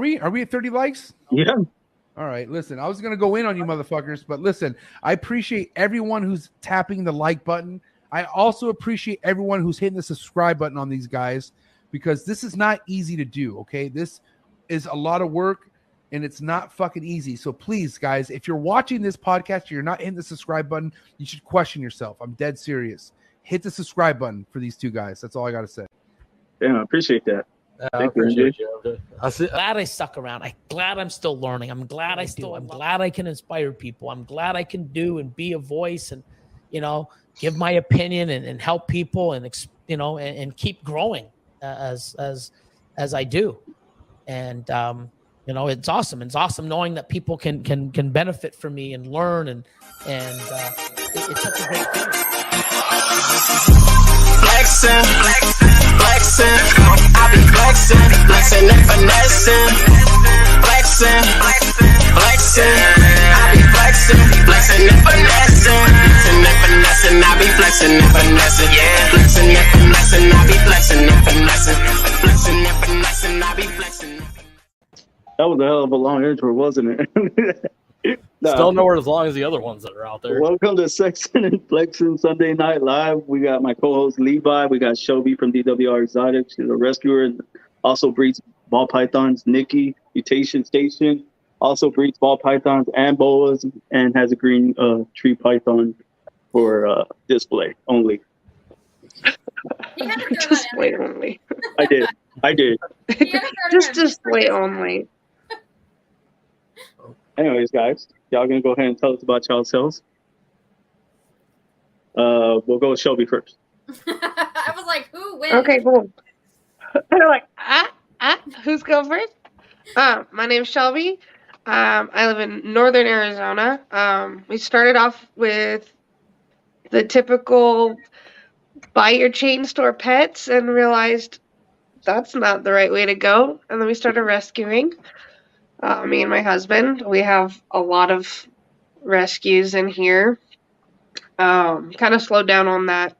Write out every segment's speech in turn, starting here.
we at 30 likes? Yeah. All right, listen, I was going to go in on you motherfuckers, but listen, I appreciate everyone who's tapping the like button. I also appreciate everyone who's hitting the subscribe button on these guys, because this is not easy to do, okay? This is a lot of work, and it's not fucking easy. So please, guys, if you're watching this podcast, you're not hitting the subscribe button, you should question yourself. I'm dead serious. Hit the subscribe button for these two guys. That's all I got to say. Damn, I appreciate that. I appreciate you. Glad I stuck around. I'm glad I'm still learning. I'm glad I'm glad I can inspire people. I'm glad I can do and be a voice and, give my opinion and help people and, and keep growing as I do. And, it's awesome. It's awesome knowing that people can benefit from me and learn and it's such a great thing. Flexin', I be flexin' and finessing. Flexin', I be flexin' and finessing. I be flexin' and finessing, yeah. Flexin' and finessing, I be flexin' and finessing. Flexin' and finessing, I be flexin'. That was a hell of a long intro, wasn't it? Still nowhere as long as the other ones that are out there. Welcome to Sexin and Flexin Sunday Night Live. We got my co-host Levi. We got Shelby from DWR Exotics. She's a rescuer and also breeds ball pythons. Nikki, Mutation Station, also breeds ball pythons and boas, and has a green tree python for display only. Display only. I did. Just display only. Anyways, guys, y'all gonna go ahead and tell us about yourselves. We'll go with Shelby first. I was like, who wins? Okay, cool. They're like, who's going first? My name's Shelby. I live in northern Arizona. We started off with the typical buy your chain store pets and realized that's not the right way to go. And then we started rescuing. Me and my husband, we have a lot of rescues in here. Kind of slowed down on that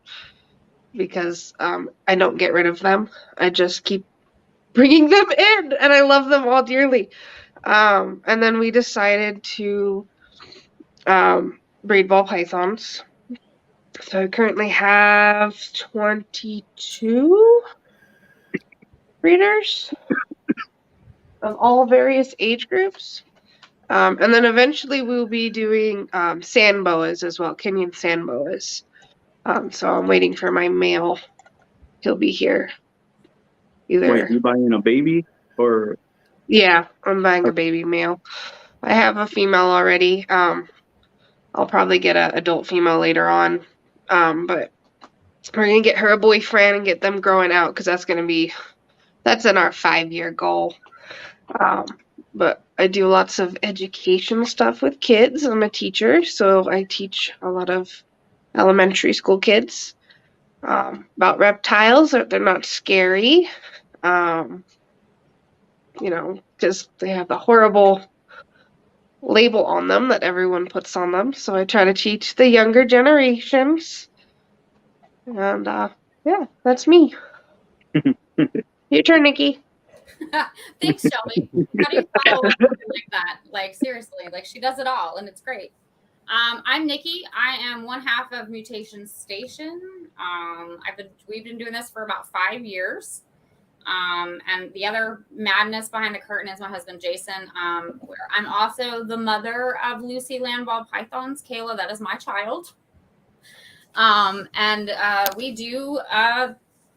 because I don't get rid of them. I just keep bringing them in, and I love them all dearly. And then we decided to breed ball pythons. So I currently have 22 breeders of all various age groups. And then eventually we'll be doing sand boas as well, Kenyan sand boas. So I'm waiting for my male. He'll be here. Wait, you buying a baby or? Yeah, I'm buying a baby male. I have a female already. I'll probably get an adult female later on. But we're going to get her a boyfriend and get them growing out because that's in our 5-year goal. But I do lots of education stuff with kids. I'm a teacher, so I teach a lot of elementary school kids about reptiles, that they're not scary, because they have the horrible label on them that everyone puts on them. So I try to teach the younger generations. And, that's me. Your turn, Nikki. Thanks, Shelby. How do you follow like that? Like, seriously, like she does it all, and it's great. I'm Nikki. I am one half of Mutation Station. We've been doing this for about 5 years. And the other madness behind the curtain is my husband, Jason. Where I'm also the mother of Lucy Landball Pythons. Kayla, that is my child. And we do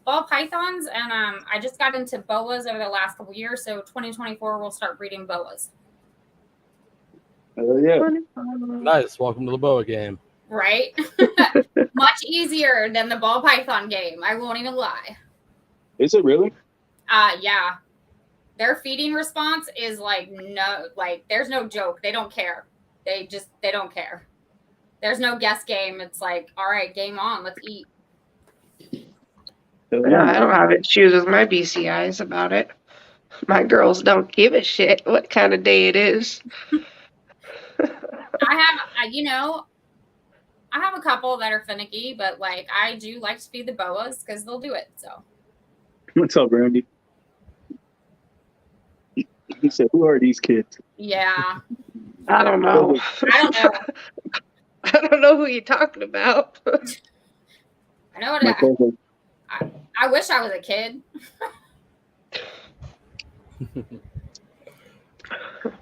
ball pythons, and I just got into boas over the last couple years. So 2024, we'll start breeding boas. Yeah. Nice. Welcome to the boa game. Right? Much easier than the ball python game. I won't even lie. Is it really? Yeah. Their feeding response is there's no joke. They don't care. They don't care. There's no guess game. It's like, all right, game on. Let's eat. Yeah, I don't have issues with my BCIs about it. My girls don't give a shit what kind of day it is. I have a couple that are finicky, but I do like to feed the boas because they'll do it. So. What's up, Randy? He said, "Who are these kids?" Yeah. I don't know. I don't know. I don't know who you're talking about. I know what My cousin. I wish I was a kid.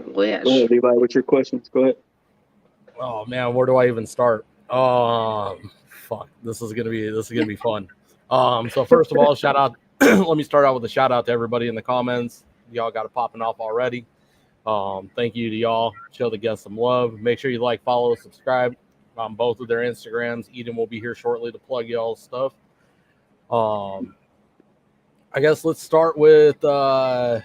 Wish. Go ahead, Levi, with your questions. Go ahead. Oh man, where do I even start? Fuck, this is gonna be fun. So first of all, shout out. Let me start out with a shout out to everybody in the comments. Y'all got it popping off already. Thank you to y'all. Show the guests some love. Make sure you like, follow, subscribe on both of their Instagrams. Eden will be here shortly to plug y'all's stuff. I guess let's start with as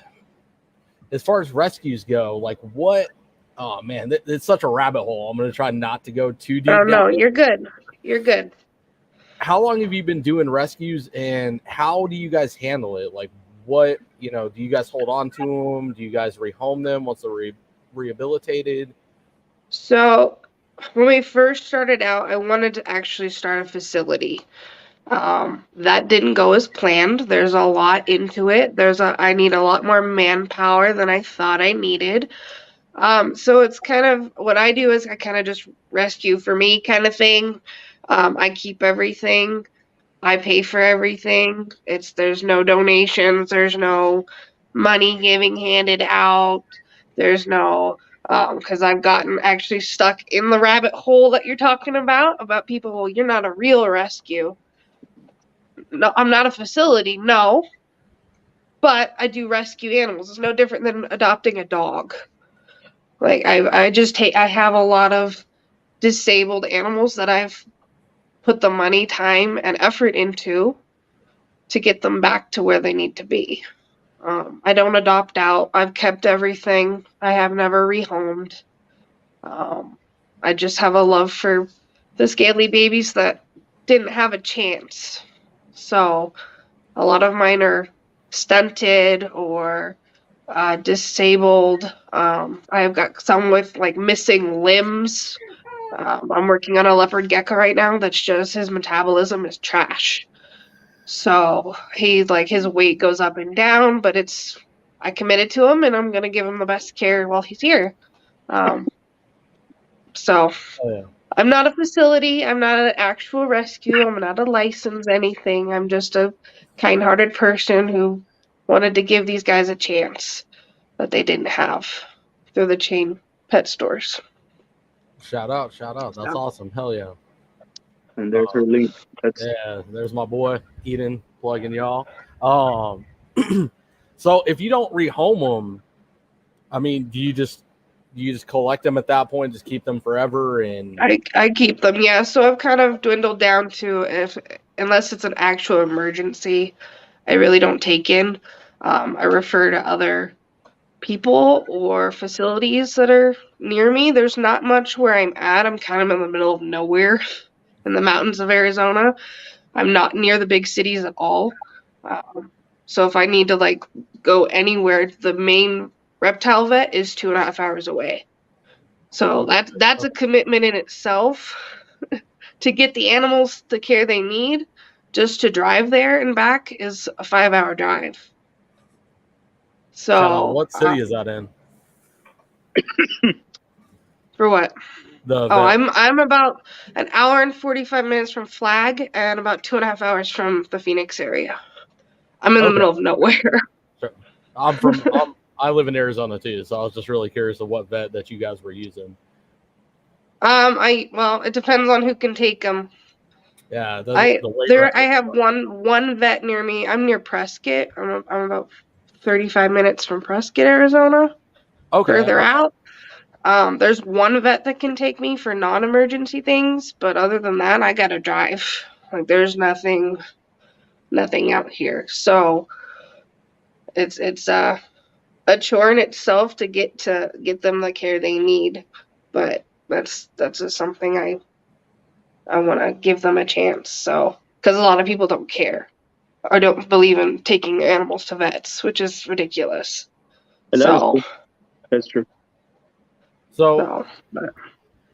far as rescues go, like what? Oh man, it's such a rabbit hole. I'm gonna try not to go too deep. Oh no, you're good. You're good. How long have you been doing rescues, and how do you guys handle it? Like, what, do you guys hold on to them? Do you guys rehome them once they're rehabilitated? So when we first started out, I wanted to actually start a facility. That didn't go as planned. There's a lot into it. I need a lot more manpower than I thought I needed. So it's kind of what I do is I kind of just rescue for me kind of thing. I keep everything. I pay for everything. There's no donations. There's no money giving handed out. There's no because I've gotten actually stuck in the rabbit hole that you're talking about people. Well, you're not a real rescue. No, I'm not a facility. No, but I do rescue animals. It's no different than adopting a dog. Like I have a lot of disabled animals that I've put the money, time, and effort into to get them back to where they need to be. I don't adopt out. I've kept everything. I have never rehomed. I just have a love for the scaly babies that didn't have a chance. So a lot of mine are stunted or disabled. I've got some with like missing limbs. I'm working on a leopard gecko right now that's just his metabolism is trash. So he's like his weight goes up and down, but I committed to him and I'm gonna give him the best care while he's here. So I'm not a facility, I'm not an actual rescue, I'm not a license anything. I'm just a kind-hearted person who wanted to give these guys a chance that they didn't have through the chain pet stores. Shout out. That's awesome. Hell yeah. And there's her link. Yeah, there's my boy Eden plugging y'all. So if you don't rehome them, I mean, do you just collect them at that point, just keep them forever? And I keep them, yeah. So I've kind of dwindled down to unless it's an actual emergency, I really don't take in. I refer to other people or facilities that are near me. There's not much where I'm at. I'm kind of in the middle of nowhere in the mountains of Arizona. I'm not near the big cities at all. So if I need to like go anywhere, the main reptile vet is 2.5 hours away. So that's a commitment in itself to get the animals the care they need. Just to drive there and back is a 5-hour drive. So what city is that in? For what? The I'm about an hour and 45 minutes from Flag and about 2.5 hours from the Phoenix area. I'm in the middle of nowhere. I live in Arizona too, so I was just really curious of what vet that you guys were using. It depends on who can take them. Yeah, I have one vet near me. I'm near Prescott. I'm about 35 minutes from Prescott, Arizona. Okay. Further out. There's one vet that can take me for non-emergency things, but other than that, I gotta drive. Like there's nothing out here. So it's a chore in itself to get them the care they need. But that's just something I want to give them a chance. So because a lot of people don't care or don't believe in taking animals to vets, which is ridiculous. That's true. So,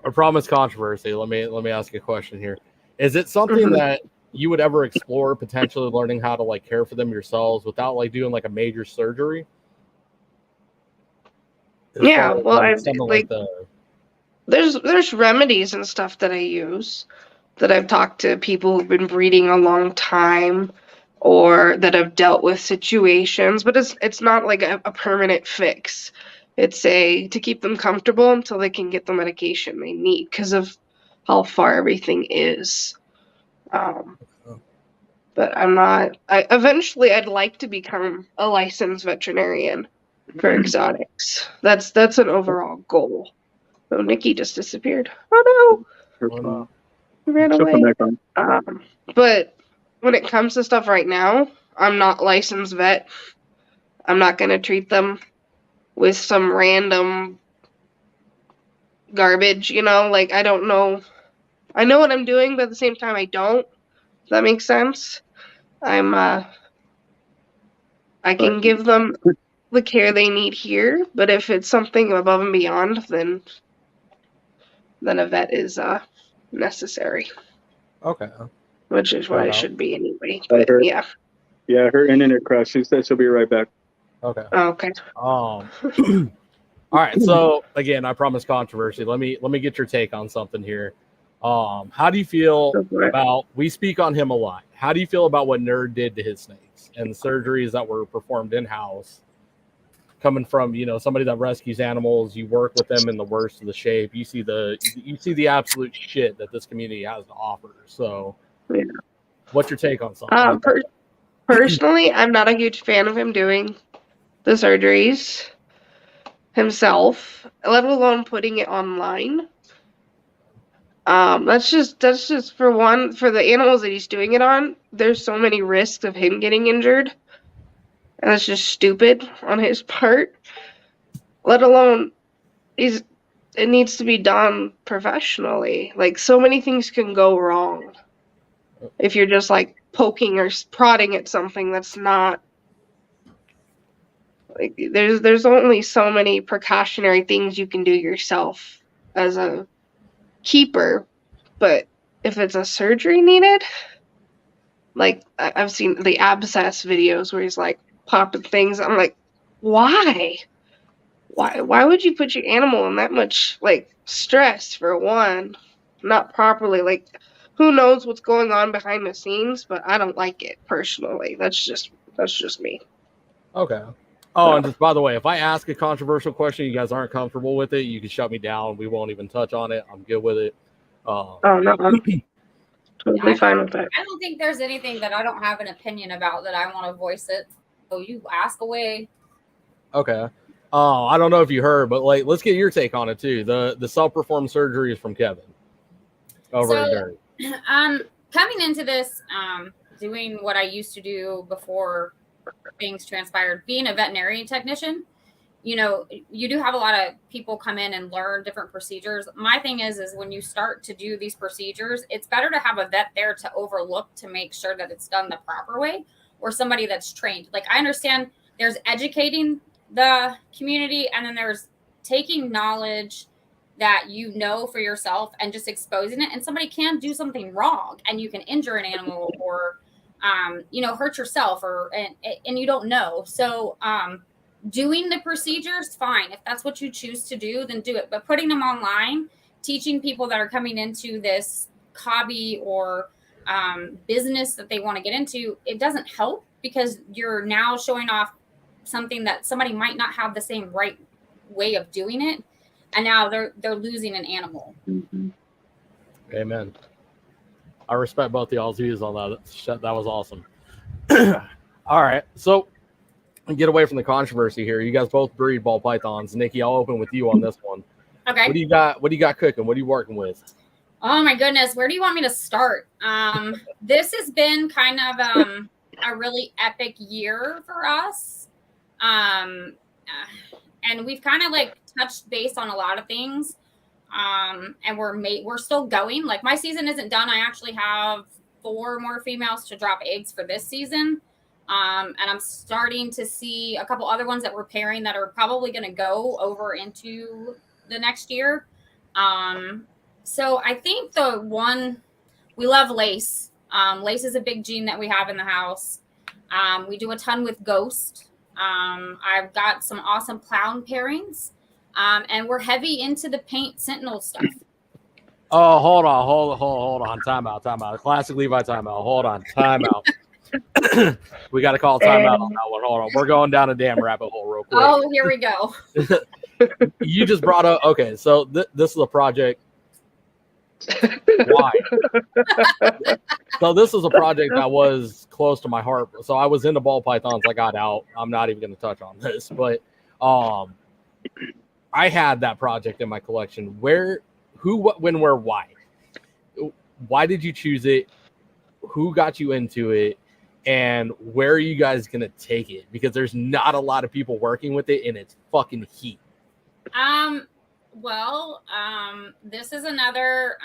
I promise controversy. Let me ask you a question here. Is it something that you would ever explore potentially learning how to like care for them yourselves without like doing like a major surgery? Yeah, well, I something like the there's remedies and stuff that I use that I've talked to people who've been breeding a long time or that have dealt with situations, but it's not like a permanent fix. It's a to keep them comfortable until they can get the medication they need because of how far everything is. But I'm not. Eventually, I'd like to become a licensed veterinarian for exotics. That's an overall goal. Oh, Nikki just disappeared. Oh Her Oh, phone. no. no, ran She'll come away. back on. But when it comes to stuff right now, I'm not licensed vet. I'm not gonna treat them with some random garbage, like I don't know. I know what I'm doing, but at the same time I don't. Does that make sense? I can give them the care they need here, but if it's something above and beyond, then a vet is necessary, Okay. which is what Fair I enough. should be anyway. I But heard. yeah. Yeah, her internet crashed. She said she'll be right back. Okay. Okay. All right. So again, I promise controversy. Let me get your take on something here. How do you feel Go for it. about? We speak on him a lot. How do you feel about what Nerd did to his snakes and the surgeries that were performed in house? Coming from somebody that rescues animals, you work with them in the worst of the shape. You see the absolute shit that this community has to offer. So, Yeah. what's your take on something? Personally, I'm not a huge fan of him doing the surgeries himself, let alone putting it online. That's just for the animals that he's doing it on. There's so many risks of him getting injured, and that's just stupid on his part. Let alone it needs to be done professionally. Like so many things can go wrong if you're just like poking or prodding at something that's not. Like there's only so many precautionary things you can do yourself as a keeper, but if it's a surgery needed, like I've seen the abscess videos where he's like popping things. I'm like, why? Why would you put your animal in that much like stress for one? Not properly. Like who knows what's going on behind the scenes, but I don't like it personally. That's just me. Okay. Oh, and just by the way, if I ask a controversial question, you guys aren't comfortable with it, you can shut me down. We won't even touch on it. I'm good with it. Oh no, I'm totally fine with that. I don't think there's anything that I don't have an opinion about that I want to voice it. So you ask away. Okay. I don't know if you heard, but like, let's get your take on it too. The self-performed surgeries from Kevin over at Dirt. Coming into this, doing what I used to do before things transpired, being a veterinarian technician, you do have a lot of people come in and learn different procedures. My thing is when you start to do these procedures, it's better to have a vet there to overlook to make sure that it's done the proper way, or somebody that's trained. Like I understand there's educating the community, and then there's taking knowledge that for yourself and just exposing it. And somebody can do something wrong and you can injure an animal or hurt yourself and you don't know. So doing the procedures, fine. If that's what you choose to do, then do it. But putting them online, teaching people that are coming into this hobby or business that they want to get into, it doesn't help because you're now showing off something that somebody might not have the same right way of doing it. And now they're losing an animal. Mm-hmm. Amen. I respect both y'all's views on that. That was awesome. All right. So get away from the controversy here. You guys both breed ball pythons. Nikki, I'll open with you on this one. Okay. What do you got cooking? What are you working with? Oh my goodness. Where do you want me to start? This has been kind of a really epic year for us. And we've kind of like touched base on a lot of things. And we're still going. Like my season isn't done. I actually have 4 more females to drop eggs for this season. And I'm starting to see a couple other ones that we're pairing that are probably going to go over into the next year. So I think we love lace. Lace is a big gene that we have in the house. We do a ton with Ghost. I've got some awesome clown pairings. And we're heavy into the paint Sentinel stuff. Oh, hold on. Time out. Classic Levi timeout. Hold on. Timeout. We got to call timeout on that one. Hold on. We're going down a damn rabbit hole real quick. Oh, here we go. You just brought up, okay, so this is a project. Why? So this is a project that was close to my heart. So I was into ball pythons. I got out. I'm not even going to touch on this, but I had that project in my collection. Where, who, what, when, where, why? Why did you choose it? Who got you into it? And where are you guys going to take it? Because there's not a lot of people working with it, and it's fucking heat. This is another,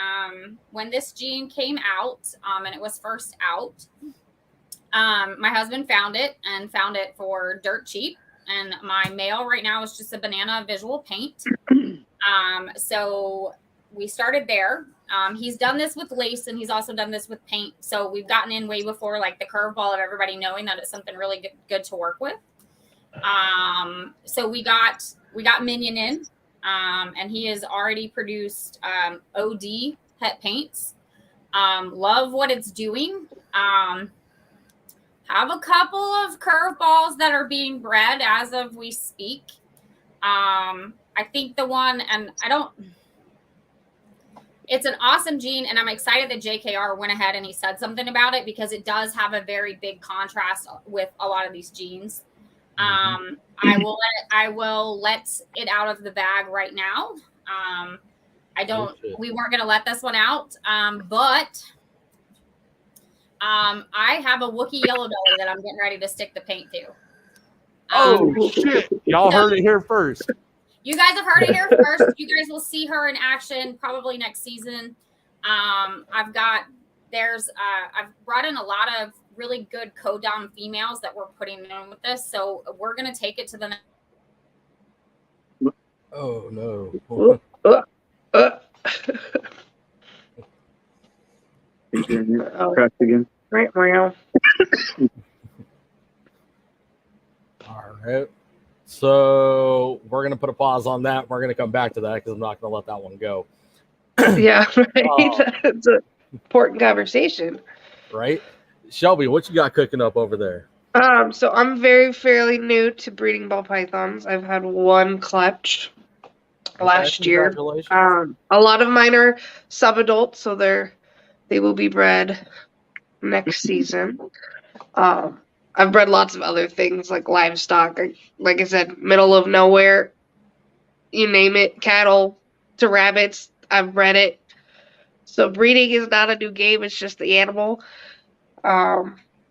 when this gene came out, and it was first out, my husband found it for dirt cheap. And my male right now is just a banana visual paint. So we started there. He's done this with lace, and he's also done this with paint. So we've gotten in way before like the curveball of everybody knowing that it's something really good to work with. So we got Minion in, and he has already produced OD het paints. Love what it's doing. Have a couple of curveballs that are being bred as of we speak. I think the one, and it's an awesome gene, and I'm excited that JKR went ahead and he said something about it because it does have a very big contrast with a lot of these genes. I will let it out of the bag right now. We weren't going to let this one out, but I have a Wookiee yellow belly that I'm getting ready to stick the paint to. Oh shit! Y'all heard it here first. You guys have heard it here first. You guys will see her in action probably next season. I've brought in a lot of really good codon females that we're putting in with this, so we're gonna take it to the next. Oh no! Cracked again. Right. All right. So we're gonna put a pause on that. We're gonna come back to that because I'm not gonna let that one go. Yeah, right. It's an important conversation. Right, Shelby, what you got cooking up over there? So I'm fairly new to breeding ball pythons. I've had one clutch last year. Congratulations. A lot of mine are subadult, so they will be bred next season. I've bred lots of other things like livestock. Like I said, middle of nowhere, you name it, cattle to rabbits, I've bred it. So breeding is not a new game, it's just the animal.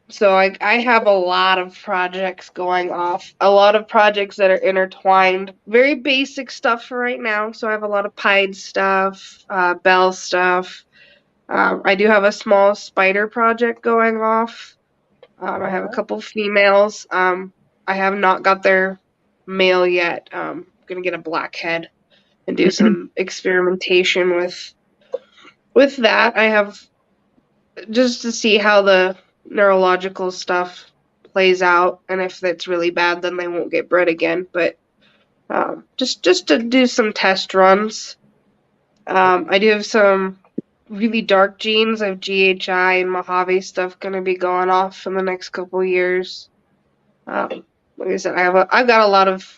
So I have a lot of projects going off, a lot of projects that are intertwined. Very basic stuff for right now. So I have a lot of pied stuff, bell stuff. I do have a small spider project going off. I have a couple females. I have not got their male yet. I'm gonna get a blackhead and do some experimentation with that. I have just to see how the neurological stuff plays out, and if it's really bad, then they won't get bred again. But just to do some test runs. I do have some really dark genes. I have GHI and Mojave stuff going to be going off in the next couple years. Like I said, I've got a lot of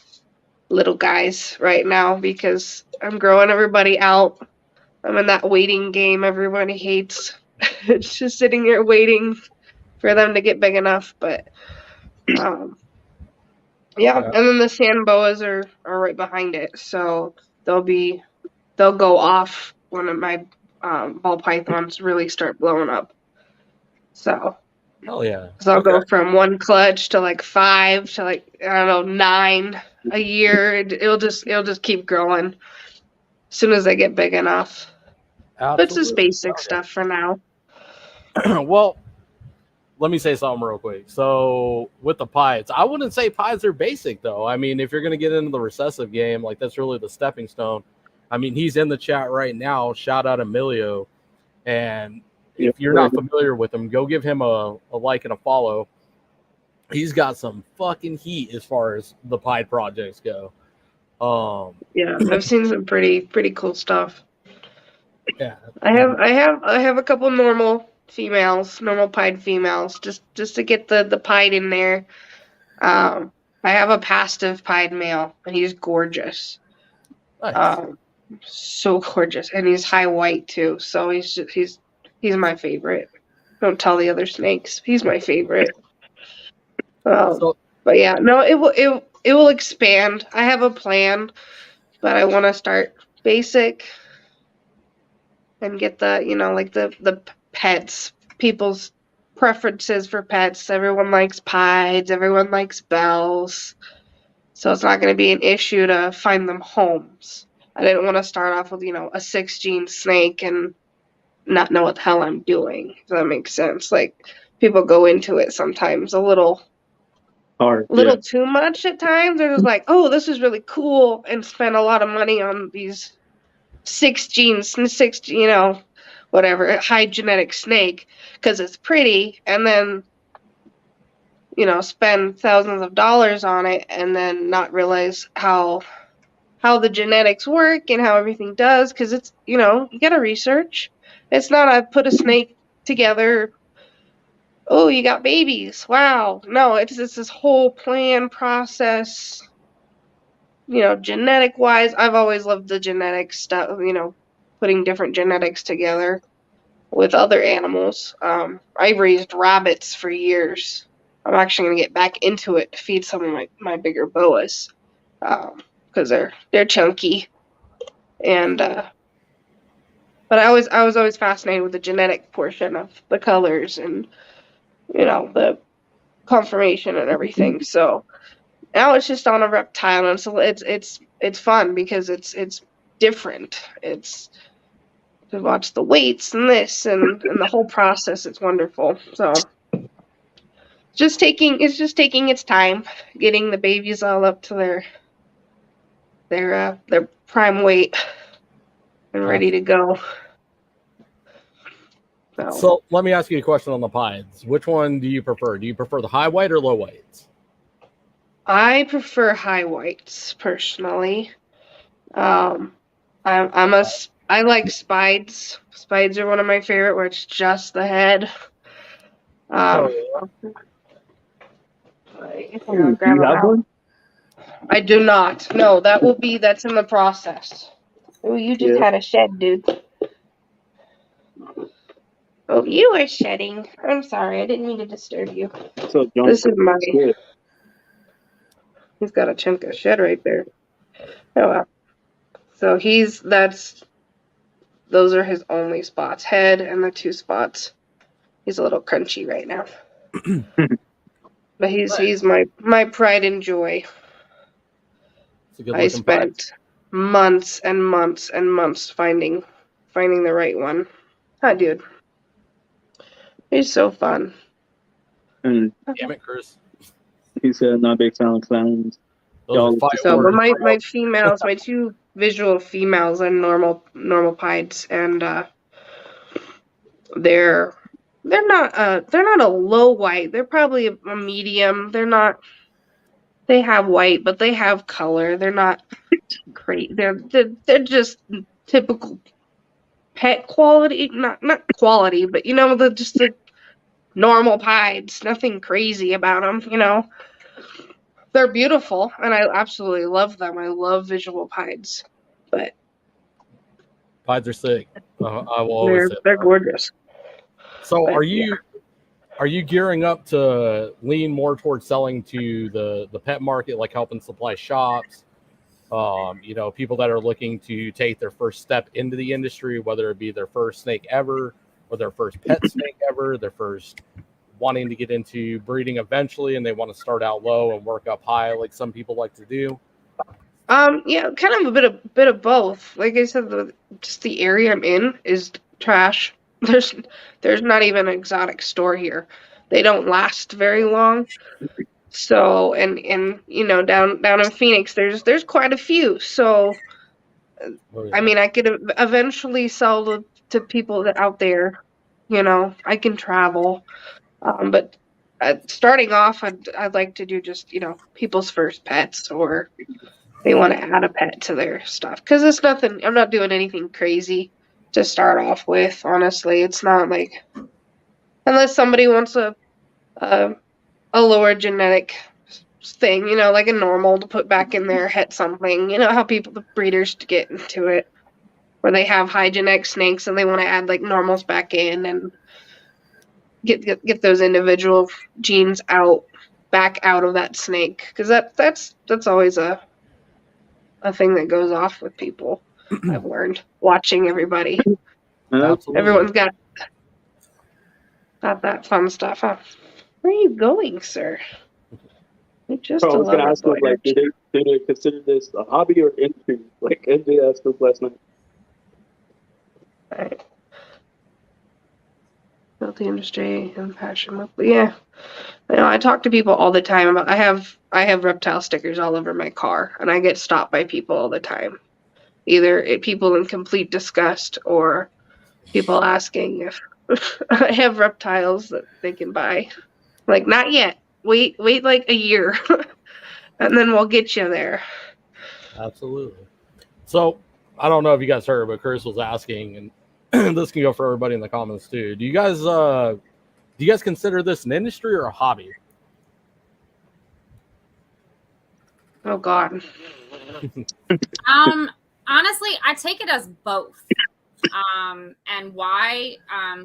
little guys right now because I'm growing everybody out. I'm in that waiting game everybody hates. It's just sitting here waiting for them to get big enough. But yeah, and then the sand boas are right behind it, so they'll go off when my ball pythons really start blowing up. So hell yeah. So I'll go from one clutch to like 5 to like, I don't know, 9 a year. It'll just keep growing as soon as they get big enough. Absolutely. But it's just basic stuff for now. Well, let me say something real quick. So with the pies, I wouldn't say pies are basic though. I mean, if you're going to get into the recessive game, like that's really the stepping stone. I mean, he's in the chat right now. Shout out Emilio. And if you're not familiar with him, go give him a like and a follow. He's got some fucking heat as far as the Pied projects go. Yeah, I've seen some pretty cool stuff. Yeah. I have a couple normal pied females, just to get the pied in there. I have a passive pied male, and he's gorgeous. Nice. So gorgeous, and he's high white too. So he's my favorite. Don't tell the other snakes. He's my favorite. So But yeah, no, it will expand. I have a plan, but I want to start basic and get the like the pets, people's preferences for pets. Everyone likes pieds. Everyone likes bells. So it's not going to be an issue to find them homes. I didn't want to start off with, a 6-gene snake and not know what the hell I'm doing, if that makes sense. Like, people go into it sometimes a little Hard. too much at times. They're just like, oh, this is really cool, and spend a lot of money on these 6 genes, whatever, high genetic snake, because it's pretty, and then spend thousands of dollars on it and then not realize how the genetics work and how everything does, because it's, you gotta research. It's not I put a snake together, oh, you got babies, wow. No, it's this whole plan process, genetic wise. I've always loved the genetic stuff, putting different genetics together with other animals. I raised rabbits for years. I'm actually going to get back into it to feed some of my bigger boas, because they're chunky, and but I was always fascinated with the genetic portion of the colors and the conformation and everything. So now it's just on a reptile, and so it's fun because it's different. It's to watch the weights and this and the whole process. It's wonderful. So. It's just taking its time, getting the babies all up to their prime weight and ready to go. So let me ask you a question on the pieds. Which one do you prefer? Do you prefer the high white or low whites? I prefer high whites personally. I like spides. Spides are one of my favorite, where it's just the head. Do you have one? I do not. No, that's in the process. Oh, you just had a shed, dude. Oh, you are shedding. I'm sorry, I didn't mean to disturb you. So This is my. He's got a chunk of shed right there. Oh wow. So those are his only spots, head and the 2 spots. He's a little crunchy right now. But he's my pride and joy. I spent months and months and months finding the right one. Hi, dude. He's so fun. And Damn it, Chris. he said, not a big fan of clowns. Those are fight So, but words. my females, my 2 visual females are normal pieds, and they're not a low white. They're probably a medium. They have white, but they have color. They're not great. They're just typical pet quality, not quality, but just the normal pieds. Nothing crazy about them. They're beautiful, and I absolutely love them. I love visual pieds, but Pieds are sick. I will always say they're gorgeous. So are you gearing up to lean more towards selling to the pet market, like helping supply shops? People that are looking to take their first step into the industry, whether it be their first snake ever or their first pet snake ever, their first wanting to get into breeding eventually, and they want to start out low and work up high, like some people like to do. Yeah, kind of a bit of both. Like I said, just the area I'm in is trash. There's not even an exotic store here. They don't last very long. So and down in Phoenix, there's quite a few. So I mean, I could eventually sell to people out there. I can travel, but starting off, I'd like to do just people's first pets or they want to add a pet to their stuff. Because it's nothing, I'm not doing anything crazy to start off with, honestly. It's not like, unless somebody wants a lower genetic thing, you know, like a normal to put back in their head something. You know how the breeders get into it, where they have high genetic snakes and they want to add like normals back in and get those individual genes back out of that snake, because that's always a thing that goes off with people. I've learned watching everybody. Absolutely. Everyone's got that fun stuff. Huh? Where are you going, sir? You're just Bro, I was gonna ask you, boy. like, do they consider this a hobby or industry? Like NJ asked us last night. Right. Built the industry and passion with, yeah. You know, I talk to people all the time about. I have reptile stickers all over my car, and I get stopped by people all the time. Either people in complete disgust or people asking if I have reptiles that they can buy. Like, not yet. Wait like a year, and then we'll get you there. Absolutely. So I don't know if you guys heard, but Chris was asking, and this can go for everybody in the comments too. Do you guys consider this an industry or a hobby? Oh God. Honestly, I take it as both. And why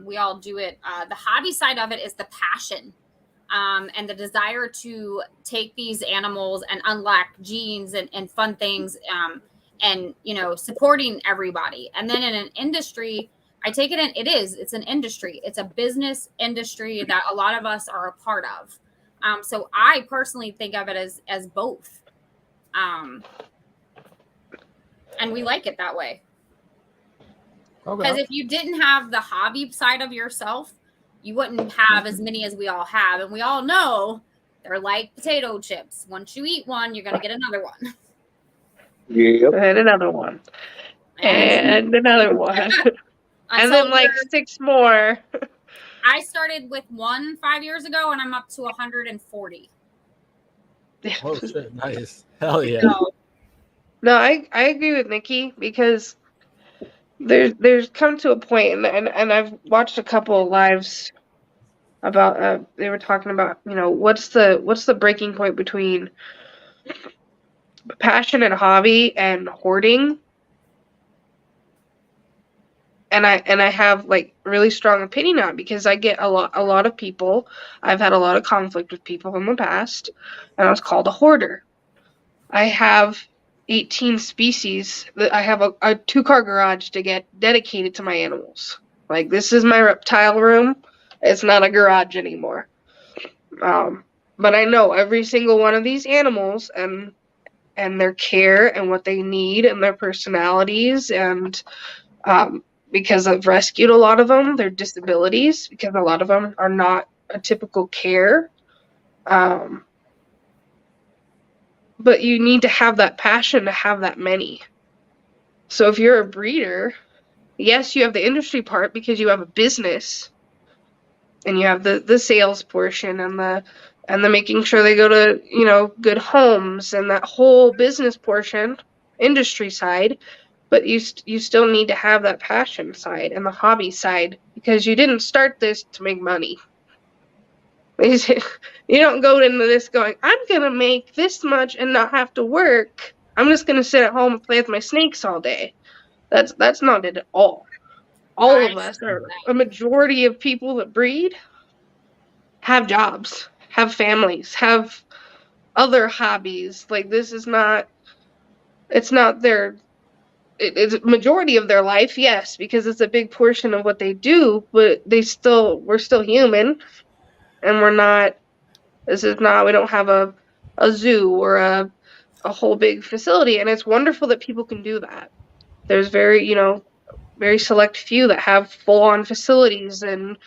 we all do it. The hobby side of it is the passion. And the desire to take these animals and unlock genes and fun things, and, you know, supporting everybody. And then in an industry, I take it it's an industry. It's a business industry that a lot of us are a part of. So I personally think of it as both. And we like it that way. Because if you didn't have the hobby side of yourself, you wouldn't have as many as we all have. And we all know they're like potato chips. Once you eat one, you're going to get another one. Yep. And another one. And another one. And then like 6 more. I started with 1 5 years ago, and I'm up to 140. Oh shit! Nice. Hell yeah. So, No, I agree with Nikki, because there's come to a point, and I've watched a couple of lives about they were talking about, you know, what's the breaking point between passion and hobby and hoarding. And I have like really strong opinion on it, because I get a lot of people. I've had a lot of conflict with people in the past, and I was called a hoarder. I have 18 species that I have a 2-car garage to get dedicated to my animals. Like, this is my reptile room. It's not a garage anymore. But I know every single one of these animals and their care and what they need and their personalities, and because I've rescued a lot of them, their disabilities, because a lot of them are not a typical care. But you need to have that passion to have that many. So if you're a breeder, yes, you have the industry part because you have a business, and you have the sales portion and the making sure they go to, you know, good homes and that whole business portion, industry side. But you still need to have that passion side and the hobby side, because you didn't start this to make money. You don't go into this going, I'm going to make this much and not have to work. I'm just going to sit at home and play with my snakes all day. That's not it at all. All of us, are a majority of people that breed, have jobs, have families, have other hobbies. Like, this is not, it's not it's a majority of their life, yes, because it's a big portion of what they do, but we're still human. And we don't have a zoo or a whole big facility. And it's wonderful that people can do that. There's very select few that have full-on facilities and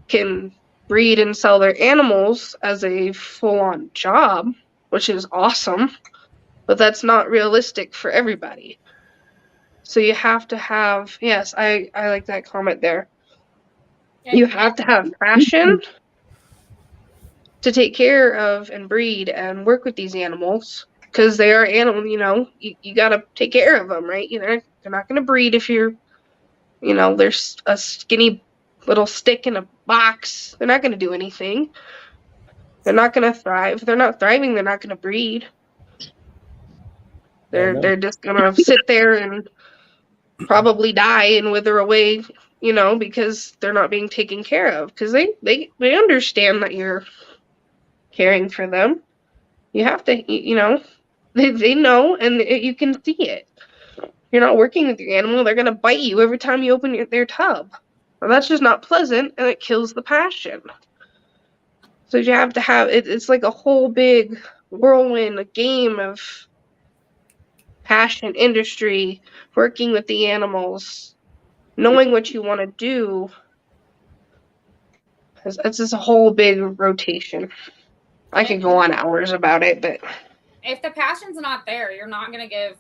can breed and sell their animals as a full-on job, which is awesome. But that's not realistic for everybody. So you have to have, yes, I like that comment there. You have to have passion to take care of and breed and work with these animals, because they are animals. You got to take care of them, right? They're not going to breed if there's a skinny little stick in a box. They're not going to do anything. They're not going to thrive. If they're not thriving, they're not going to breed. They're just going to sit there and probably die and wither away, because they're not being taken care of. Because they understand that you're caring for them. You have to, they know, and you can see it. You're not working with your animal, they're going to bite you every time you open their tub. Well, that's just not pleasant, and it kills the passion. So you have to have it. It's like a whole big whirlwind, a game of passion, industry, working with the animals, knowing what you want to do. It's just a whole big rotation. I could go on hours about it, but if the passion's not there, you're not going to give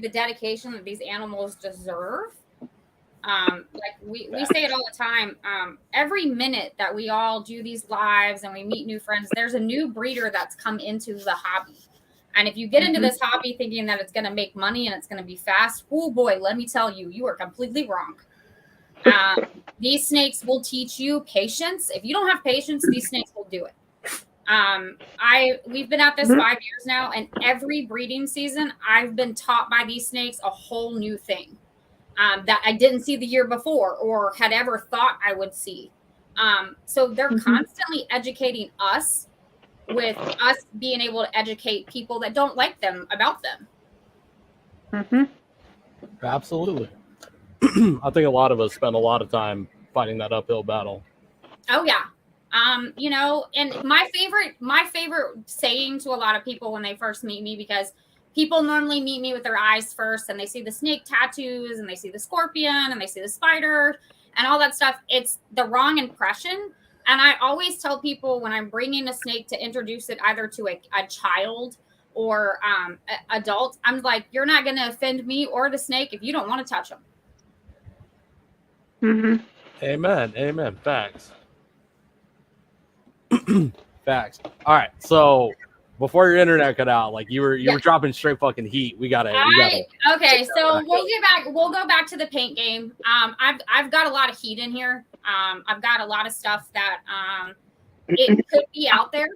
the dedication that these animals deserve. Like we say it all the time. Every minute that we all do these lives and we meet new friends, there's a new breeder that's come into the hobby. And if you get into this hobby thinking that it's going to make money and it's going to be fast, oh boy, let me tell you, you are completely wrong. These snakes will teach you patience. If you don't have patience, these snakes will do it. We've been at this 5 years now, and every breeding season, I've been taught by these snakes a whole new thing that I didn't see the year before or had ever thought I would see. So they're constantly educating us, with us being able to educate people that don't like them about them. Absolutely. I think a lot of us spend a lot of time fighting that uphill battle. Oh yeah. And my favorite saying to a lot of people when they first meet me, because people normally meet me with their eyes first and they see the snake tattoos and they see the scorpion and they see the spider and all that stuff. It's the wrong impression. And I always tell people when I'm bringing a snake to introduce it either to a child or adult, I'm like, you're not going to offend me or the snake if you don't want to touch them. Amen. Facts. Facts. All right. So before your internet cut out, like you were dropping straight fucking heat. We gotta. Okay. So we'll go back to the paint game. I've got a lot of heat in here. I've got a lot of stuff that it could be out there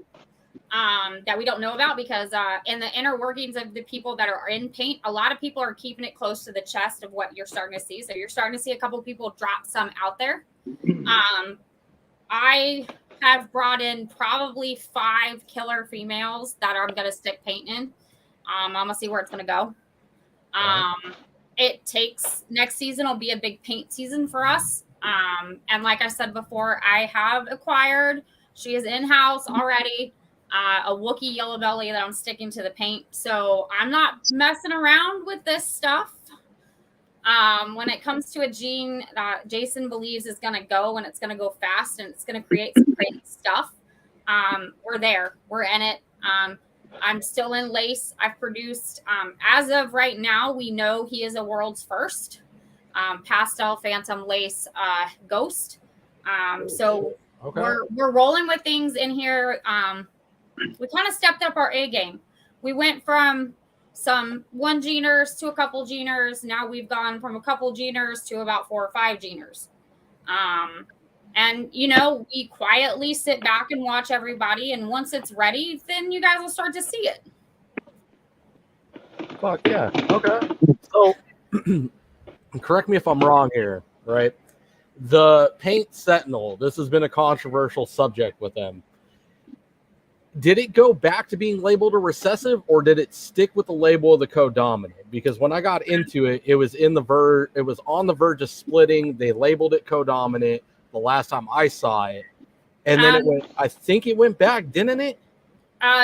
that we don't know about, because in the inner workings of the people that are in paint, a lot of people are keeping it close to the chest of what you're starting to see. So you're starting to see a couple people drop some out there. I have brought in probably 5 killer females that I'm going to stick paint in. I'm going to see where it's going to go. It takes, next season will be a big paint season for us. And like I said before, I have acquired, she is in-house already, a Wookiee yellow belly that I'm sticking to the paint. So I'm not messing around with this stuff. When it comes to a gene that Jason believes is going to go and it's going to go fast and it's going to create some great stuff, we're there. We're in it. I'm still in lace. I've produced, as of right now, we know he is a world's first pastel phantom lace ghost. So we're rolling with things in here. We kind of stepped up our A game. We went from some 1 geners to a couple geners. Now we've gone from a couple geners to about 4 or 5 geners. And, we quietly sit back and watch everybody. And once it's ready, then you guys will start to see it. Fuck yeah. Okay. So correct me if I'm wrong here, right? The paint sentinel, this has been a controversial subject with them. Did it go back to being labeled a recessive, or did it stick with the label of the co-dominant? Because when I got into it, it was on the verge of splitting. They labeled it co-dominant the last time I saw it, and then I think it went back, didn't it?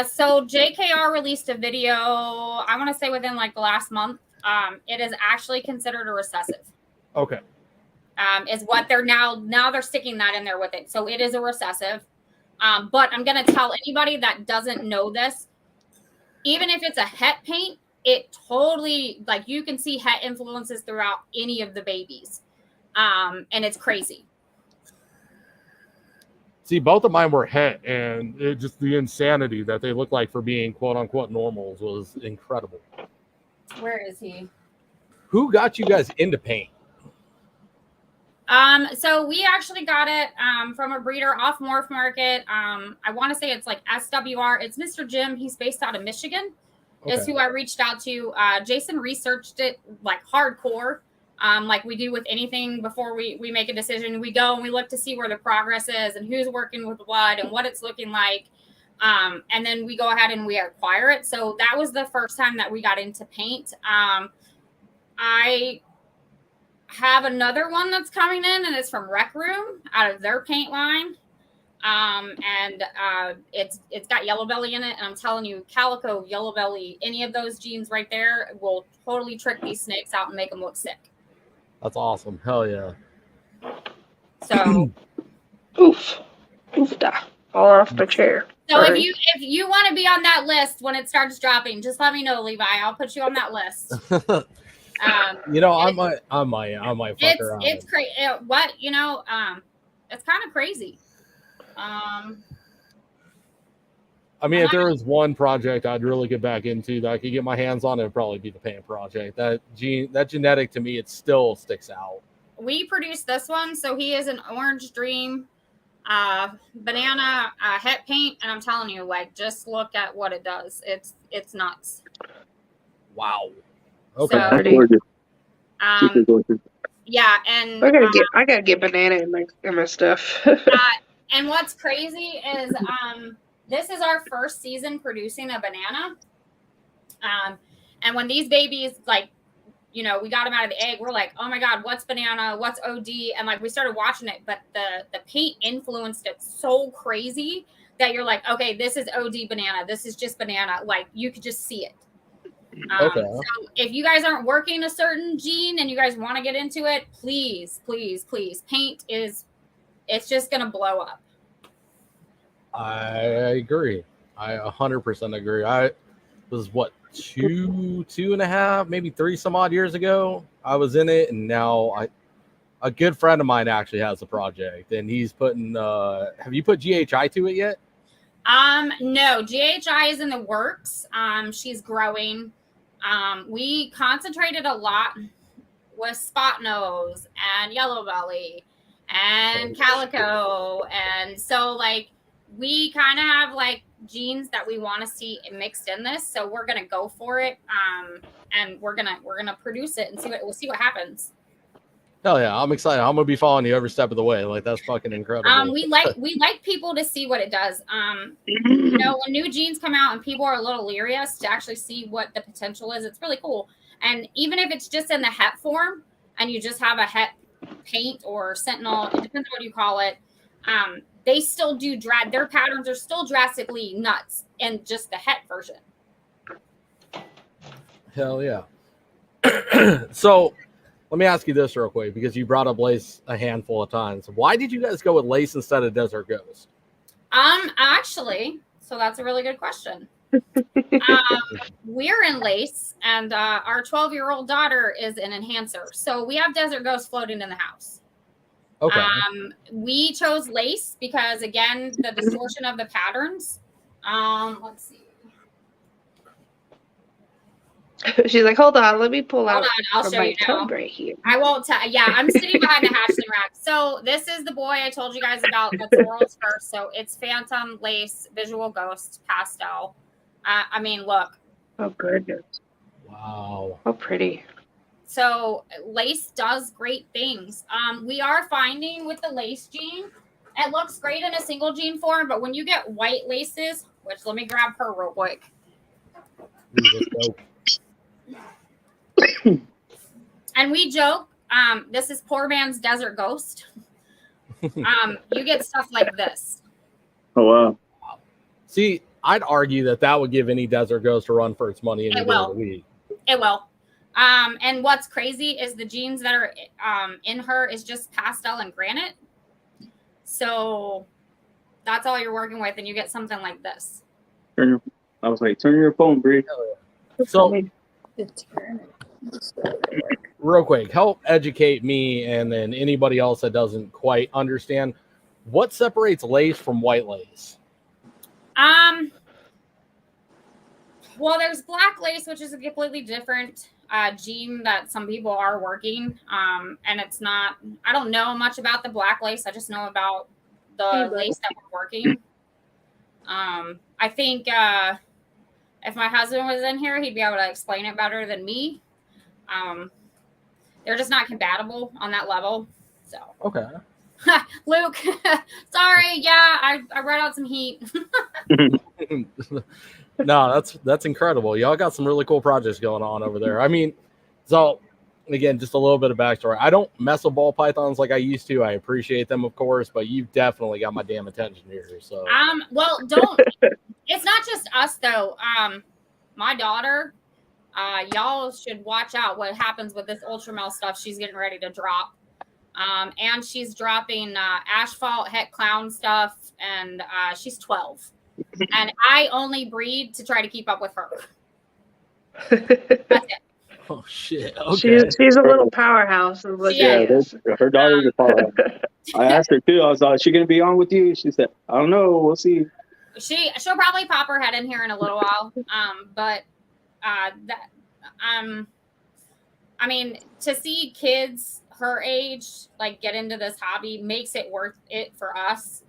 So JKR released a video, I want to say within like the last month. It is actually considered a recessive. Okay. Is what they're now they're sticking that in there with it. So it is a recessive. But I'm going to tell anybody that doesn't know this, even if it's a het paint, it totally, like, you can see het influences throughout any of the babies. And it's crazy. See, both of mine were het, and just the insanity that they look like for being quote unquote normals was incredible. Where is he? Who got you guys into paint? So we actually got it from a breeder off Morph Market. I want to say it's like SWR. It's Mr. Jim. He's based out of Michigan. Okay. Is who I reached out to. Jason researched it like hardcore, like we do with anything before we make a decision. We go and we look to see where the progress is and who's working with what and what it's looking like. And then we go ahead and we acquire it. So that was the first time that we got into paint. I have another one that's coming in, and it's from Rec Room out of their paint line. It's got yellow belly in it, and I'm telling you, calico, yellow belly, any of those genes right there will totally trick these snakes out and make them look sick. That's awesome. Hell yeah. So Oof da, falling off the chair. so Sorry. if you want to be on that list when it starts dropping, just let me know, Levi. I'll put you on that list. You know, I might fuck around. It's crazy. What it's kind of crazy. I mean, if there was one project I'd really get back into that I could get my hands on, it'd probably be the paint project. That genetic to me, it still sticks out. We produced this one, so he is an orange dream, banana het paint, and I'm telling you, like, just look at what it does. It's nuts. Wow. Okay. So, That's gorgeous. Super gorgeous. yeah, and I gotta get banana in my stuff. and what's crazy is this is our first season producing a banana. And when these babies, like, we got them out of the egg, we're like, oh my God, what's banana? What's OD? And like, we started watching it, but the paint influenced it so crazy that you're like, okay, this is OD banana. This is just banana. Like, you could just see it. Okay. So if you guys aren't working a certain gene and you guys want to get into it, please, please, please, paint it's just going to blow up. I agree. I 100% agree. I was two and a half, maybe 3 some odd years ago. I was in it, and now a good friend of mine actually has a project, and he's putting. Have you put GHI to it yet? No, GHI is in the works. She's growing. We concentrated a lot with spot nose and yellow belly and calico, and so like we kind of have like genes that we want to see mixed in this, so we're gonna go for it, and we're gonna produce it and we'll see what happens. Hell yeah, I'm excited. I'm gonna be following you every step of the way. Like, that's fucking incredible. We like people to see what it does. When new genes come out and people are a little leery to actually see what the potential is, it's really cool. And even if it's just in the het form and you just have a het paint or sentinel, it depends on what you call it. They still do their patterns are still drastically nuts in just the het version. Hell yeah. So let me ask you this real quick, because you brought up lace a handful of times. Why did you guys go with lace instead of Desert Ghost? Actually, so that's a really good question. We're in lace, and our 12-year-old daughter is an enhancer. So we have Desert Ghost floating in the house. Okay. We chose lace because, again, the distortion of the patterns. Let's see. She's like, hold on, let me pull out I'll show my you now. tub right here. I won't tell. Yeah, I'm sitting behind the hatchling rack. So this is the boy I told you guys about that's the world's first. So it's Phantom Lace Visual Ghost Pastel. I mean, look. Oh, goodness. Wow. How pretty. So lace does great things. We are finding with the lace gene, it looks great in a single gene form, but when you get white laces, which let me grab her real quick. And we joke, this is poor man's Desert Ghost. You get stuff like this. Oh, wow. See, I'd argue that would give any Desert Ghost a run for its money any day of the week. It will. And what's crazy is the genes that are in her is just pastel and granite. So that's all you're working with, and you get something like this. I was like, turn your phone, Bree. So, real quick, help educate me and then anybody else that doesn't quite understand. What separates lace from white lace? Well, there's black lace, which is a completely different gene that some people are working. And it's not, I don't know much about the black lace. I just know about the lace that we're working. I think if my husband was in here, he'd be able to explain it better than me. They're just not compatible on that level. So Okay. Luke, sorry. Yeah, I read out some heat. No, that's incredible. Y'all got some really cool projects going on over there. I mean, so again, just a little bit of backstory. I don't mess with ball pythons like I used to. I appreciate them, of course, but you've definitely got my damn attention here. So well, don't. It's not just us though. My daughter, y'all should watch out what happens with this ultramel stuff she's getting ready to drop. And she's dropping asphalt het clown stuff, and she's 12. And I only breed to try to keep up with her. That's it. oh shit. Okay. She's a little powerhouse. Is what she is. Her daughter's a powerhouse. I asked her too. I was like, "Is she gonna be on with you?" She said, "I don't know. We'll see." She'll probably pop her head in here in a little while. I mean, to see kids her age like get into this hobby makes it worth it for us.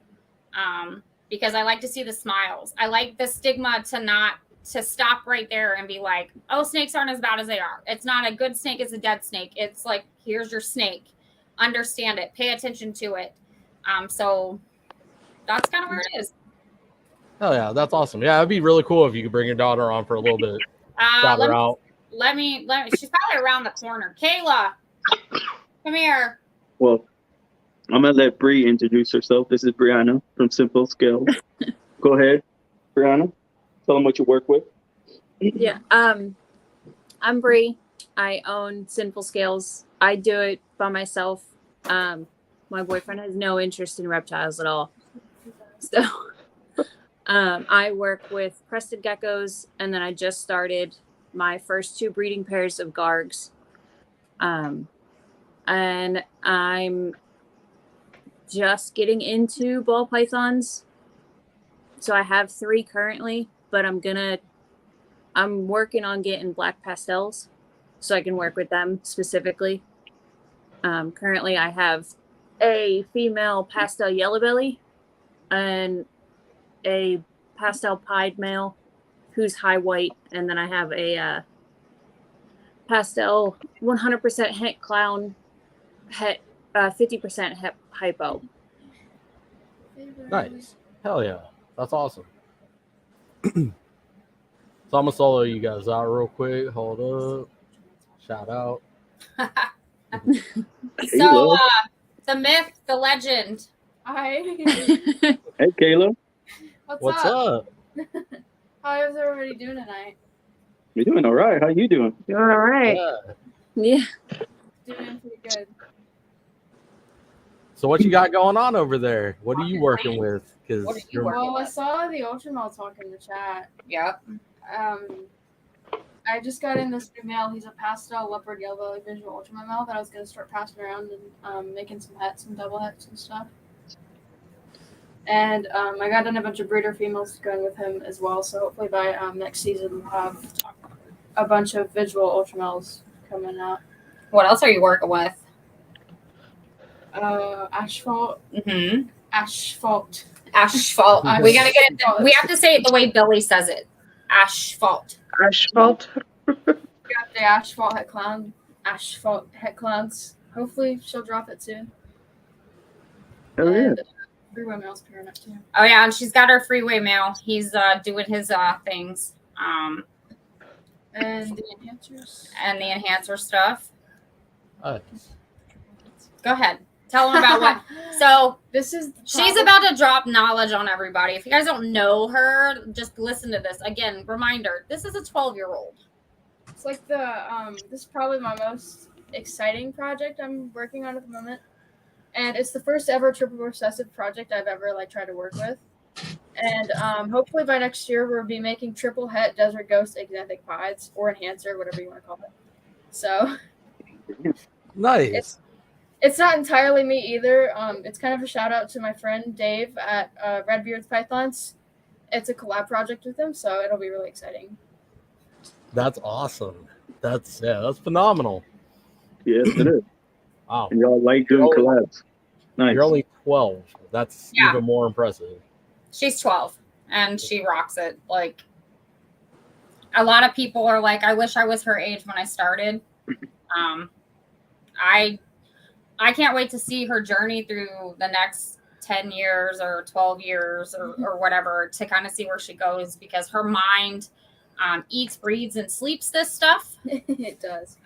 Because I like to see the smiles. I like the stigma to stop right there and be like, oh, snakes aren't as bad as they are. It's not a good snake, it's a dead snake. It's like, here's your snake. Understand it. Pay attention to it. So that's kind of where it is. Oh yeah, that's awesome. Yeah, it'd be really cool if you could bring your daughter on for a little bit. Shout her out. Let me. She's probably around the corner. Kayla, come here. Well, I'm gonna let Bree introduce herself. This is Brianna from Simple Scales. Go ahead, Brianna. Tell them what you work with. Yeah. I'm Bree. I own Sinful Scales. I do it by myself. My boyfriend has no interest in reptiles at all. So I work with crested geckos, and then I just started my first 2 breeding pairs of gargs. And I'm just getting into ball pythons. So I have 3 currently, but I'm working on getting black pastels so I can work with them specifically. Currently I have a female pastel yellow belly and a pastel pied male who's high white, and then I have a pastel 100% het clown, 50% het hypo. Nice. Hell yeah. That's awesome. So I'm gonna solo you guys out real quick. Hold up. Shout out. So the myth, the legend. Hi. Hey, Kayla. What's up? How is everybody doing tonight? You're doing all right. How you doing? Doing all right. Yeah. Doing pretty good. So what you got going on over there? What are you working with? Because Well, I saw the Ultramel talk in the chat. Yep. I just got in this new male. He's a pastel leopard yellow visual Ultramel male that I was going to start passing around and making some hets and double hets and stuff. And I got in a bunch of breeder females going with him as well. So hopefully by next season we'll have a bunch of visual Ultramels coming out. What else are you working with? Asphalt. Mm-hmm. Asphalt. Asphalt. We gotta get it. We have to say it the way Billy says it. Asphalt. Asphalt. Got the asphalt het clown. Asphalt het clowns. Hopefully she'll drop it soon. Oh yeah. And freeway mail's pairing up too. Oh yeah, and she's got her freeway mail. He's doing his things. And the enhancers. And the enhancer stuff. Nice. Go ahead. Tell them about what. So This is she's about to drop knowledge on everybody. If you guys don't know her, just listen to this. Again, reminder, this is a 12-year-old. It's like the this is probably my most exciting project I'm working on at the moment. And it's the first ever triple recessive project I've ever tried to work with. And hopefully by next year we'll be making triple het desert ghost exanthic pieds or enhancer, whatever you want to call it. So Nice. It's not entirely me either. It's kind of a shout out to my friend Dave at Redbeard's Pythons. It's a collab project with him, so it'll be really exciting. That's awesome. That's phenomenal. Yes, it is. Wow. And y'all like doing collabs. Nice. You're only 12. That's even more impressive. She's 12 and she rocks it. Like, a lot of people are like, I wish I was her age when I started. I can't wait to see her journey through the next 10 years or 12 years or whatever, to kind of see where she goes, because her mind eats, breathes, and sleeps this stuff. It does.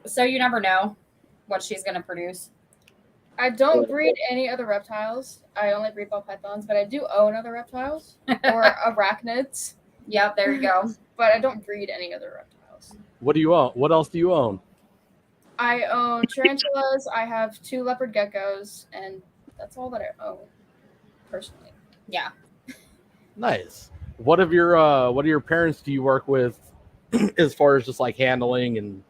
So you never know what she's going to produce. I don't breed any other reptiles. I only breed ball pythons, but I do own other reptiles or arachnids. Yep, there you go. But I don't breed any other reptiles. What do you own? What else do you own? I own tarantulas. I have 2 leopard geckos, and that's all that I own personally. Yeah. Nice. What of your parents do you work with as far as just like handling and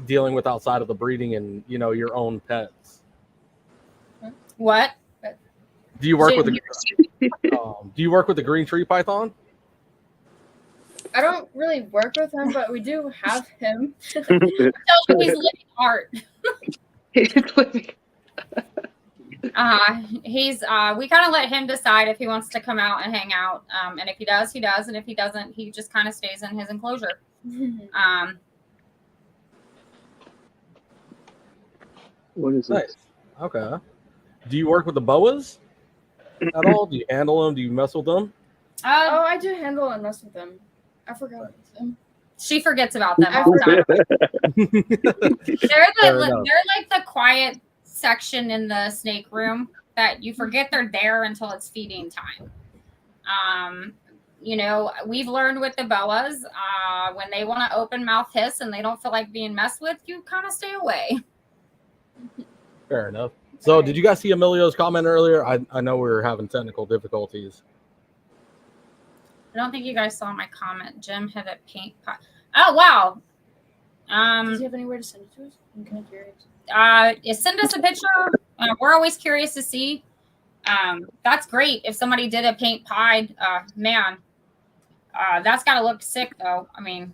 dealing with outside of the breeding and, you know, your own pets? What? Do you work with the green tree python? I don't really work with him, but we do have him. So he's living art. He's living. We kind of let him decide if he wants to come out and hang out. And if he does, he does. And if he doesn't, he just kind of stays in his enclosure. What is Nice. this? Okay. Do you work with the boas at all? Do you handle them? Do you mess with them? Oh, I do handle and mess with them. I forgot about them. She forgets about them all the time. They're like the quiet section in the snake room that you forget they're there until it's feeding time. You know, we've learned with the boas, when they want to open mouth hiss and they don't feel like being messed with, you kind of stay away. Fair enough. So did you guys see Emilio's comment earlier? I know we were having technical difficulties. I don't think you guys saw my comment. Jim hit a paint pot. Oh, wow. Does he have anywhere to send it to us? I'm kind of curious. Send us a picture. We're always curious to see. That's great. If somebody did a paint pied, man, that's got to look sick, though. I mean,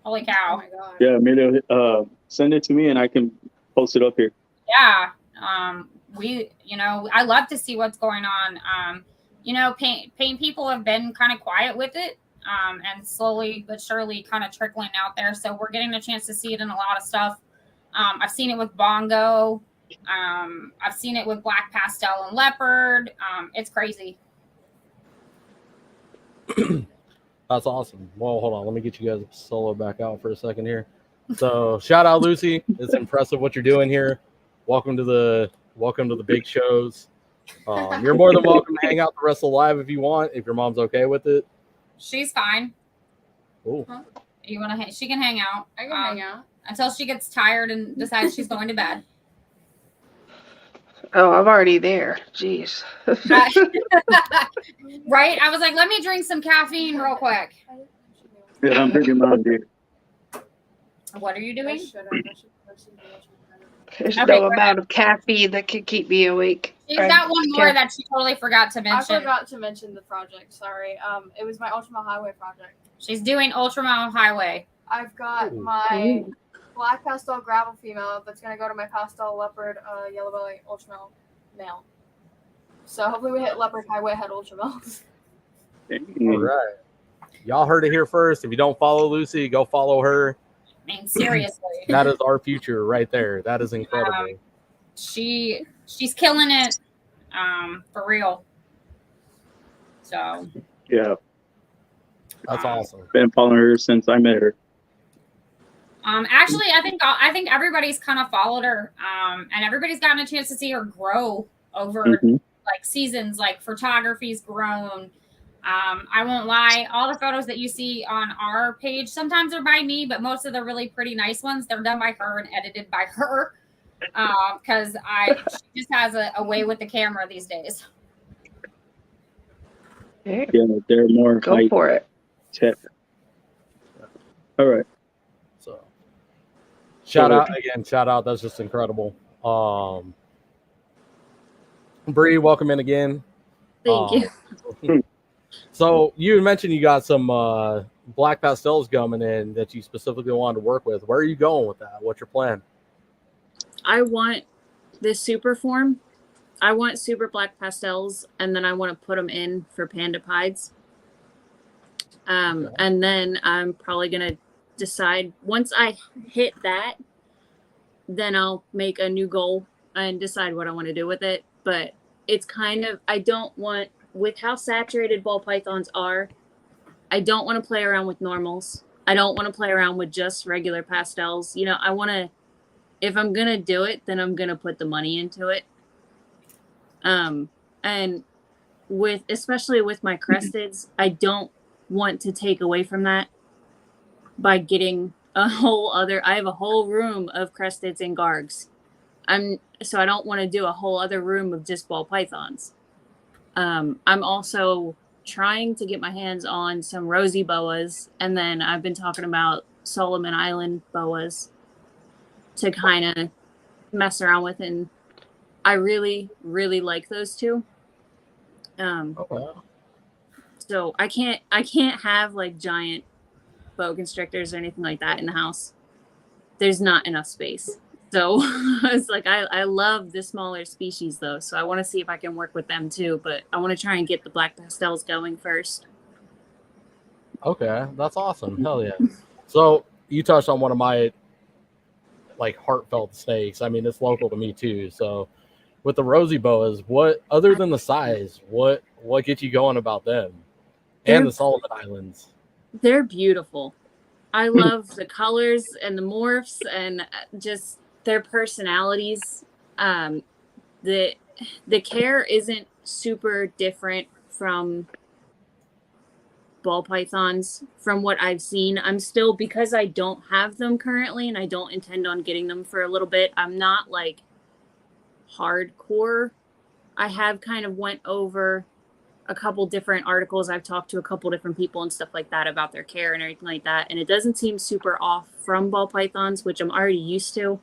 holy cow. Oh, my God. Yeah, Emilio, send it to me and I can post it up here. Yeah. I love to see what's going on. Paint people have been kind of quiet with it, and slowly but surely kind of trickling out there. So we're getting a chance to see it in a lot of stuff. I've seen it with bongo. I've seen it with black pastel and leopard. It's crazy. That's awesome. Well, hold on. Let me get you guys solo back out for a second here. So shout out Lucy. It's impressive what you're doing here. Welcome to the big shows. You're more than welcome to hang out the rest of the live if you want, if your mom's okay with it. She's fine. Cool. You want to? She can hang out. I can hang out until she gets tired and decides she's going to bed. Oh, I'm already there. Jeez. Right? I was like, let me drink some caffeine real quick. Yeah, I'm drinking Mountain Dew. What are you doing? There's no amount of caffeine that can keep me awake. She's got one more that she totally forgot to mention. I forgot to mention the project. Sorry. It was my Ultramile Highway project. She's doing Ultramile Highway. I've got my black pastel gravel female that's going to go to my pastel leopard yellow belly Ultramile male. So hopefully we hit leopard highway head Ultramils. All right. Y'all heard it here first. If you don't follow Lucy, go follow her. I mean, seriously. That is our future right there. That is incredible. She's killing it, for real. So yeah, that's awesome. Been following her since I met her. Actually, I think everybody's kind of followed her, and everybody's gotten a chance to see her grow over like seasons. Like photography's grown. I won't lie, all the photos that you see on our page, sometimes they're by me, but most of the really pretty nice ones, they're done by her and edited by her. Because she just has a way with the camera these days. Yeah, they're more go like, for it. Tech. All right. Shout out. That's just incredible. Bree, welcome in again. Thank you. So you mentioned you got some black pastels coming in that you specifically wanted to work with. Where are you going with that? What's your plan? I want this super form. I want super black pastels, and then I want to put them in for panda pieds. And then I'm probably going to decide once I hit that, then I'll make a new goal and decide what I want to do with it. But it's kind of, I don't want, with how saturated ball pythons are, I don't want to play around with normals. I don't want to play around with just regular pastels. You know, I want to, if I'm going to do it, then I'm going to put the money into it. And with, especially with my cresteds, I don't want to take away from that by getting a whole other, I have a whole room of cresteds and gargs. So I don't want to do a whole other room of just ball pythons. I'm also trying to get my hands on some rosy boas, and then I've been talking about Solomon Island boas to kind of mess around with, and I really, really like those two. So I can't have like giant boa constrictors or anything like that in the house. There's not enough space. So it's like I love the smaller species though, so I want to see if I can work with them too. But I want to try and get the black pastels going first. Okay, that's awesome. Hell yeah! So you touched on one of my like heartfelt snakes. I mean, it's local to me too. So with the rosy boas, what other than the size, what gets you going about them and the Solomon Islands? They're beautiful. I love the colors and the morphs and just their personalities. The care isn't super different from ball pythons from what I've seen. I'm still, because I don't have them currently and I don't intend on getting them for a little bit, I'm not like hardcore. I have kind of went over a couple different articles. I've talked to a couple different people and stuff like that about their care and everything like that. And it doesn't seem super off from ball pythons, which I'm already used to.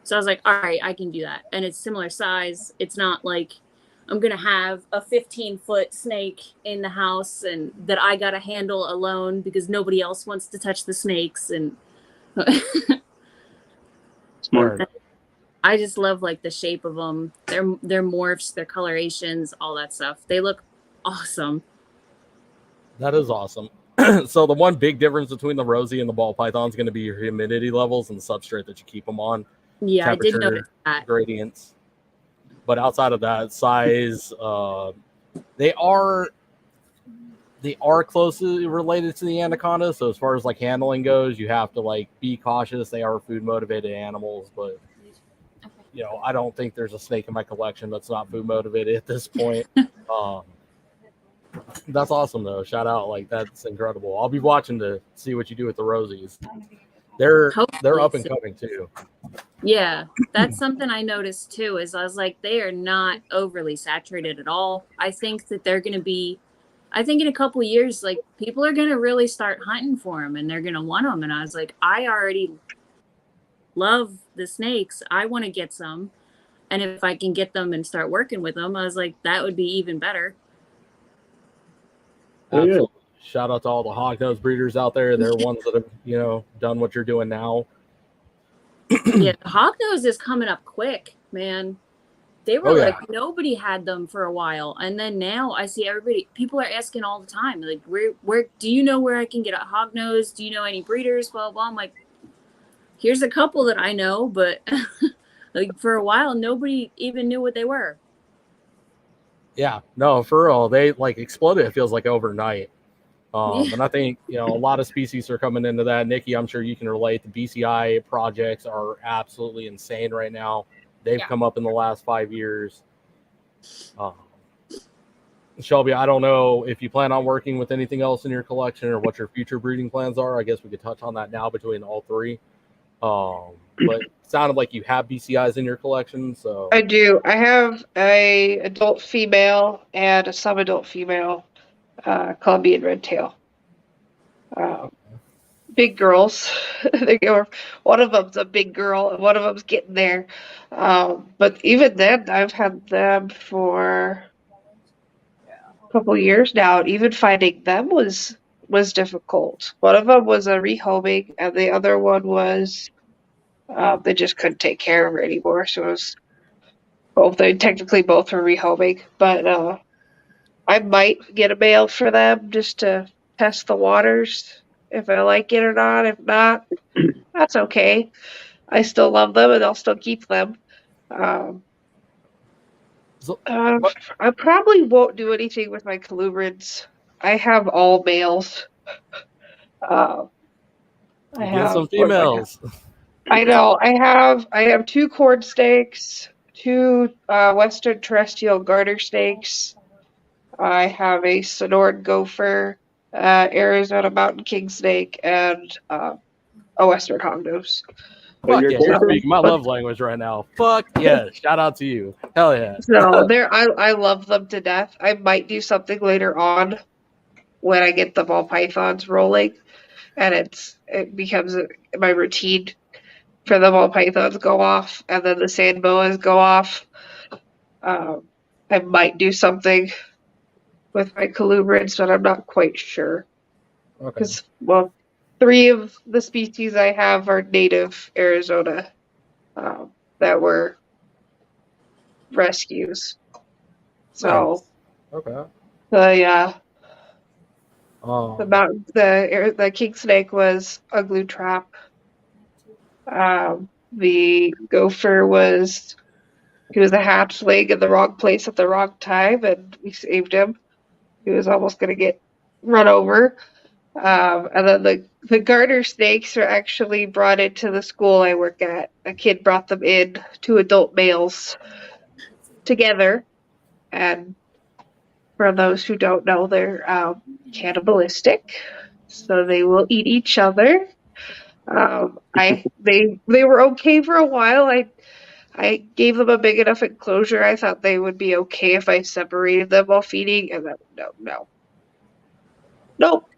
So I was like, all right, I can do that. And it's similar size. It's not like I'm going to have a 15-foot snake in the house and that I got to handle alone because nobody else wants to touch the snakes. And Smart. I just love like the shape of them, their morphs, their colorations, all that stuff. They look awesome. That is awesome. So the one big difference between the rosy and the ball python is going to be your humidity levels and the substrate that you keep them on. Yeah, I did notice that. Gradients. But outside of that, size, they are closely related to the anaconda. So as far as like handling goes, you have to like be cautious. They are food motivated animals, but you know, I don't think there's a snake in my collection that's not food motivated at this point. That's awesome though. Shout out, like that's incredible. I'll be watching to see what you do with the rosies. They're up and coming too. Yeah, that's something I noticed too. Is I was like, they are not overly saturated at all. I think that they're going to be. I think in a couple of years, like people are going to really start hunting for them, and they're going to want them. And I was like, I already love the snakes. I want to get some, and if I can get them and start working with them, I was like, that would be even better. Absolutely. Shout out to all the hognose breeders out there. They're ones that have, you know, done what you're doing now. Yeah, the hognose is coming up quick, man. They were like nobody had them for a while, and then now I see people are asking all the time, like, where do you know where I can get a hognose? Do you know any breeders? Blah blah. I'm like, here's a couple that I know, but like for a while nobody even knew what they were. Yeah, no, for real, they like exploded. It feels like overnight. And I think, you know, a lot of species are coming into that. Nikki, I'm sure you can relate. The BCI projects are absolutely insane right now. They've come up in the last 5 years. Shelby, I don't know if you plan on working with anything else in your collection or what your future breeding plans are. I guess we could touch on that now between all three. But it sounded like you have BCIs in your collection. So I do. I have a adult female and a sub-adult female Colombian red tail. big girls. One of them's a big girl, and one of them's getting there. But even then, I've had them for a couple years now, and even finding them was difficult. One of them was a rehoming, and the other one was they just couldn't take care of her anymore. So it was both. They technically both were rehoming, but I might get a male for them just to test the waters if I like it or not. If not, that's okay. I still love them and I'll still keep them. I probably won't do anything with my colubrids. I have all males. I Get some females. I know. I have 2 corn snakes, 2 western terrestrial garter snakes. I have a Sonoran gopher, Arizona mountain king snake, and a western hognose. Fuck yeah, you're speaking my love language right now. Fuck yeah, shout out to you. Hell yeah. So I love them to death. I might do something later on when I get the ball pythons rolling, and it becomes my routine for the ball pythons go off and then the sand boas go off. I might do something with my colubrids, but I'm not quite sure. Because, well, 3 of the species I have are native Arizona that were rescues. So, okay. The king snake was a glue trap. The gopher he was a hatchling in the wrong place at the wrong time, and we saved him. He was almost going to get run over. And then the garter snakes are actually brought into the school I work at. A kid brought them in, 2 adult males together. And for those who don't know, they're cannibalistic. So they will eat each other. They were okay for a while. I gave them a big enough enclosure. I thought they would be okay if I separated them while feeding, and then nope.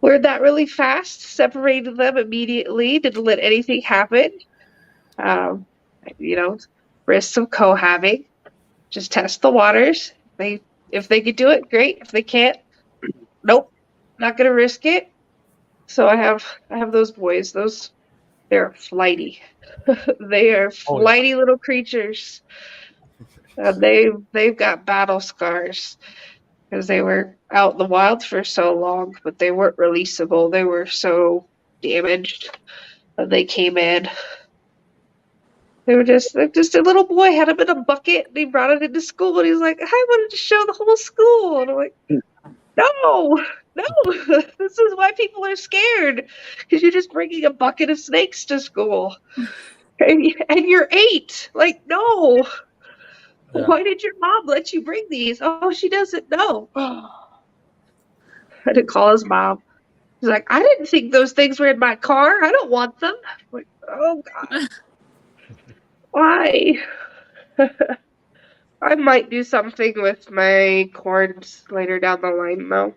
Learned that really fast. Separated them immediately. Didn't let anything happen. Risks of cohabbing. Just test the waters. If they could do it, great. If they can't, nope. Not gonna risk it. So I have those boys. They're flighty. They are flighty little creatures. They've got battle scars because they were out in the wild for so long, but they weren't releasable. They were so damaged when they came in. They were just a little boy had him in a bucket and he brought it into school and he's like, I wanted to show the whole school. And I'm like, no, this is why people are scared, because you're just bringing a bucket of snakes to school, and you're 8. Like, no. Yeah. Why did your mom let you bring these? Oh, she doesn't know. I had to call his mom. He's like, I didn't think those things were in my car. I don't want them. I'm like, oh God, why? I might do something with my corns later down the line, though.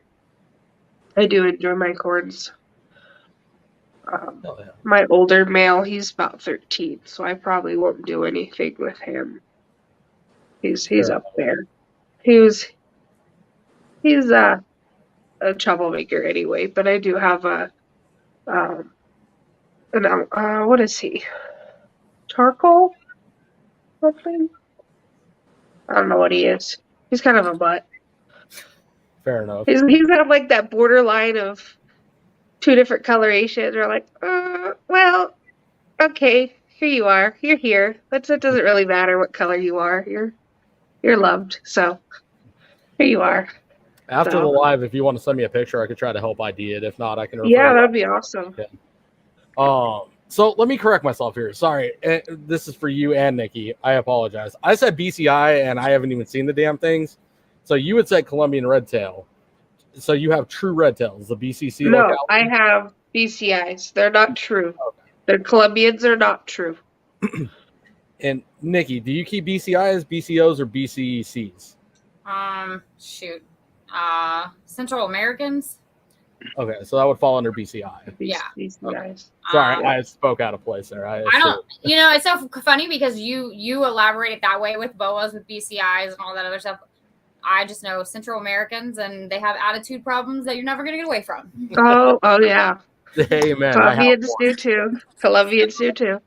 I do enjoy my corns. My older male, he's about 13, so I probably won't do anything with him. He's up there. He's a troublemaker anyway, but I do have what is he? Charcoal? Something? I don't know what he is. He's kind of a butt. Fair enough. He's got like that borderline of 2 different colorations. We're like, well, okay, here you are. You're here. It doesn't really matter what color you are. You're loved. So here you are. After the live, if you want to send me a picture, I could try to help ID it. If not, I can. Yeah, that'd be awesome. Okay. So let me correct myself here. Sorry, this is for you and Nikki. I apologize. I said BCI, and I haven't even seen the damn things. So you had said Colombian red tail. So you have true red tails, the BCC. No, locality? I have BCIs. They're not true. Okay. They're Colombians are not true. And Nikki, do you keep BCIs, BCOs, or BCCs? Shoot. Central Americans. Okay, so that would fall under BCI. These, Yeah. these guys. Sorry, I spoke out of place there. I don't, it's so funny because you elaborate it that way with boas, with BCIs and all that other stuff. I just know Central Americans and they have attitude problems that you're never going to get away from. Oh yeah. Amen. Colombians do too. Colombians do too.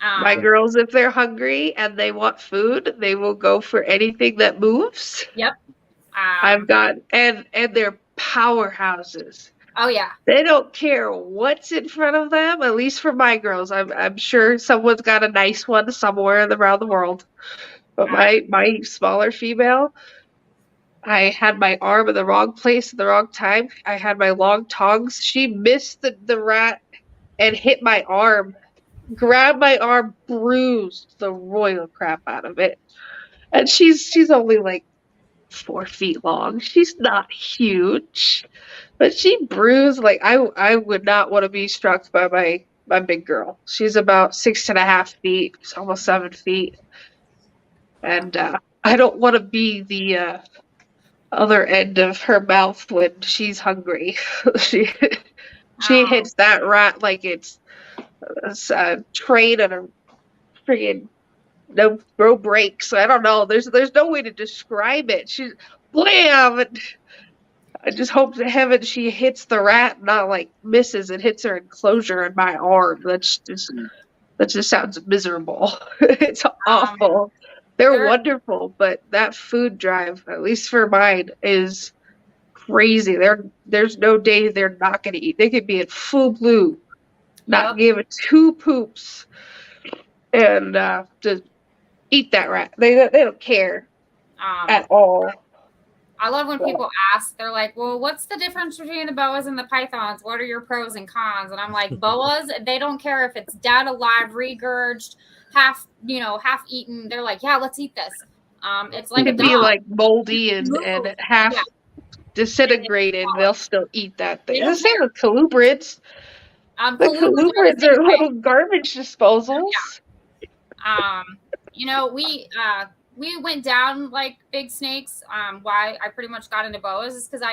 My girls, if they're hungry and they want food, they will go for anything that moves. Yep. I've got and they're powerhouses. Oh yeah. They don't care what's in front of them. At least for my girls, I'm sure someone's got a nice one somewhere around the world. But my smaller female, I had my arm in the wrong place at the wrong time. I had my long tongs. She missed the rat and hit my arm. Grabbed my arm, bruised the royal crap out of it. And she's only like 4 feet long. She's not huge, but she bruised like I would not want to be struck by my big girl. She's about 6.5 feet, almost 7 feet, and I don't want to be the other end of her mouth when she's hungry. she hits that rat like it's a train and a friggin' no brakes. I don't know. There's no way to describe it. She's blam. And I just hope to heaven she hits the rat, not like misses and hits her enclosure in my arm. That just sounds miserable. It's awful. They're wonderful, but that food drive, at least for mine, is crazy. There's no day they're not going to eat. They could be in full blue, not give it 2 poops, and just eat that rat. They don't care at all. I love when people ask, they're like, well, what's the difference between the boas and the pythons? What are your pros and cons? And I'm like, boas, they don't care if it's dead, alive, regurged, half eaten. They're like, yeah, let's eat this. It's like it could be like moldy and half disintegrated. They'll still eat that thing. The same with colubrids. The colubrids are little garbage disposals. Yeah. We went down like big snakes. Why I pretty much got into boas is because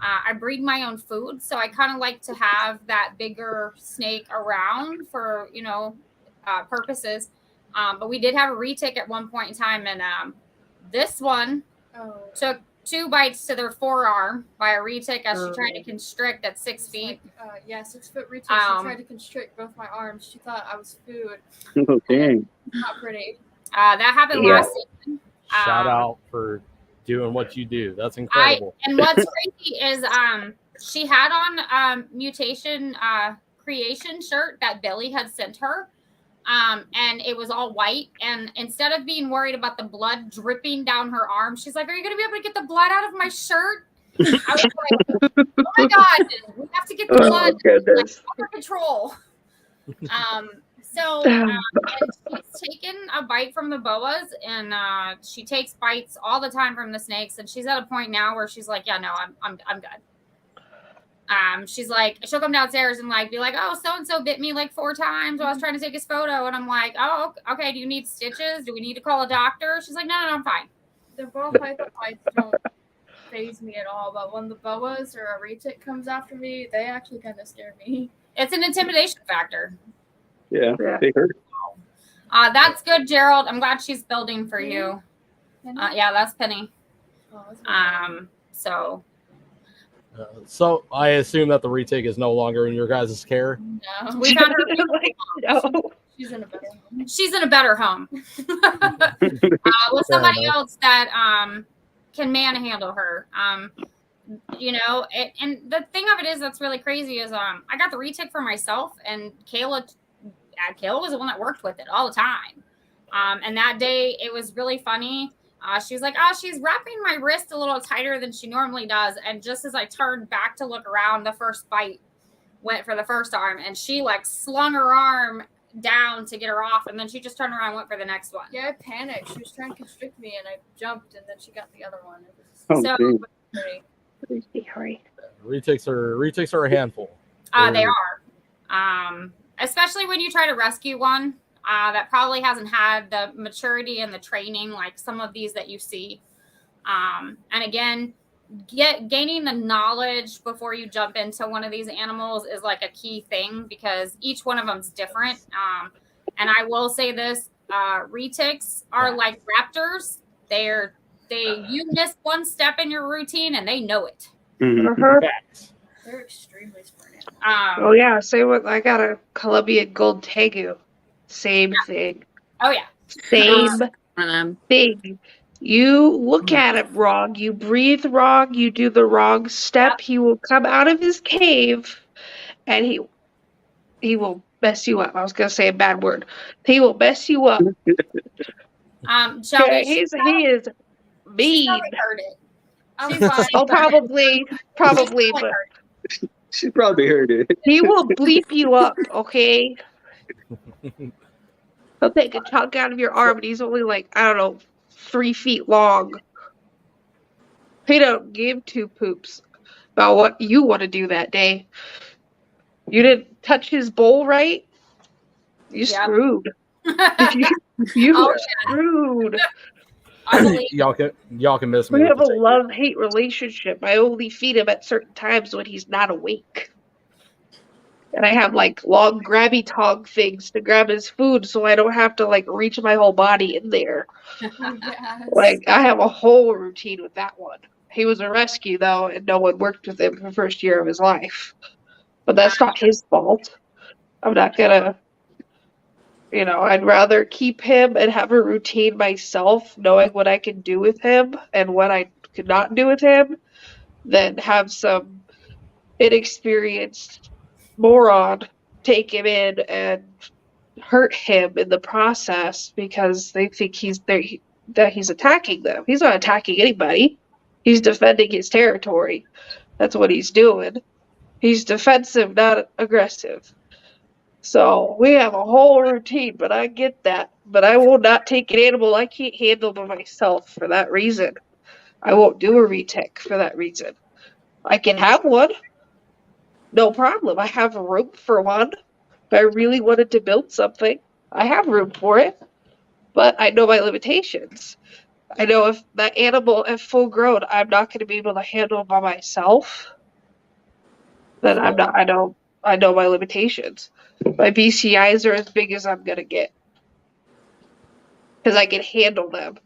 I breed my own food, so I kind of like to have that bigger snake around for purposes. But we did have a retic at one point in time, and this one took 2 bites to their forearm by a retic as she tried to constrict at 6 feet. 6 foot retic. She tried to constrict both my arms. She thought I was food. Oh dang! Not pretty. That happened last season. Shout out for doing what you do. That's incredible. And what's crazy is she had on mutation creation shirt that Billy had sent her. And it was all white. And instead of being worried about the blood dripping down her arm, she's like, are you going to be able to get the blood out of my shirt? I was like, oh my God, we have to get the blood under control. So and she's taken a bite from the boas, and she takes bites all the time from the snakes. And she's at a point now where she's like, yeah, no, I'm good. She's like, she'll come downstairs and like be like, oh, so and so bit me like 4 times while I was trying to take his photo, and I'm like, oh, okay. Do you need stitches? Do we need to call a doctor? She's like, no, I'm fine. The ball python bites don't faze me at all, but when the boas or a retic comes after me, they actually kind of scare me. It's an intimidation factor. Yeah, they hurt. That's good, Gerald. I'm glad she's building for you. Yeah, that's Penny. So I assume that the retake is no longer in your guys' care. No, we found her. No. She's in a better home. She's in a better home with somebody else that can manhandle her. And the thing of it is that's really crazy is I got the retic for myself, and Kayla was the one that worked with it all the time. And that day it was really funny. She was like, she's wrapping my wrist a little tighter than she normally does. And just as I turned back to look around, the first bite went for the first arm, and she like slung her arm down to get her off, and then she just turned around and went for the next one. Yeah, I panicked. She was trying to constrict me, and I jumped, and then she got the other one. Retics are a handful. They are. Especially when you try to rescue one that probably hasn't had the maturity and the training like some of these that you see. And again, gaining the knowledge before you jump into one of these animals is like a key thing because each one of them's different. And I will say this, retics are like raptors. You miss one step in your routine and they know it. They're extremely smart. Oh yeah, same with I got a Colombian gold tegu. Same thing. Oh yeah. Same thing. You look at him wrong, you breathe wrong, you do the wrong step, he will come out of his cave and he will mess you up. I was gonna say a bad word. He will mess you up. Shelby, he is mean. Heard it. Oh, probably, but she probably heard it. he will bleep you up, okay? He'll take a chunk out of your arm, and he's only like, I don't know, 3 feet long. He don't give two poops about what you want to do that day. You didn't touch his bowl right? You screwed. you are screwed. Y'all can miss me. We have a love-hate relationship. I only feed him at certain times when he's not awake. And I have like long grabby tong things to grab his food so I don't have to like reach my whole body in there. Yes. Like I have a whole routine with that one. He was a rescue though, and no one worked with him for the first year of his life. But that's not his fault. I'm not gonna, I'd rather keep him and have a routine myself, knowing what I can do with him and what I could not do with him, than have some inexperienced moron take him in and hurt him in the process because they think that he's attacking them. He's not attacking anybody. He's defending his territory. That's what he's doing. He's defensive, not aggressive. So we have a whole routine, but I get that. But I will not take an animal I can't handle by myself for that reason. I won't do a retic for that reason. I can have one. No problem. I have room for one. If I really wanted to build something, I have room for it. But I know my limitations. I know if that animal is full grown, I'm not going to be able to handle it by myself. Then I'm not. I know my limitations. My BCIs are as big as I'm going to get. Because I can handle them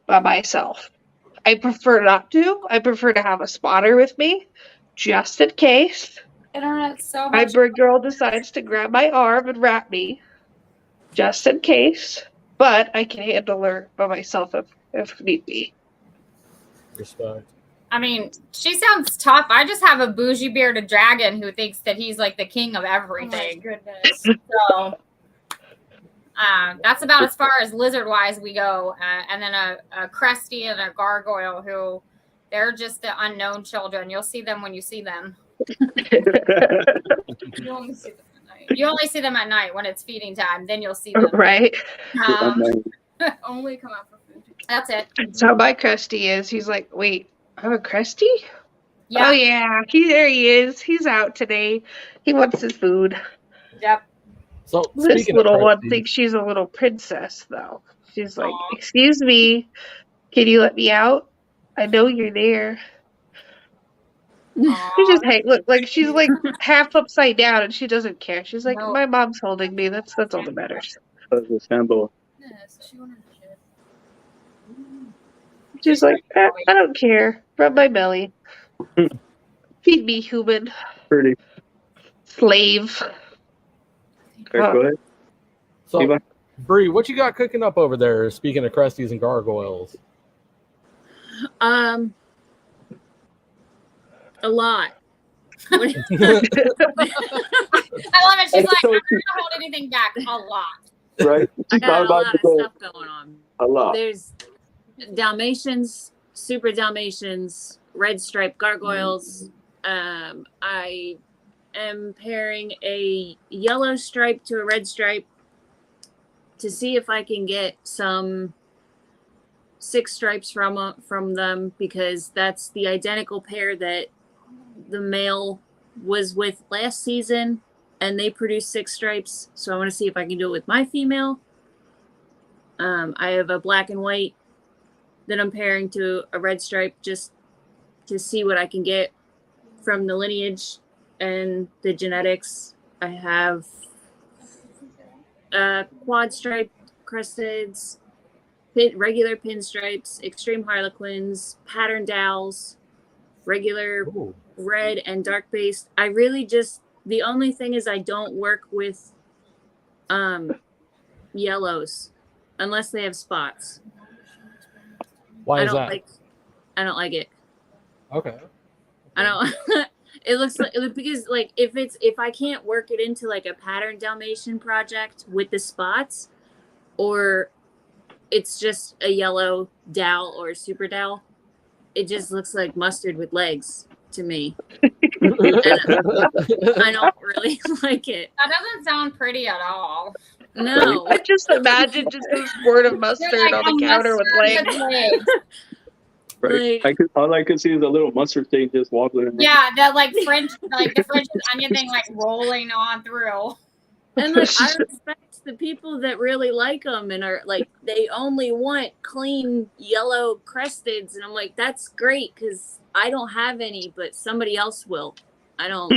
by myself. I prefer not to. I prefer to have a spotter with me, just in case. Internet's so My much. bird girl decides to grab my arm and wrap me, just in case. But I can handle her by myself if need be. Respect. I mean, she sounds tough. I just have a bougie bearded dragon who thinks that he's like the king of everything. Oh my goodness. So that's about as far as lizard wise we go. And then a cresty and a gargoyle who they're just the unknown children. You'll see them when you see them. You only see them at night. You only see them at night when it's feeding time. Then you'll see them. Right? Only come out for food. That's it. That's how my Cresty is. He's like, wait, I have a Cresty? Yeah. Oh, yeah. There he is. He's out today. He wants his food. Yep. So This speaking little of one Cresties, she's a little princess, though. She's like, excuse me, can you let me out? I know you're there. She just look like she's like half upside down and she doesn't care. She's like, No. my mom's holding me. That's all that matters. That's a sample. Yes, she wanted to shit. She's like, I don't care. Rub my belly. Feed me, human. Pretty. Slave. Okay, go ahead. so Levi? Bree, what you got cooking up over there? Speaking of Cresties and gargoyles, A lot. I love it. She's like, I'm not gonna hold anything back. A lot. Right? I She's got not a about lot to of say stuff going on. a lot. There's Dalmatians, super Dalmatians, red stripe gargoyles. I am pairing a yellow stripe to a red stripe to see if I can get some 6 stripes from them, because that's the identical pair that the male was with last season, and they produced 6 stripes. So I want to see if I can do it with my female. I have a black and white that I'm pairing to a red stripe just to see what I can get from the lineage and the genetics. I have quad striped cresteds, regular pinstripes, extreme harlequins, pattern dowels, regular red and dark based. I really just, the only thing is I don't work with yellows unless they have spots. Why is that? I don't like it. Okay. I don't. It looks like because like if I can't work it into like a pattern Dalmatian project with the spots, or it's just a yellow dowel or super dowel, it just looks like mustard with legs to me. I don't really like it. That doesn't sound pretty at all. No. I just imagine just a squirt of mustard on the counter with legs. Right. All I could see is a little mustard stain just wobbling. Yeah, the the French onion thing like rolling on through. And like I respect the people that really like them and are like they only want clean yellow cresteds, and I'm like that's great because I don't have any, but somebody else will. I don't.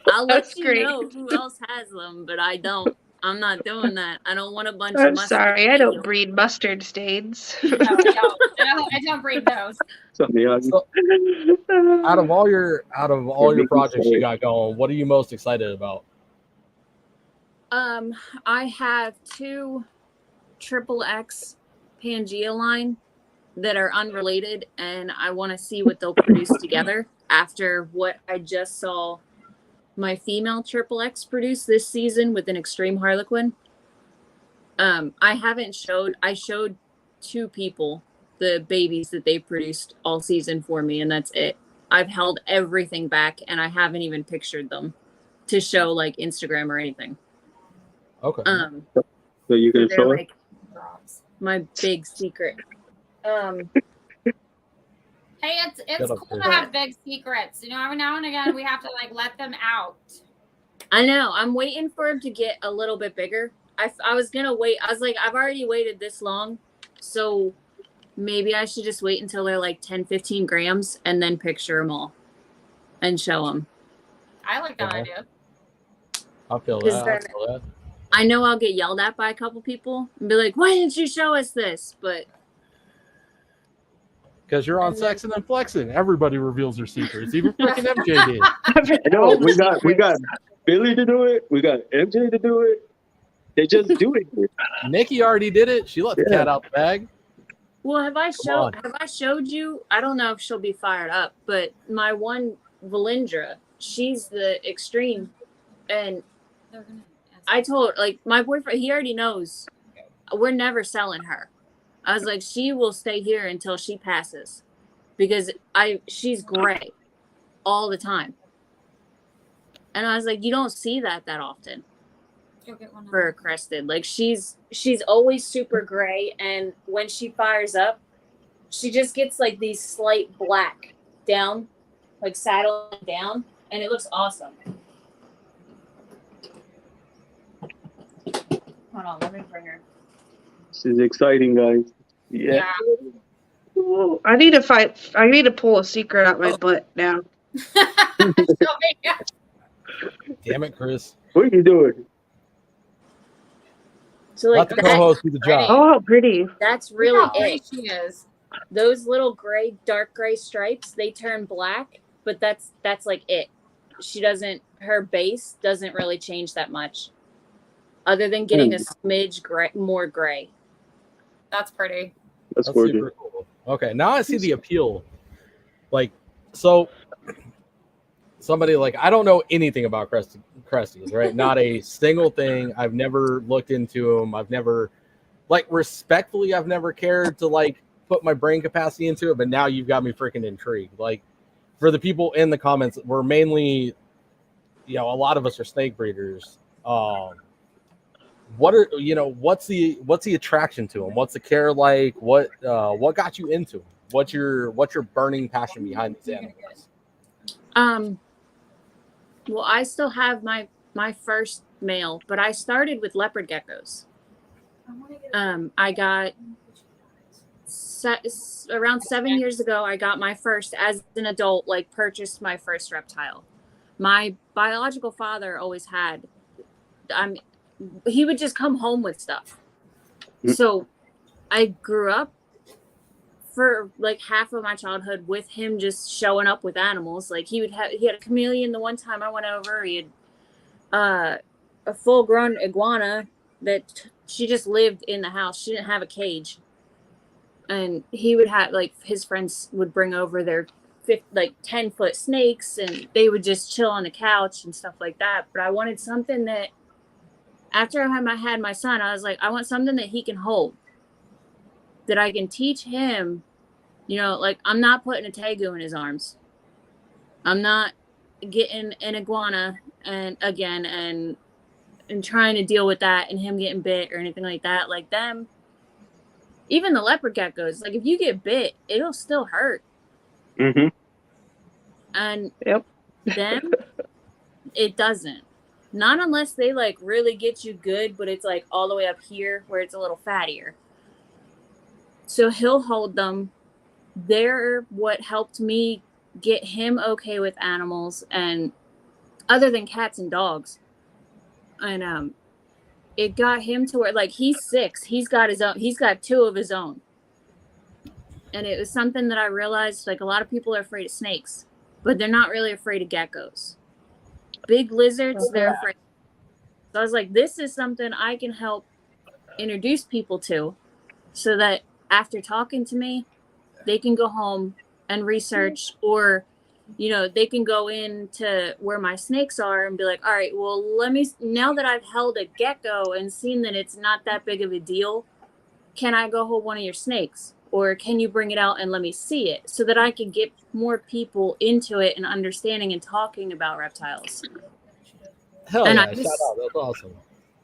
I'll let you know who else has them, but I don't. I'm not doing that. I don't want a bunch of mustard. Sorry, I don't breed mustard stains. No, I don't breed those. So, out of all your projects you got going, what are you most excited about? I have 2 XXX Pangea line that are unrelated, and I want to see what they'll produce together after what I just saw my female XXX produce this season with an extreme harlequin. I showed 2 people the babies that they produced all season for me, and that's it. I've held everything back, and I haven't even pictured them to show like Instagram or anything. Okay. So you can show like my big secret. Hey, it's cool to have big secrets. You know, every now and again we have to like let them out. I know. I'm waiting for him to get a little bit bigger. I was gonna wait. I was like, I've already waited this long, so maybe I should just wait until they're like 10, 15 grams and then picture them all and show them. I like that idea. I feel that. I know I'll get yelled at by a couple people and be like, "Why didn't you show us this?" But because you're on Sexin and Flexin, everybody reveals their secrets. Even freaking MJ did. I know we got Billy to do it. We got MJ to do it. They just do it. Nikki already did it. She let the cat out the bag. Well, have I showed you? I don't know if she'll be fired up, but my one Valindra, she's the extreme, and I told like my boyfriend, he already knows we're never selling her. I was like, she will stay here until she passes because she's gray all the time. And I was like, you don't see that often for a crested. Like she's always super gray, and when she fires up, she just gets like these slight black down, like saddle down, and it looks awesome. Hold on, let me bring her. This is exciting, guys. Yeah. Ooh, I need to pull a secret out my butt now. Damn it, Chris. What are you doing? So like let the co-host do the job. Oh, how pretty. That's really it. She is. Those little dark gray stripes, they turn black, but that's like it. Her base doesn't really change that much. Other than getting a smidge more gray. That's pretty. That's super cool. Okay, now I see the appeal. Like, so somebody like, I don't know anything about Cresties, right? Not a single thing. I've never looked into them. I've never, like, respectfully, I've never cared to, like, put my brain capacity into it, but now you've got me freaking intrigued. Like, for the people in the comments, we're mainly, a lot of us are snake breeders. What's the attraction to them? What's the care like? What got you into them? What's your burning passion behind these animals? Well, I still have my first male, but I started with leopard geckos. I got around 7 years ago, I got my first, as an adult, like purchased my first reptile. My biological father always had, he would just come home with stuff. So I grew up for like half of my childhood with him just showing up with animals. Like he had a chameleon the one time I went over. He had a full-grown iguana that she just lived in the house. She didn't have a cage. And he would have, like, his friends would bring over their 10-foot snakes, and they would just chill on the couch and stuff like that. But I wanted something that, after I had my son, I was like, I want something that he can hold, that I can teach him. You know, like, I'm not putting a tegu in his arms. I'm not getting an iguana and trying to deal with that and him getting bit or anything like that. Like them, even the leopard geckos, like if you get bit, it'll still hurt. Mm-hmm. And Yep. them, it doesn't. Not unless they like really get you good, but it's like all the way up here where it's a little fattier. So he'll hold them. They're what helped me get him okay with animals, and other than cats and dogs. And it got him to where, like, he's 6. He's got 2 of his own. And it was something that I realized, like, a lot of people are afraid of snakes, but they're not really afraid of geckos. Big lizards, they're afraid. So I was like, this is something I can help introduce people to, so that after talking to me, they can go home and research, or, you know, they can go into where my snakes are and be like, all right, well, now that I've held a gecko and seen that it's not that big of a deal, can I go hold one of your snakes? Or can you bring it out and let me see it, so that I can get more people into it and understanding and talking about reptiles? Hell And yeah, I shout out. That's awesome.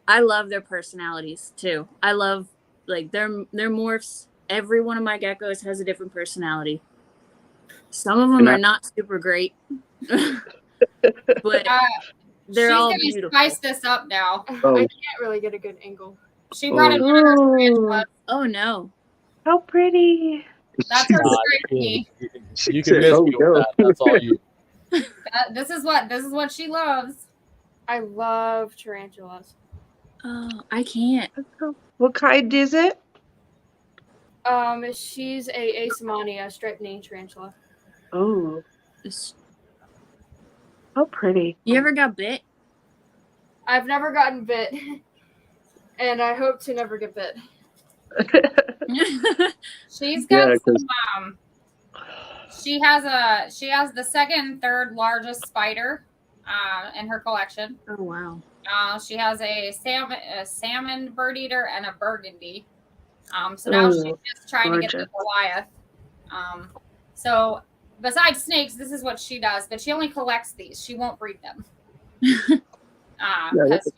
I love their personalities too. I love, like, their morphs. Every one of my geckos has a different personality. Some of them are not super great, but they're all she's beautiful. gonna spice this up now. Oh. I can't really get a good angle. She brought in one of her tarantulas. Oh no! How pretty. That's her straight. You can miss me with that. That's all you. This is what she loves. I love tarantulas. Oh, I can't. What kind is it? She's a Asamania striped knee tarantula. Oh. How pretty. You ever got bit? I've never gotten bit, and I hope to never get bit. She's got some. She has the second, third largest spider in her collection. Oh wow. She has a salmon bird eater and a burgundy. So now she's just trying to get the Goliath. So besides snakes, this is what she does, but she only collects these. She won't breed them.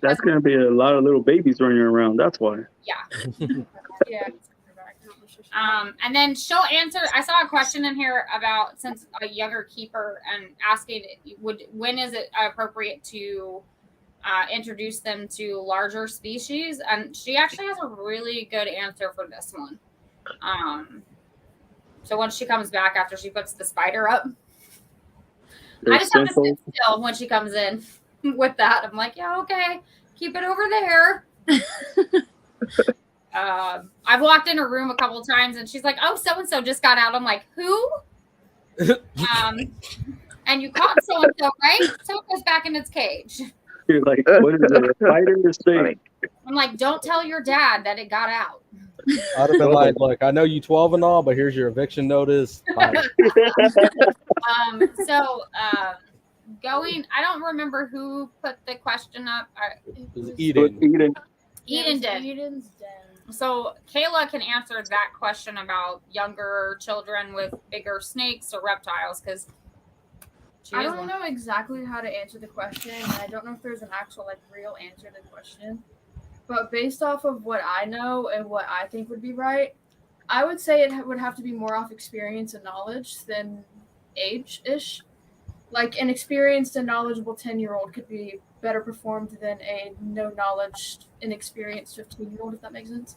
That's going to be a lot of little babies running around. That's why. Yeah. Yeah. And then she'll answer. I saw a question in here about, since a younger keeper, and asking when is it appropriate to introduce them to larger species, and she actually has a really good answer for this one. So once she comes back after she puts the spider up, I just have to sit still when she comes in with that. I'm like, yeah, okay, keep it over there. I've walked in her room a couple of times and she's like, oh, so-and-so just got out. I'm like, who? And you caught so-and-so, right? So it goes back in its cage. You're like, what is it, a spider or snake? I'm like, don't tell your dad that it got out. I'd have been like, look, I know you 12 and all, but here's your eviction notice. I don't remember who put the question up. It was Eden. Eden did. Eden's dead. So Kayla can answer that question about younger children with bigger snakes or reptiles, because I don't know exactly how to answer the question. I don't know if there's an actual real answer to the question. But based off of what I know and what I think would be right, I would say it would have to be more off experience and knowledge than age-ish. Like an experienced and knowledgeable 10-year-old could be better performed than a no-knowledge, inexperienced 15-year-old, if that makes sense.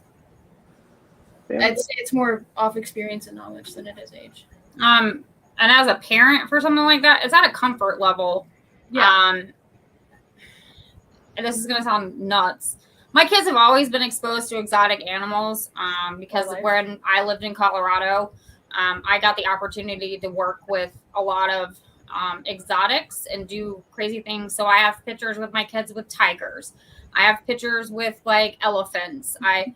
It's more off experience and knowledge than it is age. And as a parent for something like that, it's at a comfort level. Yeah. And this is gonna sound nuts. My kids have always been exposed to exotic animals because when I lived in Colorado, I got the opportunity to work with a lot of exotics and do crazy things. So I have pictures with my kids with tigers. I have pictures with like elephants. I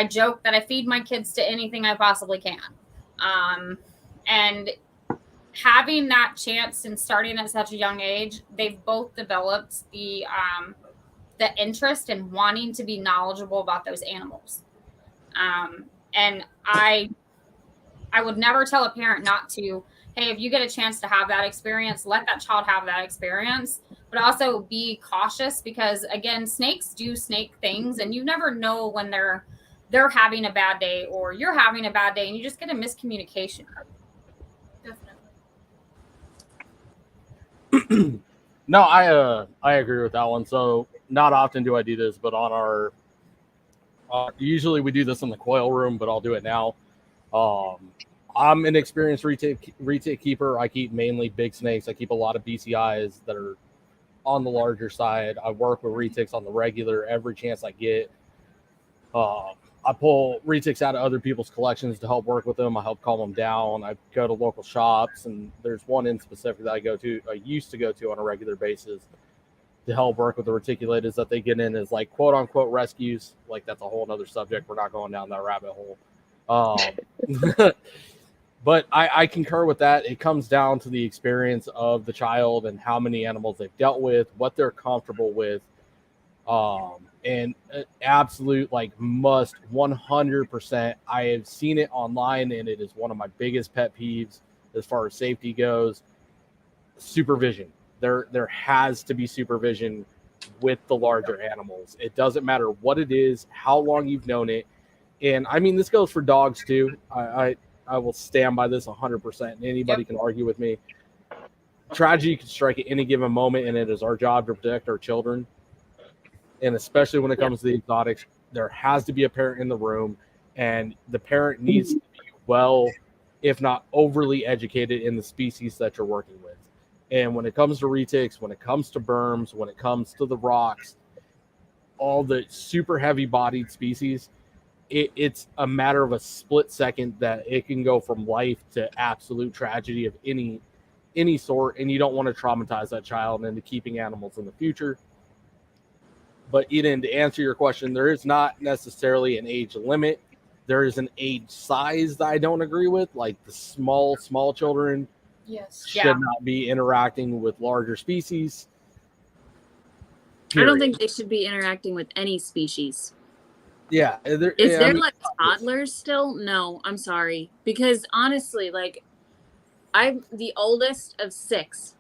joke that I feed my kids to anything I possibly can. And having that chance and starting at such a young age, they've both developed the interest in wanting to be knowledgeable about those animals. And I would never tell a parent not to, hey, if you get a chance to have that experience, let that child have that experience, but also be cautious because, again, snakes do snake things, and you never know when they're having a bad day or you're having a bad day, and you just get a miscommunication. Definitely. No, I agree with that one. So not often do I do this, but on our usually we do this in the coil room, but I'll do it now. I'm an experienced retake keeper. I keep mainly big snakes. I keep a lot of BCIs that are on the larger side. I work with retakes on the regular every chance I get. I pull retakes out of other people's collections to help work with them. I help calm them down. I go to local shops, and there's one in specific that I used to go to on a regular basis to help work with the reticulators that they get in as like quote unquote rescues. Like that's a whole other subject. We're not going down that rabbit hole. But I concur with that. It comes down to the experience of the child and how many animals they've dealt with, what they're comfortable with. And absolute like must 100%. I have seen it online, and it is one of my biggest pet peeves as far as safety goes. Supervision. There has to be supervision with the larger animals. It doesn't matter what it is, how long you've known it. And I mean, this goes for dogs too. I will stand by this 100%. And anybody can argue with me. Tragedy can strike at any given moment, and it is our job to protect our children. And especially when it comes to the exotics, there has to be a parent in the room, and the parent needs to be well, if not overly educated in the species that you're working with. And when it comes to retakes, when it comes to berms, when it comes to the rocks, all the super heavy bodied species, it's a matter of a split second that it can go from life to absolute tragedy of any sort. And you don't want to traumatize that child into keeping animals in the future. But Eden, to answer your question, there is not necessarily an age limit. There is an age size that I don't agree with, like the small children should not be interacting with larger species. Period. I don't think they should be interacting with any species. Yeah. They're like toddlers still? No, I'm sorry. Because honestly, like, I'm the oldest of 6.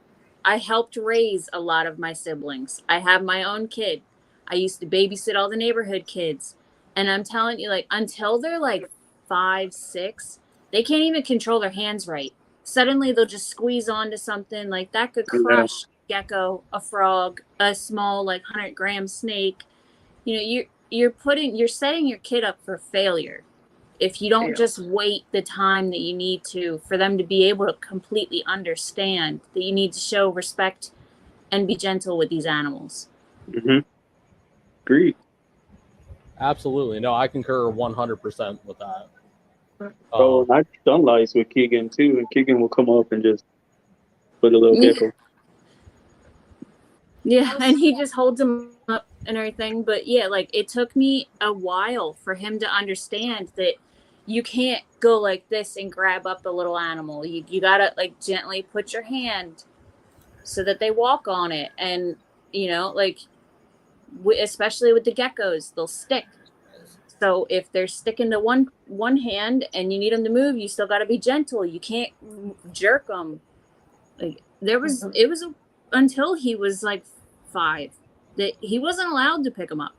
I helped raise a lot of my siblings. I have my own kid. I used to babysit all the neighborhood kids. And I'm telling you, like, until they're like 5, 6, they can't even control their hands right. Suddenly they'll just squeeze onto something like that could crush a gecko, a frog, a small like 100-gram snake. You know, you're setting your kid up for failure if you don't just wait the time that you need to for them to be able to completely understand that you need to show respect and be gentle with these animals. Mm-hmm. Agreed. Absolutely. No, I concur 100% with that. Oh, I've done lice with Keegan too, and Keegan will come up and just put a little gecko. Yeah, and he just holds him up and everything. But yeah, like it took me a while for him to understand that you can't go like this and grab up a little animal. You gotta like gently put your hand so that they walk on it. And you know, like especially with the geckos, they'll stick. So if they're sticking to one hand and you need them to move, you still got to be gentle. You can't jerk them. Like it was until he was like 5 that he wasn't allowed to pick them up.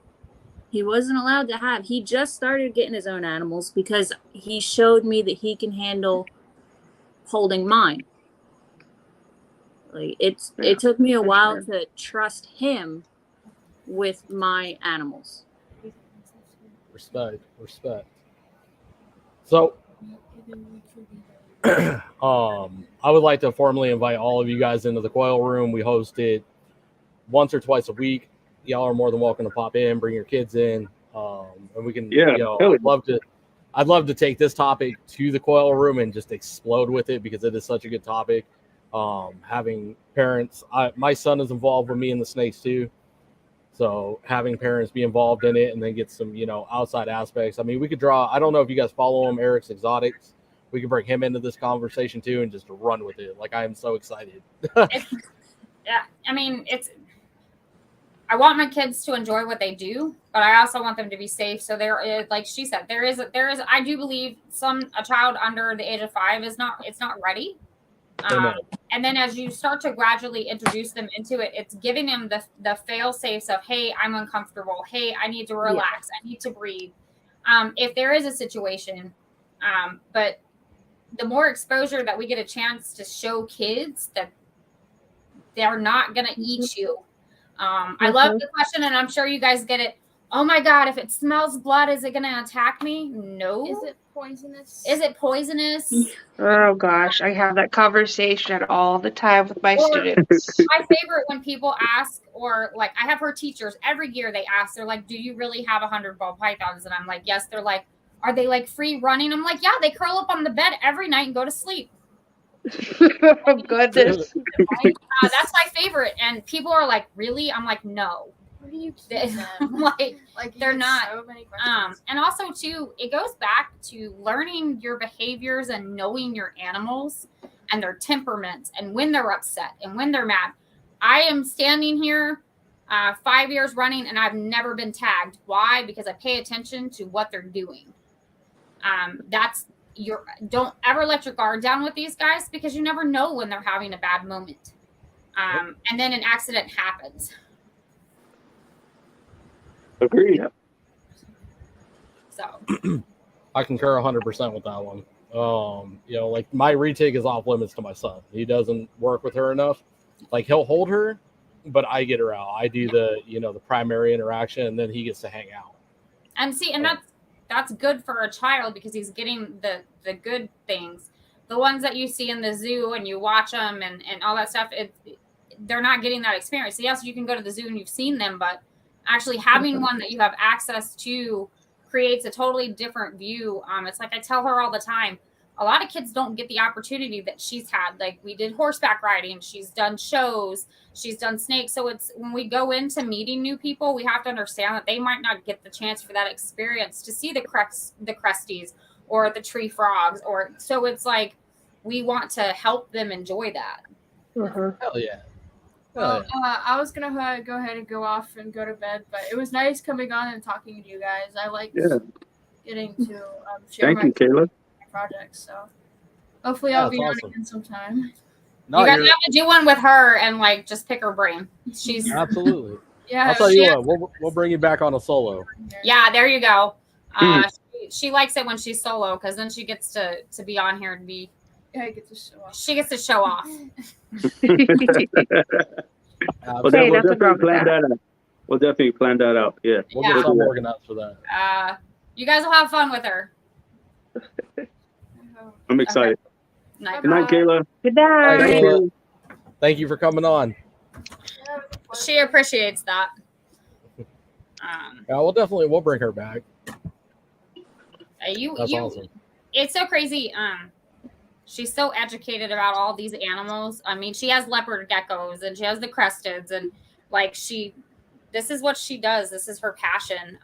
He wasn't allowed to have. He just started getting his own animals because he showed me that he can handle holding mine. Like it took me a while to trust him with my animals. Respect. So, I would like to formally invite all of you guys into the coil room. We host it once or twice a week. Y'all are more than welcome to pop in, bring your kids in, and we can. I'd love to take this topic to the coil room and just explode with it because it is such a good topic. Having parents, my son is involved with me in the snakes too. So having parents be involved in it and then get some, outside aspects. I mean, we could draw, I don't know if you guys follow him, Eric's Exotics. We could bring him into this conversation too and just run with it. Like, I am so excited. Yeah. I mean, I want my kids to enjoy what they do, but I also want them to be safe. So there is, like she said, there is, I do believe a child under the age of 5 it's not ready. And then as you start to gradually introduce them into it, it's giving them the fail safes of, hey, I'm uncomfortable. Hey, I need to relax. I need to breathe. If there is a situation, but the more exposure that we get a chance to show kids that they're not going to eat you. I love the question, and I'm sure you guys get it. Oh my God, if it smells blood, is it going to attack me? No. Is it poisonous? Is it poisonous? Oh gosh, I have that conversation all the time with my students. My favorite when people ask, or like I have her teachers every year, they ask, they're like, do you really have 100 ball pythons? And I'm like, yes. They're like, are they like free running? I'm like, yeah, they curl up on the bed every night and go to sleep. Oh goodness. That's my favorite. And people are like, really? I'm like, no. Where do you keep them? like they're not. So many questions. And also too, it goes back to learning your behaviors and knowing your animals and their temperaments and when they're upset and when they're mad. I am standing here 5 years running and I've never been tagged. Why? Because I pay attention to what they're doing. Don't ever let your guard down with these guys because you never know when they're having a bad moment. And then an accident happens. Agreed. So I concur 100% with that one. Like my retake is off limits to my son. He doesn't work with her enough. Like he'll hold her, but I get her out. I do the primary interaction, and then he gets to hang out. And see, and that's good for a child because he's getting the good things. The ones that you see in the zoo and you watch them and all that stuff, they're not getting that experience. So yes, you can go to the zoo and you've seen them, but actually having one that you have access to creates a totally different view. It's like I tell her all the time, a lot of kids don't get the opportunity that she's had. Like we did horseback riding, she's done shows, she's done snakes. So it's when we go into meeting new people, we have to understand that they might not get the chance for that experience to see the cresties or the tree frogs. So it's like we want to help them enjoy that. Hell yeah. Well, I was going to go ahead and go off and go to bed, but it was nice coming on and talking to you guys. I like getting to share Thank you, Kayla. projects. So hopefully I'll be on again sometime. No, you guys have to do one with her and like just pick her brain. She's absolutely. Yeah. I'll tell you what, we'll bring you back on a solo. Yeah, there you go. She likes it when she's solo because then she gets to be on here and be. Yeah, she gets to show off. We'll definitely plan that out. We'll definitely plan that out. Yeah. We'll get something organized for that. You guys will have fun with her. I'm excited. Okay. Good night, Kayla. Good night. Thank you. Thank you for coming on. She appreciates that. Yeah, we'll bring her back. That's awesome. It's so crazy. She's so educated about all these animals. I mean, she has leopard geckos and she has the cresteds and like this is what she does. This is her passion.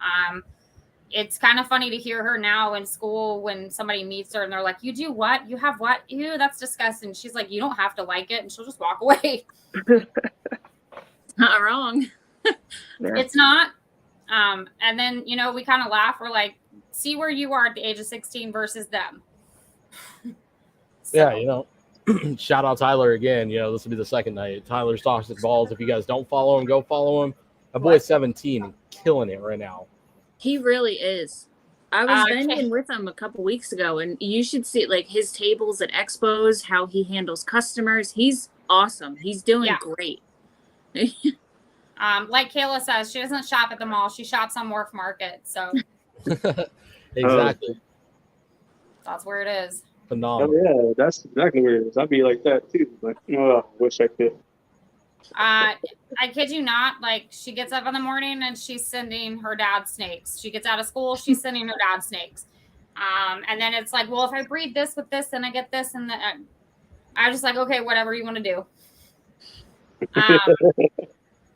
It's kind of funny to hear her now in school when somebody meets her and they're like, you do what? You have what? Ew, that's disgusting. She's like, you don't have to like it. And she'll just walk away. Not wrong. It's not. And then, we kind of laugh. We're like, see where you are at the age of 16 versus them. Yeah, shout out Tyler again. This will be the second night. Tyler's Toxic Balls. If you guys don't follow him, go follow him. My boy's 17 and killing it right now. He really is. I was vending with him a couple weeks ago, and you should see like his tables at expos, how he handles customers. He's awesome. He's doing great. Like Kayla says, she doesn't shop at the mall. She shops on Wharf Market. So exactly. That's where it is. Phenomenal. Oh yeah, that's exactly where it is. I'd be like that too, but I wish I could. I kid you not. Like, she gets up in the morning and she's sending her dad snakes. She gets out of school, she's sending her dad snakes. And then it's like, well, if I breed this with this, then I get this, and then I'm just like, okay, whatever you want to do.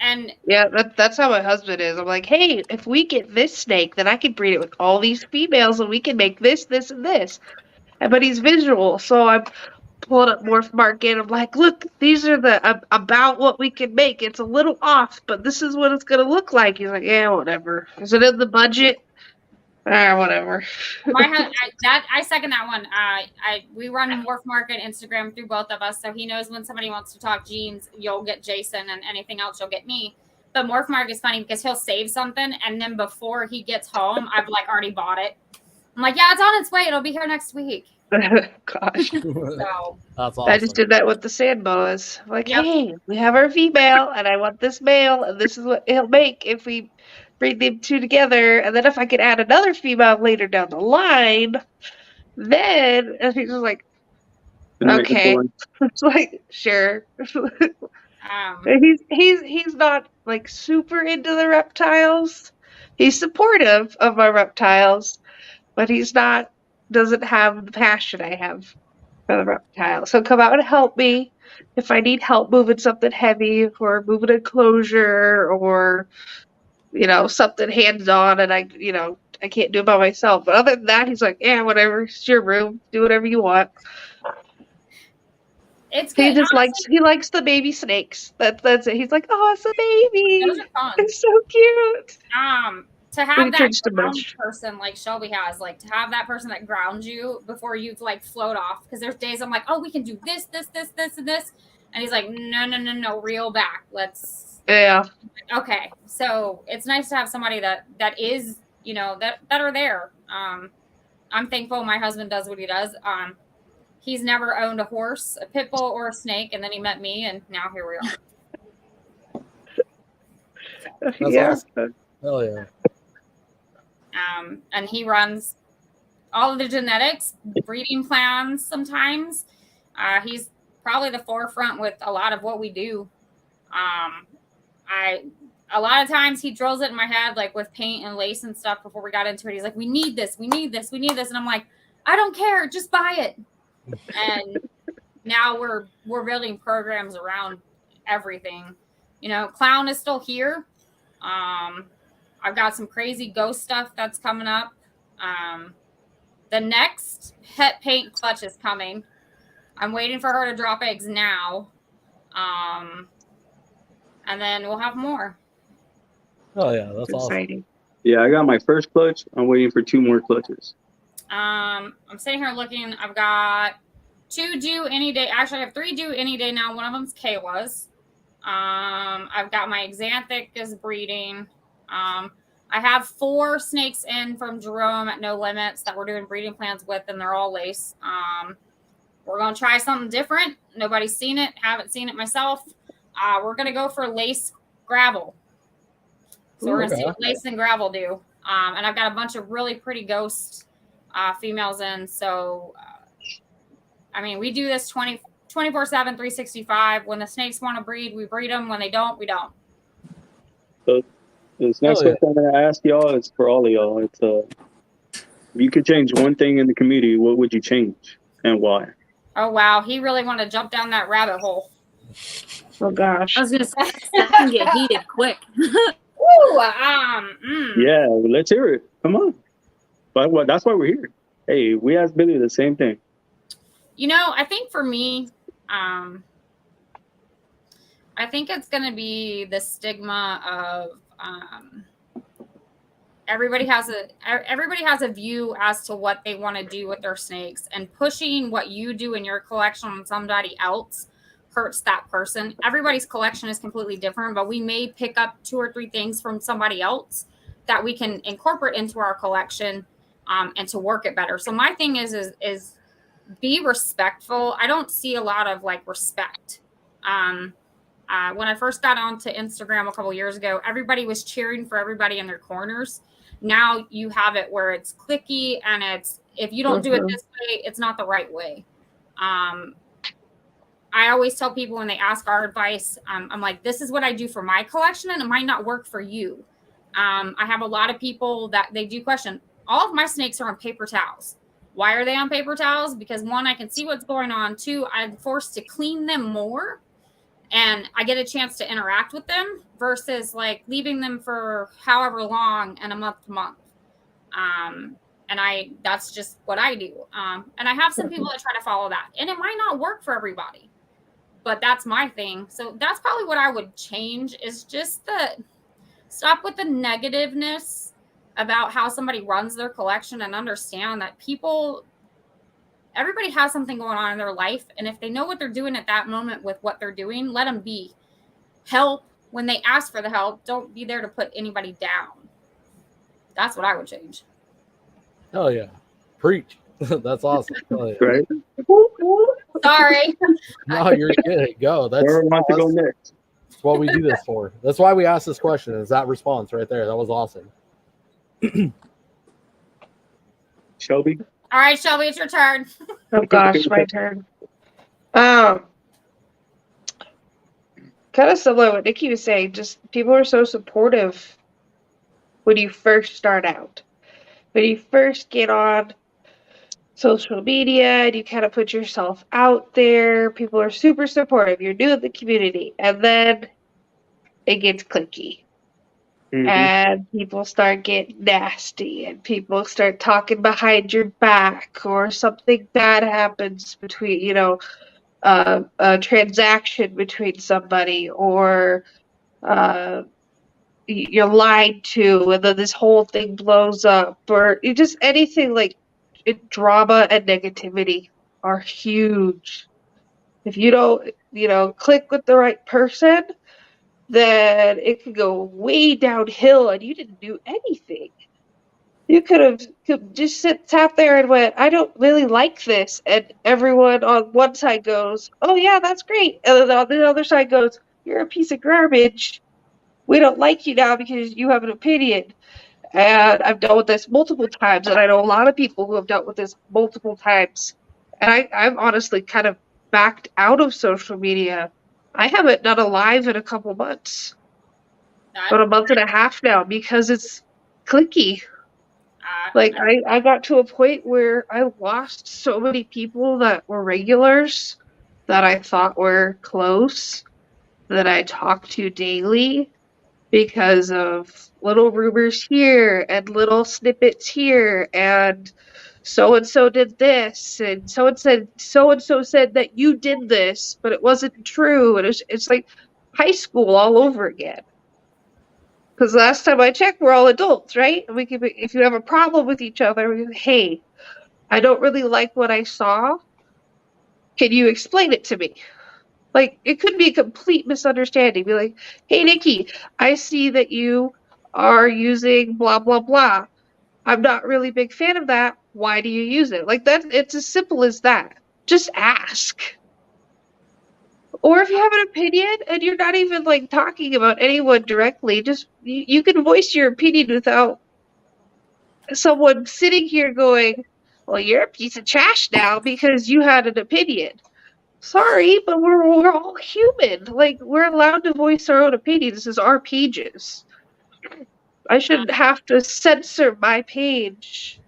And Yeah, that's how my husband is. I'm like, hey, if we get this snake, then I can breed it with all these females, and we can make this, this, and this. But he's visual, so I'm pulling up Morph Market. I'm like, look, these are the about what we can make. It's a little off, but this is what it's gonna look like. He's like, yeah, whatever. Is it in the budget? Whatever. I second that one. We run Morph Market Instagram through both of us, so he knows when somebody wants to talk jeans, you'll get Jason, and anything else you'll get me. But Morph Market is funny because he'll save something, and then before he gets home, I've like already bought it. I'm like, yeah, it's on its way. It'll be here next week. Gosh. So That's awesome. I just did that with the sand boas. Like, hey, we have our female, and I want this male, and this is what he'll make if we breed them two together. And then if I could add another female later down the line, then and he's just like, okay. It's like, sure. He's not like super into the reptiles. He's supportive of my reptiles, but doesn't have the passion I have for the reptile. So come out and help me if I need help moving something heavy or moving a enclosure or, something hands-on and I can't do it by myself. But other than that, he's like, yeah, whatever. It's your room. Do whatever you want. It's good. He just likes the baby snakes. That's it. He's like, oh, it's a baby. Those are fun. It's so cute. To have that ground person like Shelby has, like to have that person that grounds you before you like float off. Because there's days I'm like, oh, we can do this, this, this, this, and this, and he's like, no, reel back. Let's. Yeah. Okay, so it's nice to have somebody that is that are there. I'm thankful my husband does what he does. He's never owned a horse, a pit bull, or a snake, and then he met me, and now here we are. That's awesome. Hell yeah. And he runs all of the genetics, breeding plans sometimes. He's probably the forefront with a lot of what we do. A lot of times he drills it in my head, like with paint and lace and stuff before we got into it. He's like, we need this. And I'm like, I don't care. Just buy it. And now we're building programs around everything. Clown is still here. I've got some crazy ghost stuff that's coming up. The next pet paint clutch is coming. I'm waiting for her to drop eggs now. And then we'll have more. Oh yeah, that's exciting. Awesome. Yeah, I got my first clutch. I'm waiting for 2 more clutches. I'm sitting here looking. I've got 2 due any day. Actually, I have 3 due any day now. One of them's Kayla's. I've got my Xanthic is breeding. I have 4 snakes in from Jerome at No Limits that we're doing breeding plans with, and they're all lace. We're going to try something different. Nobody's seen it. Haven't seen it myself. We're going to go for lace gravel. So we're going to see what lace and gravel do. And I've got a bunch of really pretty ghost females in. So, we do this 24/7, 365. When the snakes want to breed, we breed them. When they don't, we don't. So this next question I'm going to ask y'all is for all of y'all. It's if you could change one thing in the community, what would you change and why? Oh, wow. He really wanted to jump down that rabbit hole. Oh, gosh. I was going to say, that can get heated quick. Ooh, Yeah, let's hear it. Come on. But that's why we're here. Hey, we asked Billy the same thing. I think for me, I think it's going to be the stigma of everybody has a view as to what they want to do with their snakes, and pushing what you do in your collection on somebody else hurts that person. Everybody's collection is completely different, but we may pick up 2 or 3 things from somebody else that we can incorporate into our collection and to work it better. So my thing is be respectful. I don't see a lot of respect. When I first got onto Instagram a couple years ago, everybody was cheering for everybody in their corners. Now you have it where it's clicky and if you don't do it this way, it's not the right way. I always tell people when they ask our advice, I'm like, this is what I do for my collection, and it might not work for you. I have a lot of people that they do question, all of my snakes are on paper towels. Why are they on paper towels? Because one, I can see what's going on. Two, I'm forced to clean them more, and I get a chance to interact with them versus like leaving them for however long and a month to month. And that's just what I do. And I have some people that try to follow that, and it might not work for everybody, but that's my thing. So that's probably what I would change, is just stop with the negativeness about how somebody runs their collection, and understand that everybody has something going on in their life. And if they know what they're doing at that moment with what they're doing, let them be. Help when they ask for the help. Don't be there to put anybody down. That's what I would change. Oh yeah, preach. That's awesome. Yeah. Right? Sorry. No, you're good. Go. Whoever wants to go next. That's what we do this for. That's why we asked this question. Is that response right there? That was awesome. Shelby? All right, Shelby, it's your turn. Oh gosh, my turn. Kind of similar to what Nikki was saying. Just people are so supportive when you first start out. When you first get on social media and you kind of put yourself out there, people are super supportive. You're new in the community, and then it gets cliquey. And people start getting nasty, and people start talking behind your back, or something bad happens between, a transaction between somebody, or you're lied to, and then this whole thing blows up, or just anything like drama and negativity are huge. If you don't, click with the right person, then it could go way downhill, and you didn't do anything. You could have just sat there and went, I don't really like this, and everyone on one side goes, oh yeah, that's great, and then on the other side goes, you're a piece of garbage. We don't like you now because you have an opinion. And I've dealt with this multiple times, and I know a lot of people who have dealt with this multiple times. And I've honestly kind of backed out of social media. I haven't done a live in a couple months. About a month and a half now, because it's cliquey. Like, I got to a point where I lost so many people that were regulars, that I thought were close, that I talked to daily, because of little rumors here and little snippets here, and so did this, and so said that you did this, but it wasn't true, and it's like high school all over again. Because last time I checked, we're all adults, right? And if you have a problem with each other, we can, hey, I don't really like what I saw. Can you explain it to me? Like, it could be a complete misunderstanding. Be like, hey, Nikki, I see that you are using blah, blah, blah. I'm not really a big fan of that. Why do you use it? Like, that, it's as simple as that. Just ask. Or if you have an opinion and you're not even, like, talking about anyone directly, just, you can voice your opinion without someone sitting here going, well, you're a piece of trash now because you had an opinion. Sorry, but we're all human. Like, we're allowed to voice our own opinions. This is our pages. I shouldn't have to censor my page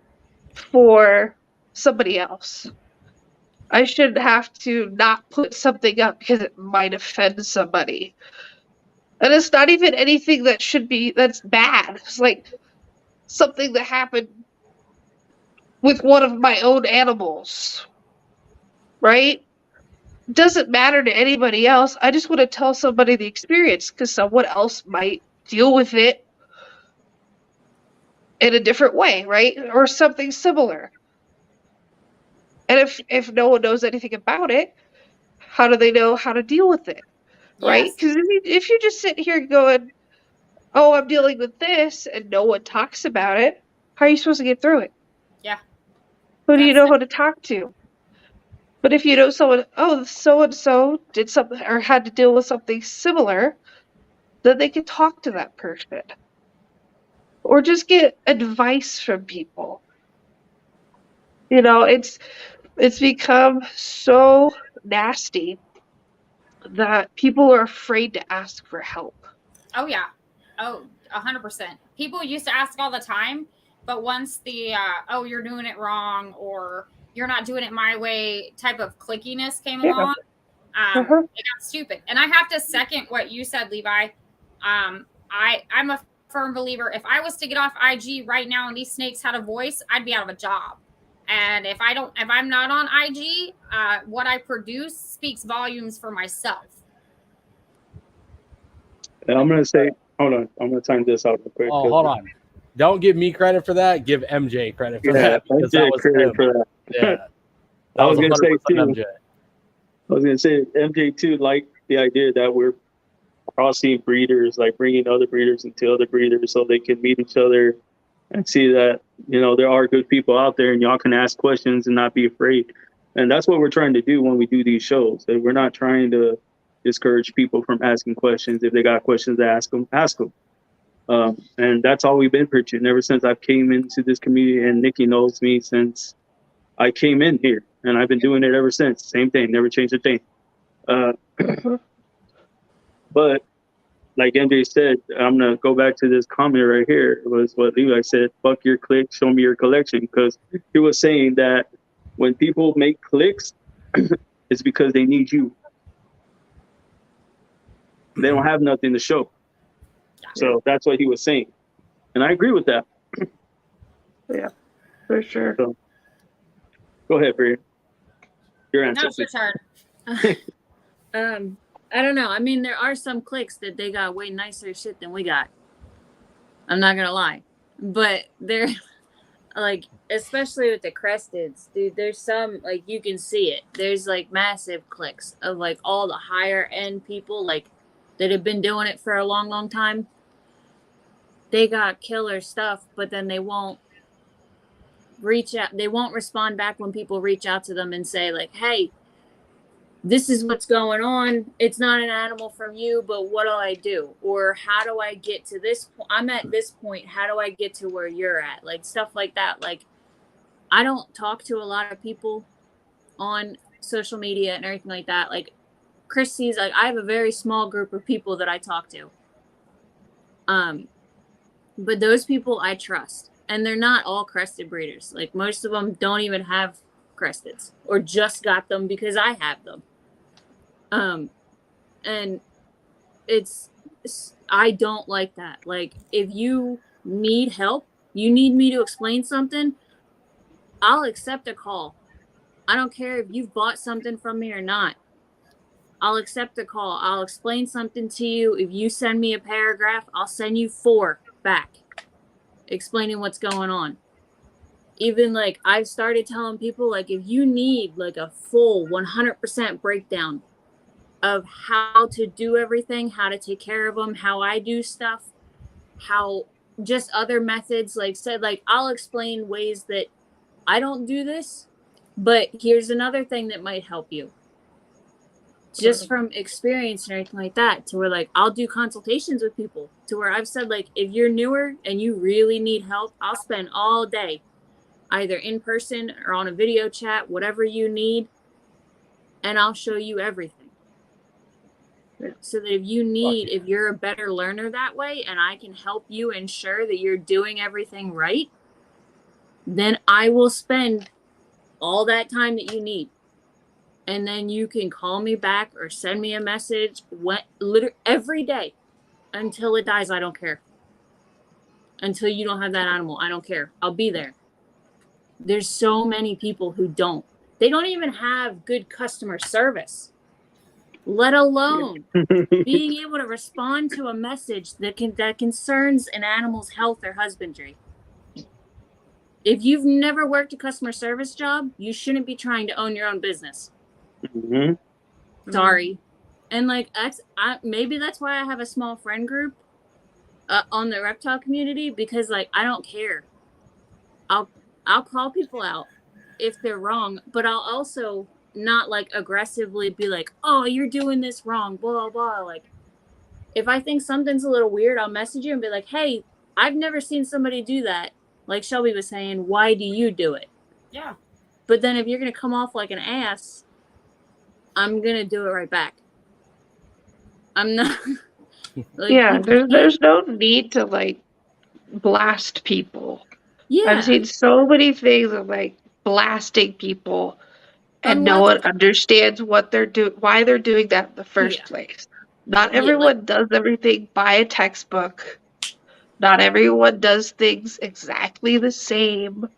for somebody else. I shouldn't have to not put something up because it might offend somebody. And it's not even anything that's bad. It's like something that happened with one of my own animals. Right? Doesn't matter to anybody else. I just want to tell somebody the experience, because someone else might deal with it in a different way, right? Or something similar. And if no one knows anything about it, how do they know how to deal with it? Right? Because if you just sit here going, oh, I'm dealing with this, and no one talks about it, how are you supposed to get through it? Yeah. Who do you know how to talk to? But if you know someone, oh, so-and-so did something or had to deal with something similar, then they can talk to that person. Or just get advice from people. You know, it's become so nasty that people are afraid to ask for help. Oh yeah. Oh, 100%. People used to ask all the time, but once the oh, you're doing it wrong or you're not doing it my way type of clickiness came along, it got stupid. And I have to second what you said, Levi. I'm a firm believer. If I was to get off IG right now and these snakes had a voice, I'd be out of a job. And if I'm not on IG, what I produce speaks volumes for myself. And I'm gonna say, hold on, I'm gonna time this out real quick. Oh, hold on. Don't give me credit for that. Give MJ credit for that. Because that was credit him. for that. Yeah. I was gonna say 100% too. MJ. I was gonna say MJ too, like the idea that we're crossing breeders, like bringing other breeders into other breeders so they can meet each other and see that, you know, there are good people out there and y'all can ask questions and not be afraid. And that's what we're trying to do when we do these shows. And we're not trying to discourage people from asking questions. If they got questions to ask them, ask them. And that's all we've been preaching ever since I came into this community. And Nikki knows me since I came in here, and I've been doing it ever since. Same thing, never changed a thing. But like MJ said, I'm gonna go back to this comment right here. It was what Levi said: "Fuck your click, show me your collection." Because he was saying that when people make clicks, it's because they need you. They don't have nothing to show. So that's what he was saying, and I agree with that. Yeah, for sure. So, go ahead, Brady. Your answer. Now it's your turn. I don't know. I mean, there are some clicks that they got way nicer shit than we got. I'm not gonna lie, but they're like, especially with the cresteds, dude. There's some like you can see it. There's like massive clicks of like all the higher end people like that have been doing it for a long, long time. They got killer stuff, but then they won't reach out. They won't respond back when people reach out to them and say like, "Hey, this is what's going on. It's not an animal from you, but what do I do? Or how do I get to this point? I'm at this point. How do I get to where you're at?" Like stuff like that. Like I don't talk to a lot of people on social media and everything like that. Like Chris sees, like I have a very small group of people that I talk to. But those people I trust, and they're not all crested breeders. Like most of them don't even have cresteds or just got them because I have them. And I don't like that. Like if you need help, you need me to explain something, I'll accept a call. I don't care if you've bought something from me or not. I'll accept a call. I'll explain something to you. If you send me a paragraph, I'll send you 4 back explaining what's going on. Even like I've started telling people, like if you need like a full 100% breakdown of how to do everything, how to take care of them, how I do stuff, how just other methods, like said, like I'll explain ways that I don't do this, but here's another thing that might help you. Just from experience and everything like that, to where like I'll do consultations with people to where I've said like if you're newer and you really need help, I'll spend all day either in person or on a video chat, whatever you need, and I'll show you everything. So that if you're a better learner that way and I can help you ensure that you're doing everything right, then I will spend all that time that you need. And then you can call me back or send me a message literally every day until it dies. I don't care. Until you don't have that animal, I don't care. I'll be there. There's so many people who don't. They don't even have good customer service, let alone being able to respond to a message that concerns an animal's health or husbandry. If you've never worked a customer service job, you shouldn't be trying to own your own business. Mm-hmm. Sorry. And like maybe that's why I have a small friend group on the reptile community, because like I don't care. I'll call people out if they're wrong, but I'll also not like aggressively be like, "Oh, you're doing this wrong," blah blah. Like if I think something's a little weird, I'll message you and be like, "Hey, I've never seen somebody do that." Like Shelby was saying, why do you do it? Yeah. But then if you're going to come off like an ass, I'm going to do it right back. I'm not. Like, Yeah, there's no need to like blast people. yeah. I've seen so many things of like blasting people and no Unless- one understands what they're doing, why they're doing that in the first place. Not Yeah, everyone does everything by a textbook. Not everyone does things exactly the same.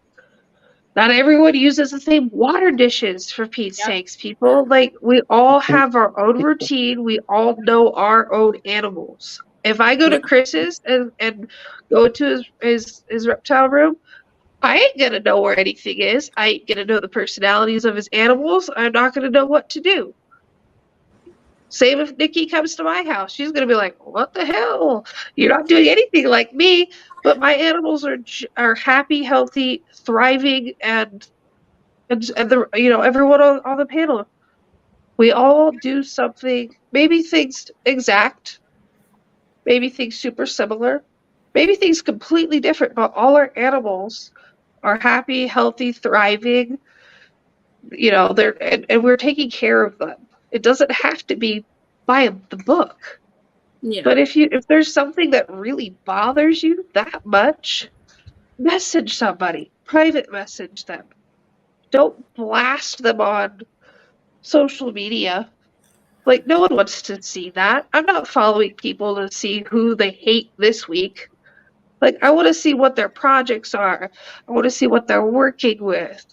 Not everyone uses the same water dishes, for Pete's sakes, people. Like, we all have our own routine. We all know our own animals. If I go to Chris's and go into his reptile room, I ain't gonna know where anything is. I ain't gonna know the personalities of his animals. I'm not gonna know what to do. Same if Nikki comes to my house. She's gonna be like, "What the hell? You're not doing anything like me." But my animals are happy, healthy, thriving, and the everyone on the panel. We all do something. Maybe things exact. Maybe things super similar. Maybe things completely different. But all our animals are happy, healthy, thriving. They're and we're taking care of them. It doesn't have to be by the book. Yeah. But if there's something that really bothers you that much, message somebody. Private message them. Don't blast them on social media. Like, no one wants to see that. I'm not following people to see who they hate this week. Like, I want to see what their projects are. I want to see what they're working with.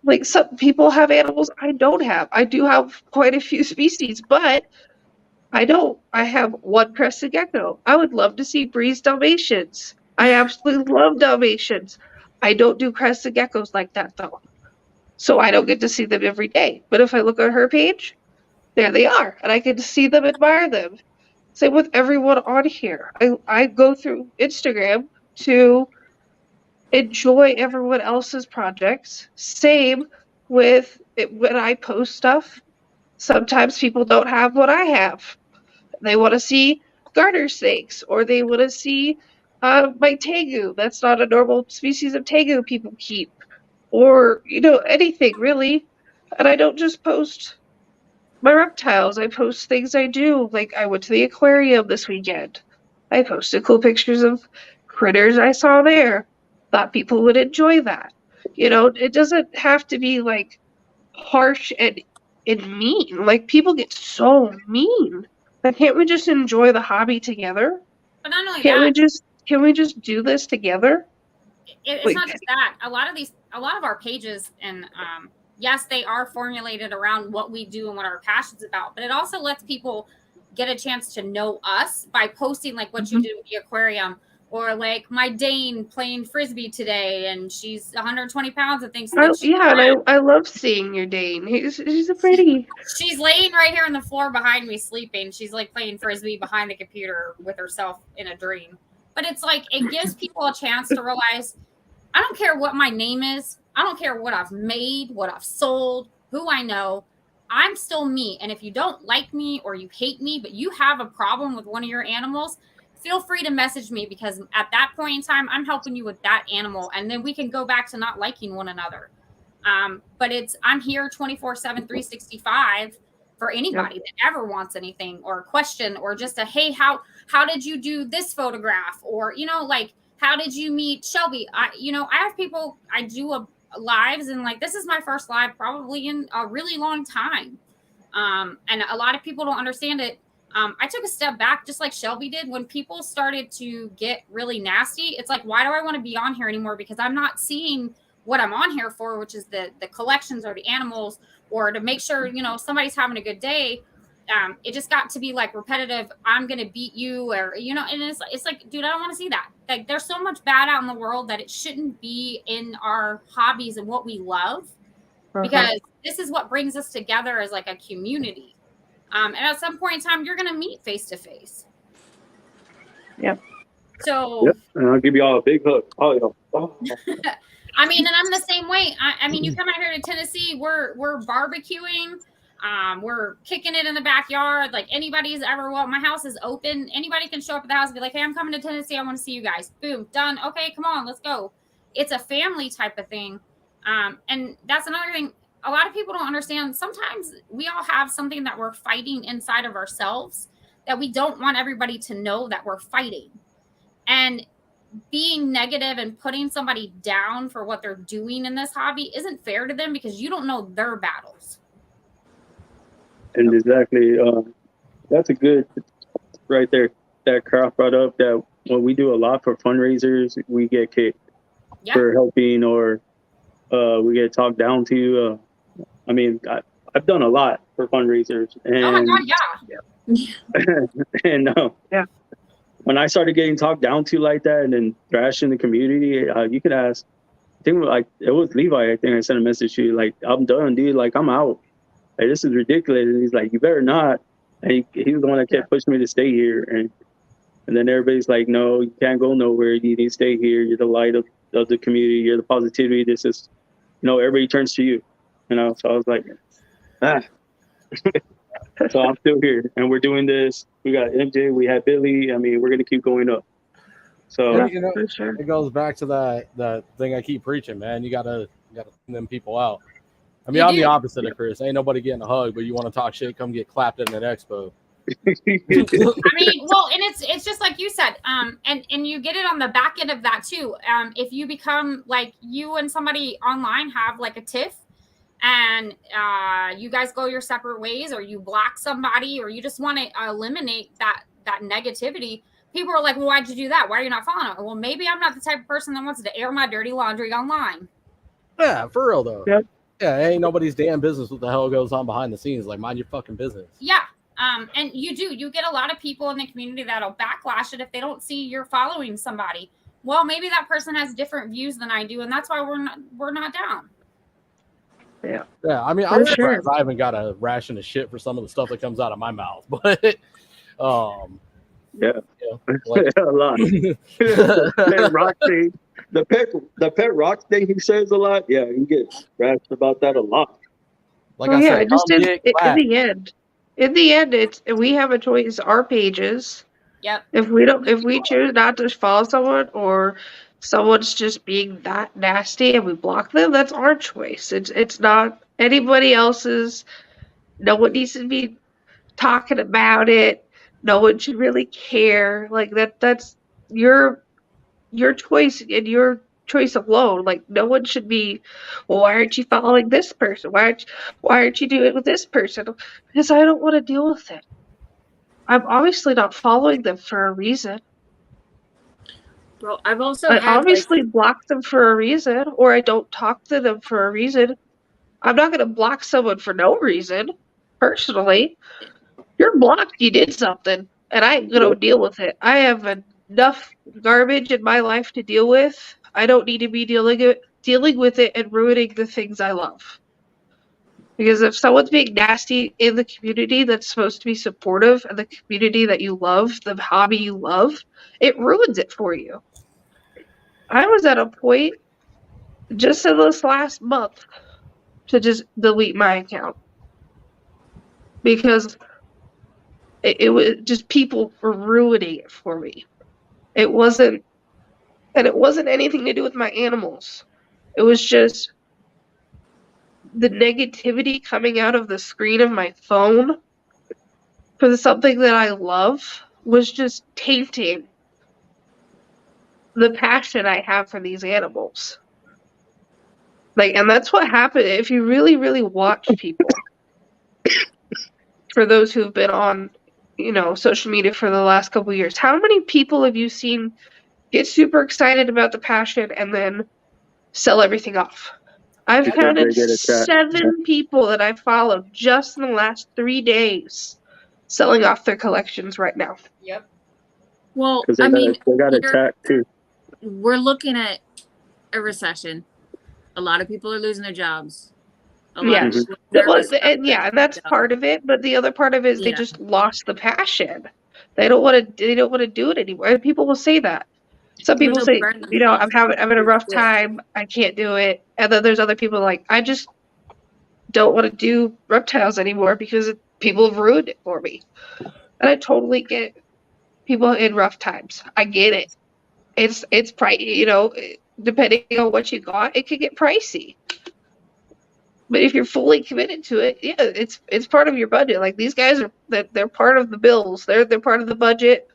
Like, some people have animals I don't have. I do have quite a few species, but I don't. I have one crested gecko. I would love to see Bree's Dalmatians. I absolutely love Dalmatians. I don't do crested geckos like that, though. So I don't get to see them every day. But if I look at her page, there they are. And I can see them, admire them. Same with everyone on here. I go through Instagram to enjoy everyone else's projects. Same with when I post stuff. Sometimes people don't have what I have. They want to see garter snakes, or they want to see my tegu. That's not a normal species of tegu people keep, or anything really. And I don't just post my reptiles. I post things I do. Like, I went to the aquarium this weekend. I posted cool pictures of critters I saw there. Thought people would enjoy that. It doesn't have to be like harsh and mean. Like, people get so mean. Like, can't we just enjoy the hobby together? But not only Can that, we just do this together? it's not just that. A lot of our pages, and yes, they are formulated around what we do and what our passion's about, but it also lets people get a chance to know us by posting like what you do at the aquarium, or like my Dane playing frisbee today, and she's 120 pounds and thinks that I love seeing your Dane. She's a pretty. She's laying right here on the floor behind me sleeping. She's like playing frisbee behind the computer with herself in a dream. But it's like, it gives people a chance to realize, I don't care what my name is. I don't care what I've made, what I've sold, who I know. I'm still me. And if you don't like me or you hate me, but you have a problem with one of your animals, feel free to message me, because at that point in time, I'm helping you with that animal. And then we can go back to not liking one another. But I'm here 24/7, 365 for anybody that ever wants anything, or a question, or just a, hey, how did you do this photograph? Or, like, how did you meet Shelby? I have people, I do lives, and like, this is my first live probably in a really long time. And a lot of people don't understand it. I took a step back, just like Shelby did. When people started to get really nasty, it's like, why do I want to be on here anymore? Because I'm not seeing what I'm on here for, which is the collections or the animals, or to make sure, somebody's having a good day. It just got to be like repetitive. I'm going to beat you, or, and it's like, dude, I don't want to see that. Like, there's so much bad out in the world that it shouldn't be in our hobbies and what we love, because this is what brings us together as like a community. And at some point in time, you're going to meet face to face. Yep. So. Yep. And I'll give you all a big hug. Oh, yeah. Oh. I mean, and I'm the same way. I mean, you come out here to Tennessee, we're barbecuing, we're kicking it in the backyard. Like, anybody's ever, my house is open. Anybody can show up at the house and be like, hey, I'm coming to Tennessee. I want to see you guys. Boom, done. Okay, come on, let's go. It's a family type of thing. And that's another thing. A lot of people don't understand. Sometimes we all have something that we're fighting inside of ourselves that we don't want everybody to know that we're fighting. And being negative and putting somebody down for what they're doing in this hobby isn't fair to them because you don't know their battles. And exactly, that's a good right there. That Kraft brought up that when we do a lot for fundraisers, we get kicked for helping, or we get talked down to. I mean, I've done a lot for fundraisers, and oh my God, yeah. And when I started getting talked down to like that and then thrashed in the community, you could ask. I think like it was Levi. I think I sent a message to you like, "I'm done, dude. Like I'm out. Like this is ridiculous." And he's like, "You better not." And he was the one that kept pushing me to stay here. And then everybody's like, "No, you can't go nowhere. You need to stay here. You're the light of the community. You're the positivity. This is, everybody turns to you." So I was like, So I'm still here, and we're doing this. We got MJ, we had Billy. I mean, we're gonna keep going up. So it goes back to that thing I keep preaching, man. You gotta send them people out. I mean, I'm the opposite of Chris. Ain't nobody getting a hug, but you want to talk shit, come get clapped in an expo. I mean, well, and it's just like you said, and you get it on the back end of that too. If you become like you and somebody online have like a tiff, and you guys go your separate ways, or you block somebody, or you just want to eliminate that negativity, people are like, well, why'd you do that? Why are you not following it? Well, maybe I'm not the type of person that wants to air my dirty laundry online. Yeah, for real though. Yeah, ain't nobody's damn business what the hell goes on behind the scenes. Like, mind your fucking business. Yeah. And you get a lot of people in the community that'll backlash it if they don't see you're following somebody. Well, maybe that person has different views than I do, and that's why we're not down. Yeah. I mean, I'm surprised I haven't got a ration of shit for some of the stuff that comes out of my mouth, but like, a lot. That rock thing, the pet rock thing, he says a lot. Yeah, you get rashed about that a lot. Like I said, just in the end, we have a choice. Our pages. Yep. If we choose not to follow someone, or someone's just being that nasty and we block them, that's our choice. It's not anybody else's. No one needs to be talking about it. No one should really care. Like that's your choice and your choice alone. Like no one should be, well, why aren't you following this person? Why aren't you doing it with this person? Because I don't want to deal with it. I'm obviously not following them for a reason. Bro, I've also obviously block them for a reason, or I don't talk to them for a reason. I'm not going to block someone for no reason. Personally, you're blocked. You did something, and I ain't going to deal with it. I have enough garbage in my life to deal with. I don't need to be dealing with it and ruining the things I love. Because if someone's being nasty in the community that's supposed to be supportive, and the community that you love, the hobby you love, it ruins it for you. I was at a point just in this last month to just delete my account. Because it was just people were ruining it for me. It wasn't anything to do with my animals. It was just the negativity coming out of the screen of my phone for something that I love was just tainting the passion I have for these animals. And that's what happened. If you really, really watch people, for those who've been on, social media for the last couple of years, how many people have you seen get super excited about the passion and then sell everything off? I've counted 7 people that I followed just in the last 3 days selling off their collections right now. Yep. Well, they got attacked too. We're looking at a recession. A lot of people are losing their jobs. And that's part of it. But the other part of it is they just lost the passion. They don't want to do it anymore. And people will say that. Some people say, I'm having a rough time. I can't do it. And then there's other people like, I just don't want to do reptiles anymore because people have ruined it for me. And I totally get people in rough times. I get it. It's depending on what you got, it could get pricey. But if you're fully committed to it, yeah, it's part of your budget. Like these guys are they're part of the bills. They're part of the budget.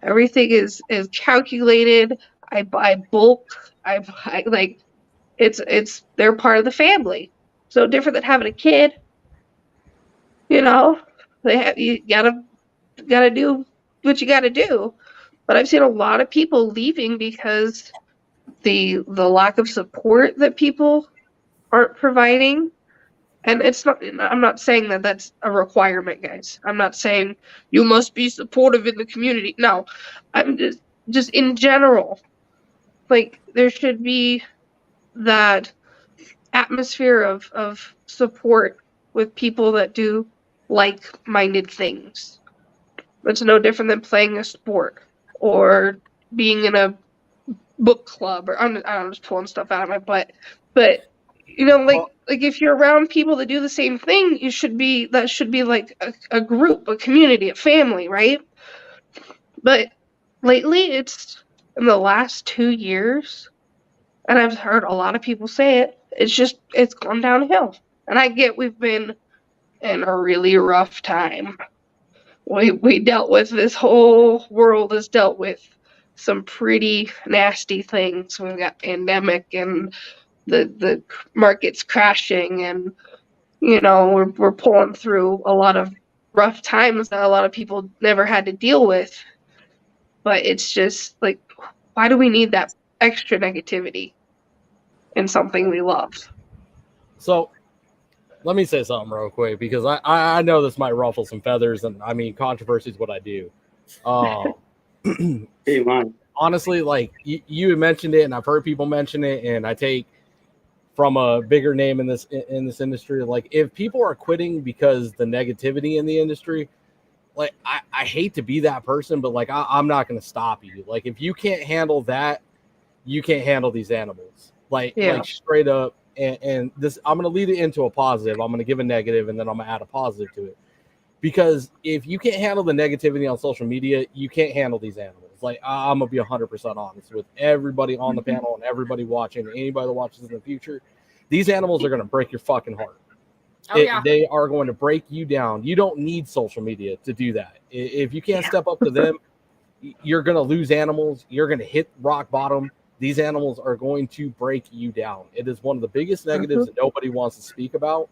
Everything is calculated. I buy bulk. I buy like it's they're part of the family. So different than having a kid. You know, you gotta do what you gotta do. But I've seen a lot of people leaving because the lack of support that people aren't providing. And it's not, I'm not saying that that's a requirement, guys. I'm not saying you must be supportive in the community. No, I'm just in general. Like, there should be that atmosphere of support with people that do like-minded things. It's no different than playing a sport or being in a book club, or I'm just pulling stuff out of my butt. But you know, like if you're around people that do the same thing, that should be like a group, a community, a family, right? But lately, it's in the last 2 years, and I've heard a lot of people say it. It's gone downhill, and I get we've been in a really rough time. We dealt with, this whole world has dealt with some pretty nasty things. We've got pandemic and the market's crashing, and you know we're pulling through a lot of rough times that a lot of people never had to deal with. But it's just like, why do we need that extra negativity in something we love? So let me say something real quick, because I know this might ruffle some feathers, and I mean, controversy is what I do. Hey, man. Honestly, like you mentioned it, and I've heard people mention it, and I take from a bigger name in this industry. Like, if people are quitting because the negativity in the industry, like I hate to be that person, but like I'm not going to stop you. Like, if you can't handle that, you can't handle these animals. Like straight up. And this, I'm going to lead it into a positive. I'm going to give a negative, and then I'm going to add a positive to it. Because if you can't handle the negativity on social media, you can't handle these animals. Like, I'm going to be 100% honest with everybody on the panel and everybody watching, anybody that watches in the future. These animals are going to break your fucking heart. They are going to break you down. You don't need social media to do that. If you can't step up to them, you're going to lose animals. You're going to hit rock bottom. These animals are going to break you down. It is one of the biggest negatives that nobody wants to speak about,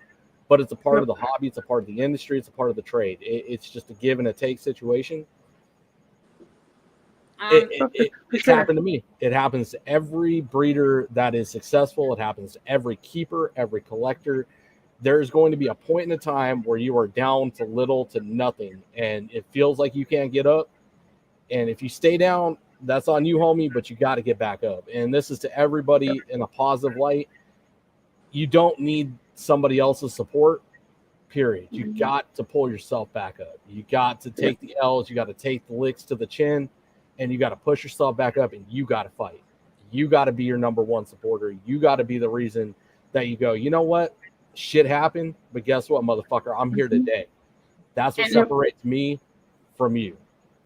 but it's a part of the hobby. It's a part of the industry. It's a part of the trade. It's just a give and a take situation. It's happened to me. It happens to every breeder that is successful. It happens to every keeper, every collector. There's going to be a point in a time where you are down to little to nothing, and it feels like you can't get up. And if you stay down, that's on you, homie, but you got to get back up. And this is to everybody in a positive light. You don't need somebody else's support, period. You got to pull yourself back up. You got to take the L's. You got to take the licks to the chin, and you got to push yourself back up, and you got to fight. You got to be your number one supporter. You got to be the reason that you go, you know what? Shit happened, but guess what, motherfucker? I'm here today. That's what separates me from you.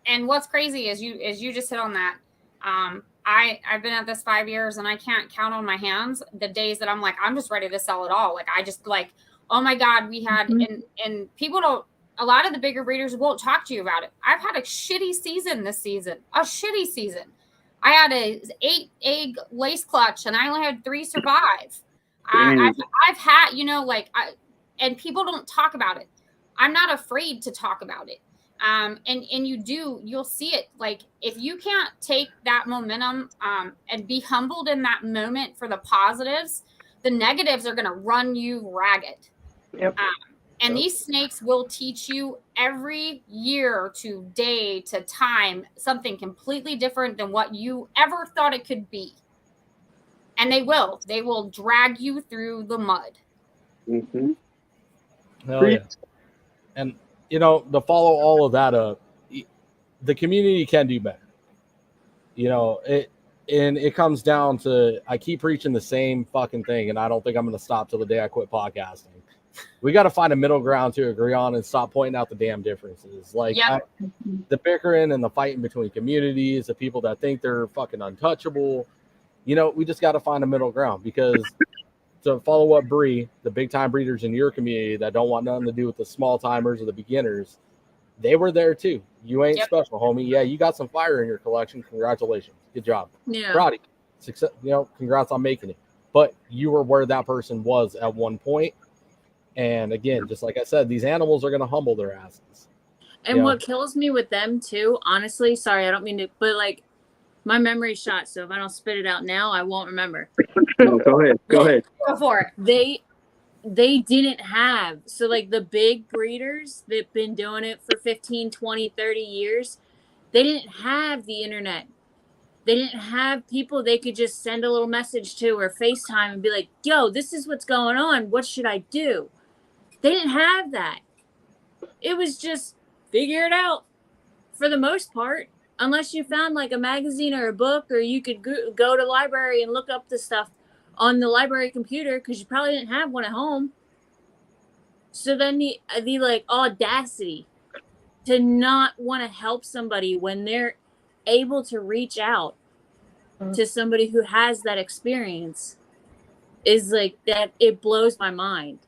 And what's crazy is you just hit on that. I've been at this 5 years, and I can't count on my hands the days that I'm like, I'm just ready to sell it all. Like, I just like, oh my God, we had, and people don't, a lot of the bigger breeders won't talk to you about it. I've had a shitty season this season, I had a 8-egg lace clutch, and I only had 3 survive. I've had, you know, like, and people don't talk about it. I'm not afraid to talk about it. And you'll see it. Like, if you can't take that momentum, and be humbled in that moment for the positives, the negatives are going to run you ragged. And these snakes will teach you every year to day to time something completely different than what you ever thought it could be. And they will drag you through the mud. Hell yeah. And you know, to follow all of that up, the community can do better. You know, it comes down to, I keep preaching the same fucking thing, and I don't think I'm going to stop till the day I quit podcasting. We got to find a middle ground to agree on and stop pointing out the damn differences. Like, the bickering and the fighting between communities, the people that think they're fucking untouchable. You know, we just got to find a middle ground, because to follow up Bree, the big time breeders in your community that don't want nothing to do with the small timers or the beginners, they were there too. You ain't special, homie. Yeah, you got some fire in your collection. Congratulations. Good job. Yeah. Brody, success, congrats on making it. But you were where that person was at one point. And again, just like I said, these animals are going to humble their asses. And what kills me with them too, honestly, sorry, I don't mean to, but like my memory's shot. So if I don't spit it out now, I won't remember. No, go ahead. Go for it. They didn't have, so like the big breeders that've been doing it for 15, 20, 30 years, they didn't have the internet. They didn't have people they could just send a little message to or FaceTime and be like, yo, this is what's going on. What should I do? They didn't have that. It was just figure it out for the most part, unless you found like a magazine or a book, or you could go to the library and look up the stuff on the library computer because you probably didn't have one at home. So then the like audacity to not want to help somebody when they're able to reach out to somebody who has that experience is like that. It blows my mind.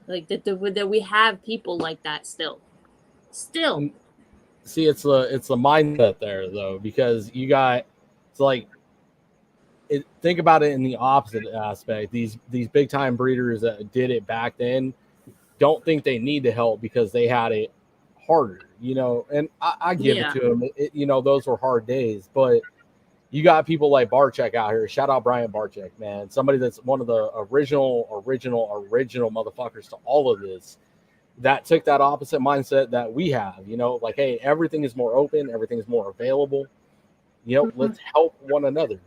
Like that we have people like that still. See, it's the mindset there though, because you got, it's like, think about it in the opposite aspect. These big time breeders that did it back then don't think they need to help because they had it harder, and I give it to them. Those were hard days, but you got people like Barczyk out here. Shout out Brian Barczyk, man. Somebody that's one of the original motherfuckers to all of this, that took that opposite mindset that we have, like, hey, everything is more open, everything is more available. Let's help one another.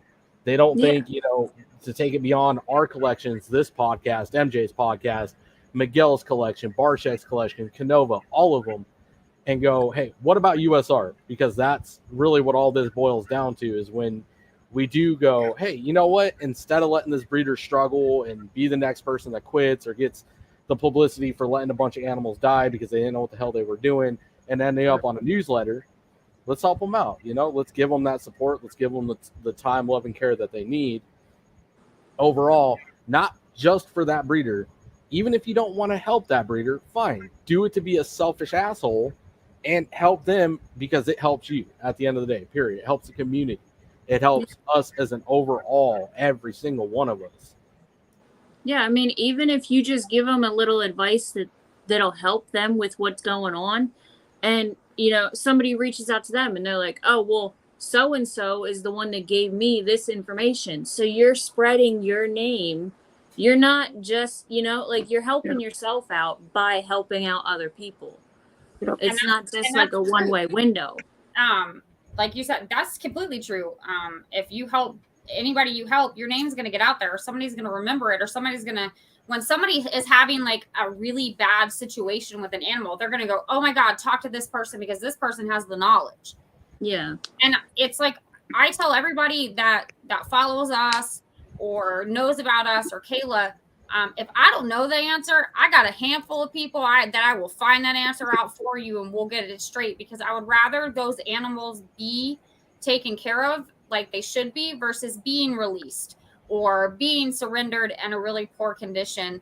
They don't think, to take it beyond our collections, this podcast, MJ's podcast, Miguel's collection, Barczyk's collection, Canova, all of them, and go, hey, what about US art? Because that's really what all this boils down to, is when we do go, hey, you know what? Instead of letting this breeder struggle and be the next person that quits or gets the publicity for letting a bunch of animals die because they didn't know what the hell they were doing and ending up on a newsletter, let's help them out. Let's give them that support. Let's give them the time, love, and care that they need overall, not just for that breeder. Even if you don't want to help that breeder, fine. Do it to be a selfish asshole and help them because it helps you at the end of the day, period. It helps the community. It helps us as an overall, every single one of us. Yeah, I mean, even if you just give them a little advice that'll help them with what's going on, and, somebody reaches out to them and they're like, oh, well, so-and-so is the one that gave me this information. So you're spreading your name. You're not just, you're helping yourself out by helping out other people. It's not just like a one-way window. Like you said, that's completely true. If you help anybody you help, your name's going to get out there, or somebody's going to remember it, or somebody's going to, when somebody is having like a really bad situation with an animal, they're going to go, oh my God, talk to this person because this person has the knowledge. Yeah. And it's like, I tell everybody that follows us or knows about us or Kayla, if I don't know the answer, I got a handful of people that I will find that answer out for you and we'll get it straight, because I would rather those animals be taken care of like they should be versus being released or being surrendered in a really poor condition.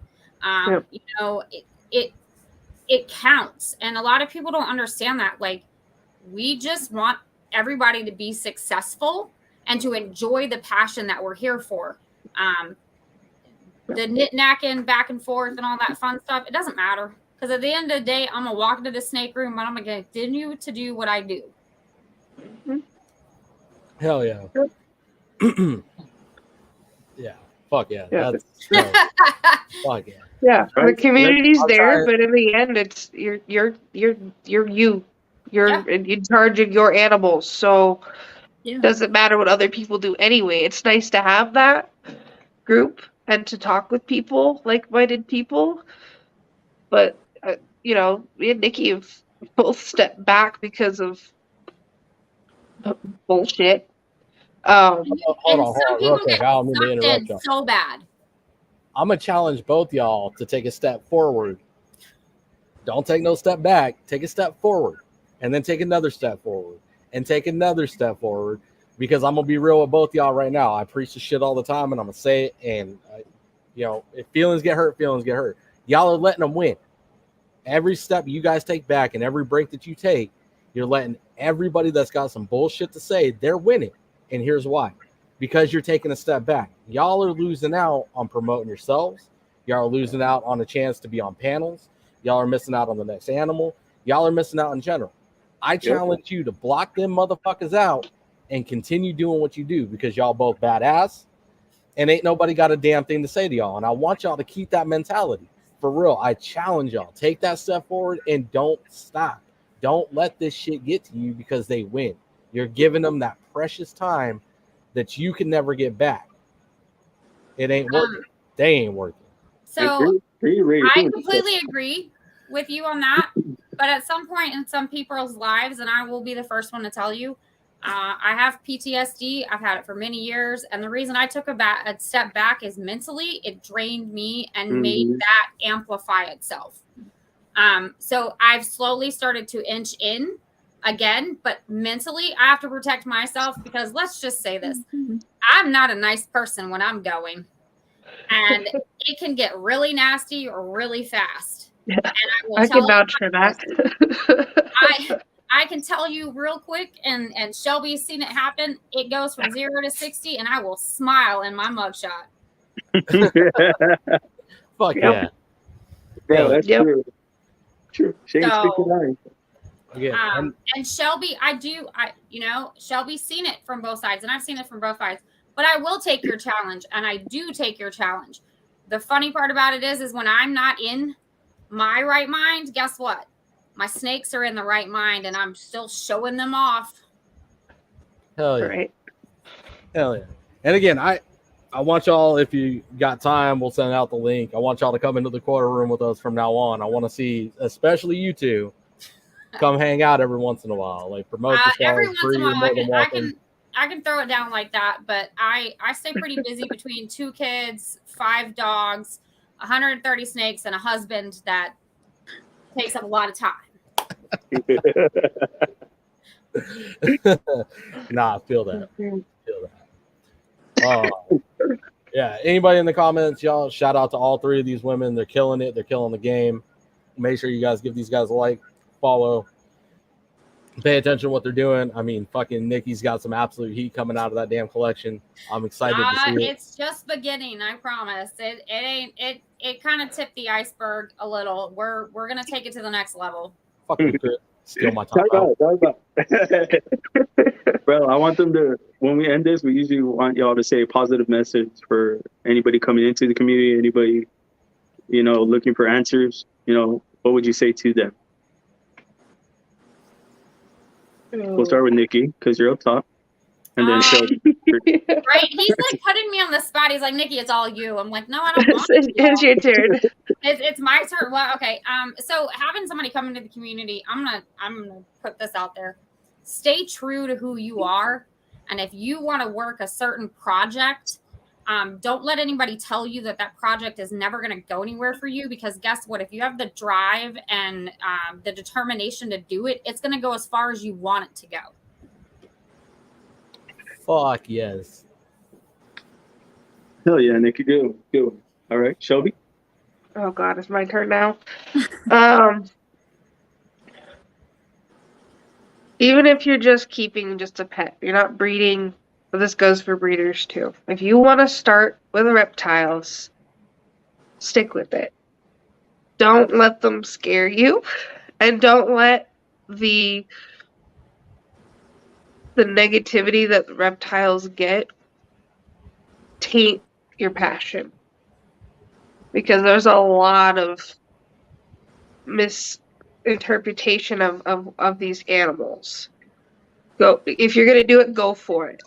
It counts. And a lot of people don't understand that. Like, we just want everybody to be successful and to enjoy the passion that we're here for. The knit-knacking back and forth and all that fun stuff, it doesn't matter. Because at the end of the day, I'm going to walk into the snake room and I'm going to continue to do what I do. Hell yeah. Yeah. Fuck yeah. That's fuck yeah. Yeah, the community's there, but in the end, it's you're you. You're in charge of your animals, so it doesn't matter what other people do anyway. It's nice to have that group and to talk with people, like-minded people. But me and Nikki have both stepped back because of bullshit. Hold on, real quick. I don't mean to interrupt y'all. So bad. I'm gonna challenge both y'all to take a step forward. Don't take no step back. Take a step forward, and then take another step forward, and take another step forward. Because I'm gonna be real with both y'all right now. I preach the shit all the time, and I'm gonna say it. And You know, if feelings get hurt, feelings get hurt. Y'all are letting them win. Every step you guys take back and every break that you take, you're letting everybody that's got some bullshit to say, they're winning. And here's why. Because you're taking a step back. Y'all are losing out on promoting yourselves. Y'all are losing out on a chance to be on panels. Y'all are missing out on the next animal. Y'all are missing out in general. I challenge you to block them motherfuckers out and continue doing what you do because y'all both badass and ain't nobody got a damn thing to say to y'all. And I want y'all to keep that mentality. For real, I challenge y'all. Take that step forward and don't stop. Don't let this shit get to you because they win. You're giving them that precious time that you can never get back. It ain't worth it. They ain't worth it. So I completely agree with you on that. But at some point in some people's lives, and I will be the first one to tell you, I have PTSD. I've had it for many years. And the reason I took a step back is mentally, it drained me and made that amplify itself. So I've slowly started to inch in again, but mentally I have to protect myself because let's just say this. I'm not a nice person when I'm going. And it can get really nasty or really fast. And I can vouch for that. I can tell you real quick, and Shelby's seen it happen. It goes from 0 to 60, and I will smile in my mugshot. Fuck yeah. Bro, that's true. True. And Shelby, Shelby's seen it from both sides, and I've seen it from both sides. But I will take your challenge, and I do take your challenge. The funny part about it is when I'm not in my right mind, guess what? My snakes are in the right mind, and I'm still showing them off. Hell yeah. Right. Hell yeah. And again, I want y'all, if you got time, we'll send out the link. I want y'all to come into the quarter room with us from now on. I want to see, especially you two, come hang out every once in a while. Like promote the every show. once in a while, I can throw it down like that, but I stay pretty busy between 2 kids, 5 dogs, 130 snakes, and a husband that takes up a lot of time. Nah, I feel that. Yeah. Anybody in the comments, y'all, shout out to all 3 of these women. They're killing it. They're killing the game. Make sure you guys give these guys a like, follow. Pay attention to what they're doing. I mean, fucking Nikki's got some absolute heat coming out of that damn collection. I'm excited to see it. It's just beginning, I promise. It kind of tipped the iceberg a little. We're gonna take it to the next level. Fucking steal my time. Bro, I want them to, when we end this, we usually want y'all to say a positive message for anybody coming into the community, anybody, looking for answers. What would you say to them? We'll start with Nikki because you're up top, and then Right? He's like putting me on the spot. He's like, Nikki, it's all you. I'm like, no, I don't want to. It's your turn. It's my turn. Well, okay. So having somebody come into the community, I'm gonna put this out there. Stay true to who you are, and if you want to work a certain project, don't let anybody tell you that project is never going to go anywhere for you, because guess what? If you have the drive and the determination to do it, it's going to go as far as you want it to go. Fuck yes. Hell yeah, Nikki. Good. All right, Shelby. Oh God, it's my turn now. Even if you're just keeping just a pet, you're not breeding. But this goes for breeders too. If you want to start with reptiles, stick with it. Don't let them scare you, and don't let the negativity that the reptiles get taint your passion. Because there's a lot of misinterpretation of these animals. If you're gonna do it, go for it.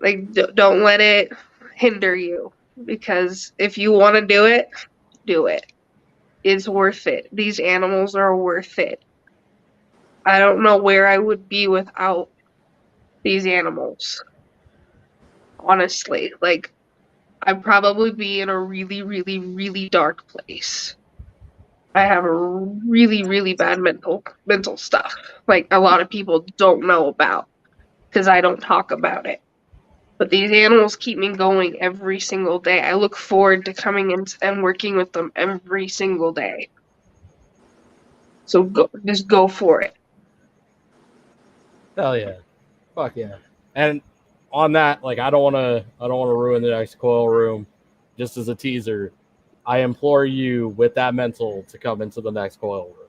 Like, don't let it hinder you, because if you want to do it, do it. It's worth it. These animals are worth it. I don't know where I would be without these animals. Honestly, like, I'd probably be in a really, really, really dark place. I have a really, really bad mental stuff. Like, a lot of people don't know about, because I don't talk about it. But these animals keep me going every single day. I look forward to coming in and working with them every single day. So just go for it. Hell yeah. Fuck yeah. And on that, like I don't wanna ruin the next coil room. Just as a teaser, I implore you with that mental to come into the next coil room.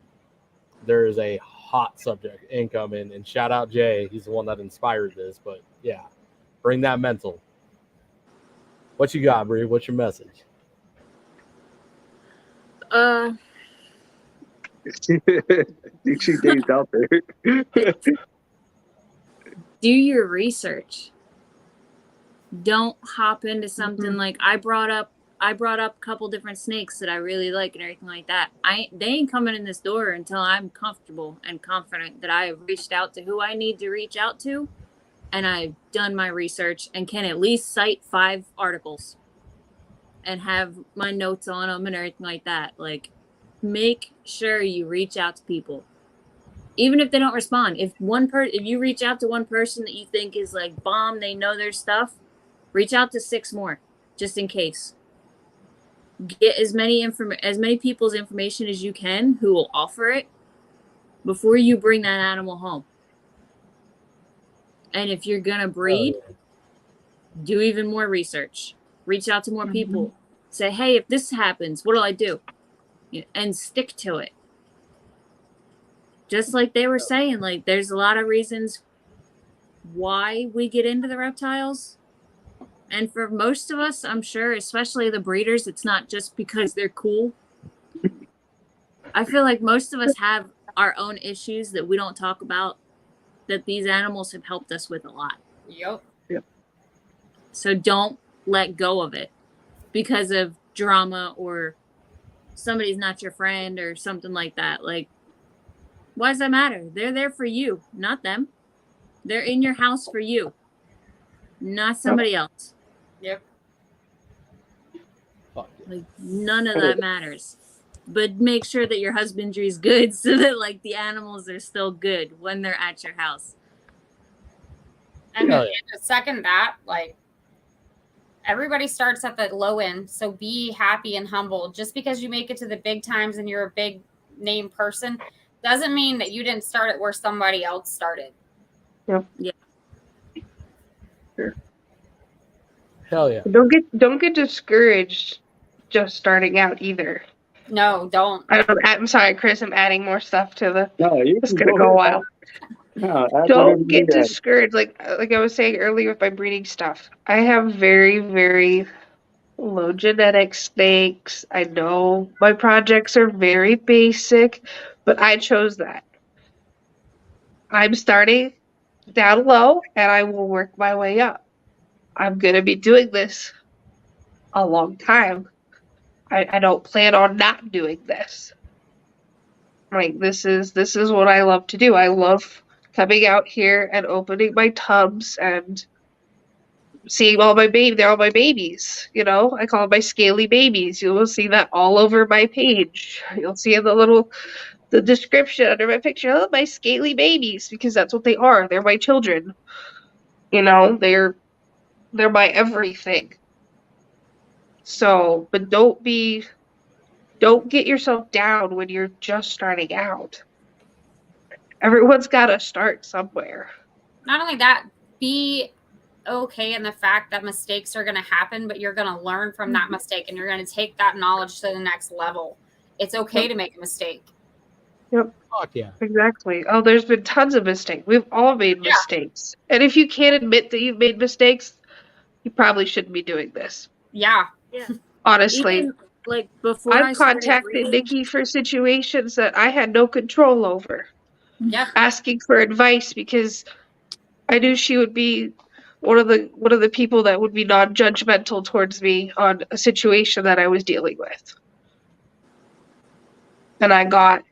There is a hot subject incoming, and shout out Jay, he's the one that inspired this, but yeah. Bring that mental. What you got, Bree? What's your message? I think she dates out there. Do your research. Don't hop into something like I brought up a couple different snakes that I really like and everything like that. They ain't coming in this door until I'm comfortable and confident that I have reached out to who I need to reach out to, and I've done my research and can at least cite 5 articles and have my notes on them and everything like that. Like, make sure you reach out to people. Even if they don't respond, if you reach out to one person that you think is like bomb, they know their stuff, reach out to 6 more, just in case. Get as many people's information as you can who will offer it before you bring that animal home. And if you're gonna breed, do even more research. Reach out to more people. Say, hey, if this happens, what do I do? And stick to it. Just like they were saying, like there's a lot of reasons why we get into the reptiles. And for most of us, I'm sure, especially the breeders, it's not just because they're cool. I feel like most of us have our own issues that we don't talk about, that these animals have helped us with a lot. Yep. So don't let go of it because of drama or somebody's not your friend or something like that. Like, why does that matter? They're there for you, not them. They're in your house for you, not somebody else. Yep. Like, none of that matters. But make sure that your husbandry is good so that like the animals are still good when they're at your house. And to second that, like, everybody starts at the low end, so be happy and humble. Just because you make it to the big times and you're a big name person doesn't mean that you didn't start it where somebody else started. Yep. Yeah. Sure. Hell yeah. Don't get discouraged just starting out either. No, don't. I'm sorry, Chris. I'm adding more stuff to the. No, It's gonna go a while. No, Don't get discouraged. Like I was saying earlier with my breeding stuff, I have very, very low genetic snakes. I know my projects are very basic, but I chose that. I'm starting down low, and I will work my way up. I'm gonna be doing this a long time. I don't plan on not doing this. Like this is what I love to do. I love coming out here and opening my tubs and seeing all my they're all my babies, you know? I call them my scaly babies. You will see that all over my page. You'll see in the description under my picture, oh, my scaly babies, because that's what they are. They're my children. You know, they're my everything. So, but don't get yourself down when you're just starting out. Everyone's got to start somewhere. Not only that, be okay in the fact that mistakes are going to happen, but you're going to learn from that mistake and you're going to take that knowledge to the next level. It's okay to make a mistake. Yep. Fuck yeah. Exactly. Oh, there's been tons of mistakes. We've all made mistakes. And if you can't admit that you've made mistakes, you probably shouldn't be doing this. Yeah. Yeah. Honestly. Even, like before I've contacted Nikki for situations that I had no control over. Yeah. Asking for advice because I knew she would be one of the people that would be non-judgmental towards me on a situation that I was dealing with. And I got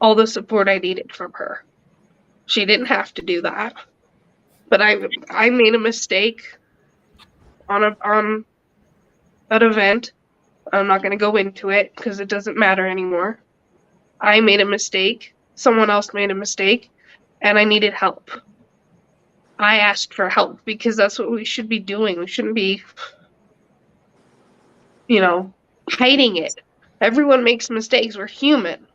all the support I needed from her. She didn't have to do that. But I made a mistake on an event. I'm not going to go into it because it doesn't matter anymore. I made a mistake. Someone else made a mistake. And I needed help. I asked for help because that's what we should be doing. We shouldn't be, hiding it. Everyone makes mistakes. We're human.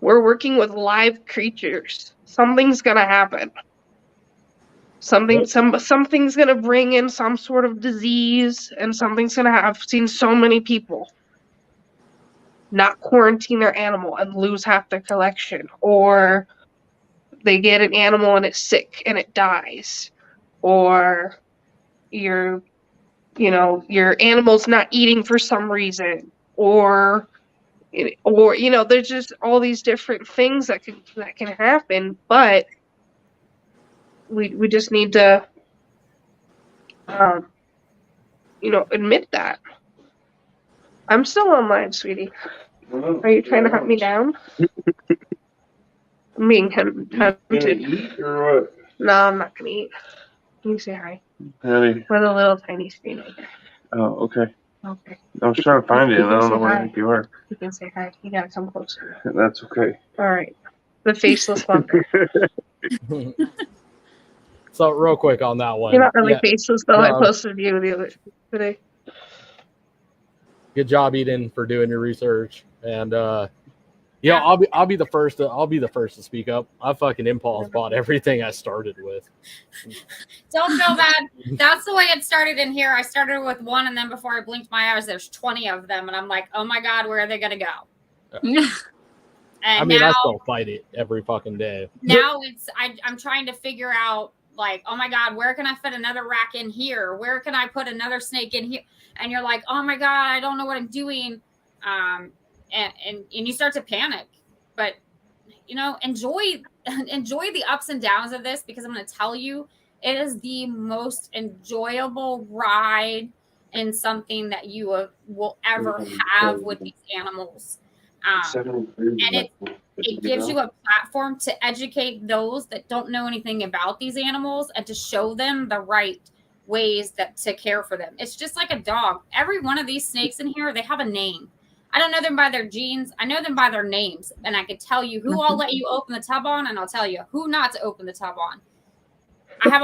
We're working with live creatures. Something's gonna happen. Something's gonna bring in some sort of disease, and something's gonna have. I've seen so many people not quarantine their animal and lose half their collection, or they get an animal and it's sick and it dies, or your animal's not eating for some reason, or there's just all these different things that can happen, but we just need to admit that. I'm still online, sweetie. Are you trying to hunt me down? I'm being hunted. Eat or what? No, I'm not gonna eat. Can you say hi? Honey. With a little tiny screen right there. Oh, okay. Okay. I was trying to find you, and I don't know where you are. You can say hi. You gotta come closer. That's okay. All right. The faceless fucker. So real quick on that one. You're not really faceless, though. No. I posted you the other today. Good job, Eden, for doing your research. And I'll be the first to speak up. I fucking impulse bought everything I started with. Don't feel bad. That's the way it started in here. I started with one, and then before I blinked my eyes, there's 20 of them, and I'm like, oh my god, where are they gonna go? And I still fight it every fucking day. Now I'm trying to figure out, like, oh my god, where can I fit another rack in here? Where can I put another snake in here? And you're like, oh my god, I don't know what I'm doing. And you start to panic. But enjoy the ups and downs of this, because I'm going to tell you, it is the most enjoyable ride in something that you will ever have with these animals. And it gives you a platform to educate those that don't know anything about these animals and to show them the right ways to care for them. It's just like a dog. Every one of these snakes in here, they have a name. I don't know them by their genes. I know them by their names. And I could tell you who I'll let you open the tub on, and I'll tell you who not to open the tub on. I have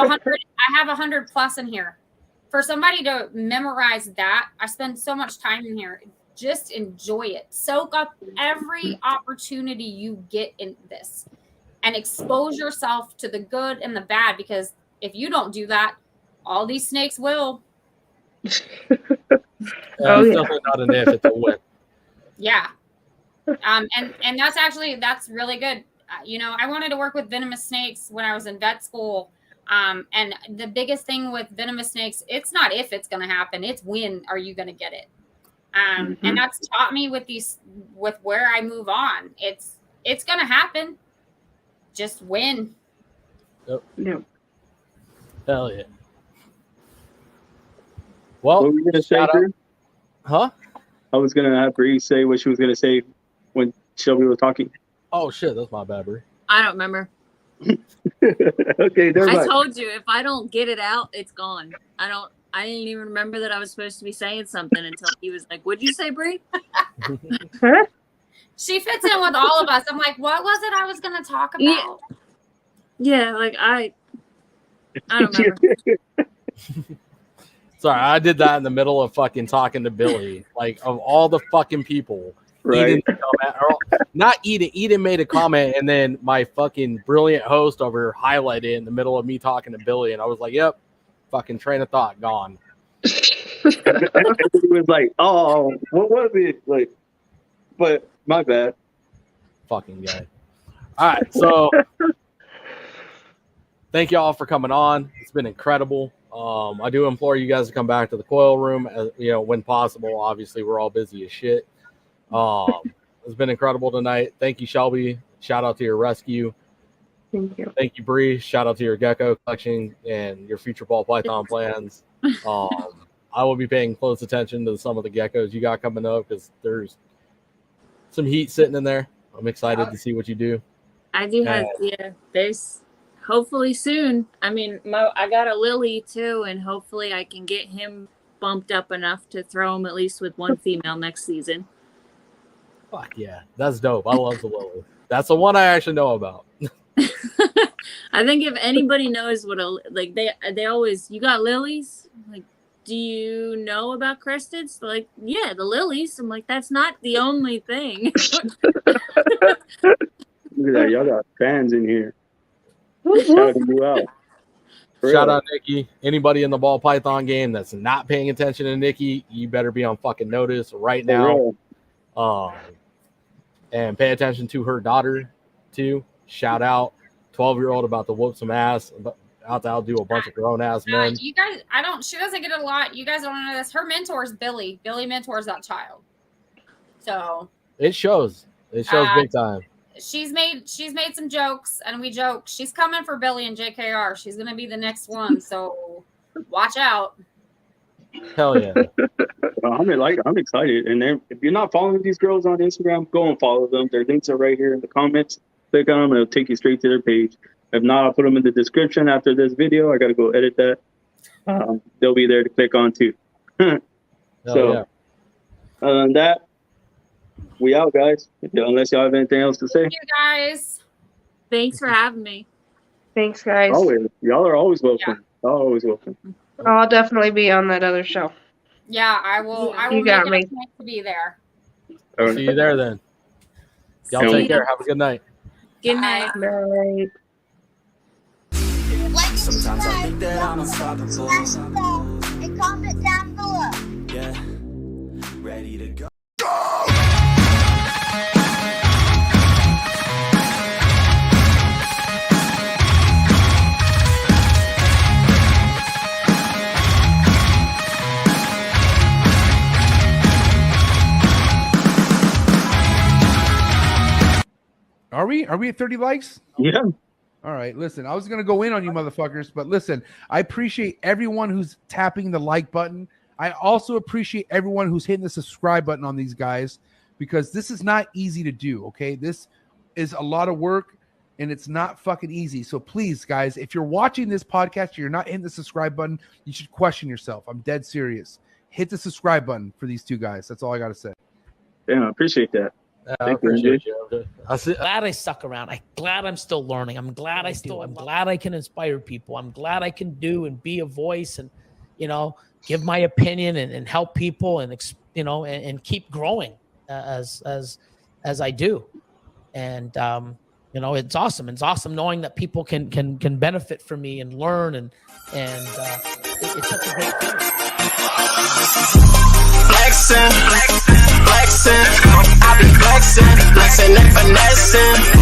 100 plus in here. For somebody to memorize that, I spend so much time in here. Just enjoy it. Soak up every opportunity you get in this, and expose yourself to the good and the bad, because if you don't do that, all these snakes will. It's definitely not an if, it's a when. Yeah. And that's really good. I wanted to work with venomous snakes when I was in vet school. And the biggest thing with venomous snakes, it's not if it's going to happen, it's when are you going to get it. And that's taught me with where I move on. It's going to happen. Just when. Yep. No. Hell yeah. Well, what were you gonna say, Drew? Huh? I was gonna have Bree say what she was gonna say when Shelby was talking. Oh shit, that's my bad, Bree. I don't remember. Okay, I told you, if I don't get it out, it's gone. I didn't even remember that I was supposed to be saying something until he was like, "What'd you say, Bree?" Huh? She fits in with all of us. I'm like, what was it I was going to talk about? Yeah, like I don't remember. Sorry, I did that in the middle of fucking talking to Billy. Like, of all the fucking people, Right. Eden made a comment, and then my fucking brilliant host over highlighted it in the middle of me talking to Billy, and I was like, yep, fucking train of thought gone. He was like, oh, what was it? Like, but my bad. Fucking guy. All right, so thank you all for coming on. It's been incredible. I do implore you guys to come back to the coil room, when possible. Obviously, we're all busy as shit. It's been incredible tonight. Thank you, Shelby. Shout out to your rescue. Thank you. Thank you, Bree. Shout out to your gecko collection and your future ball python plans. I will be paying close attention to some of the geckos you got coming up, because there's some heat sitting in there. I'm excited to see what you do. I do have, there's hopefully soon. I mean, I got a lily too, and hopefully I can get him bumped up enough to throw him at least with one female next season. Fuck yeah, that's dope. I love the lily. That's the one I actually know about. I think if anybody knows what like they always, you got lilies? Like, do you know about cresteds? They're like, yeah, the lilies. I'm like, that's not the only thing. Look at that. Y'all got fans in here. Shouting you out. Shout out Nikki. Anybody in the ball python game that's not paying attention to Nikki, you better be on fucking notice right now. And pay attention to her daughter too. Shout out 12-year-old about to whoop some ass, out to outdo a bunch of grown ass men. You guys, she doesn't get it a lot. You guys don't know this. Her mentor is Billy. Billy mentors that child. So it shows. It shows big time. She's made some jokes, and we joke she's coming for Billy and JKR. She's gonna be the next one, so watch out. Hell yeah. I'm excited. And if you're not following these girls on Instagram, go and follow them. Their links are right here in the comments. Click on them and it'll take you straight to their page. If not, I'll put them in the description after this video. I gotta go edit that. They'll be there to click on too. So other than that, we out, guys. Unless y'all have anything else to say. Thank you, guys. Thanks for having me. Thanks, guys. Always. Y'all are always welcome. Yeah. Y'all are always welcome. I'll definitely be on that other show. Yeah, I will. I will you got me. To be there. See you there then. Y'all take care. Have a good night. Good night. Night. Sometimes I think that I'm unstoppable. And comment down below. Yeah, ready to go. Are we at 30 likes? Yeah. All right, listen, I was going to go in on you motherfuckers, but listen, I appreciate everyone who's tapping the like button. I also appreciate everyone who's hitting the subscribe button on these guys, because this is not easy to do, okay? This is a lot of work, and it's not fucking easy. So please, guys, if you're watching this podcast, you're not hitting the subscribe button, you should question yourself. I'm dead serious. Hit the subscribe button for these two guys. That's all I got to say. Damn, I appreciate that. I appreciate you. Glad I stuck around. I'm glad I'm still learning. I'm glad I'm glad I can inspire people. I'm glad I can do and be a voice and, give my opinion and help people and, and keep growing as I do. And, it's awesome. It's awesome knowing that people can benefit from me and learn and it's such a great thing. Flexin', I be flexin', flexin' and finessing.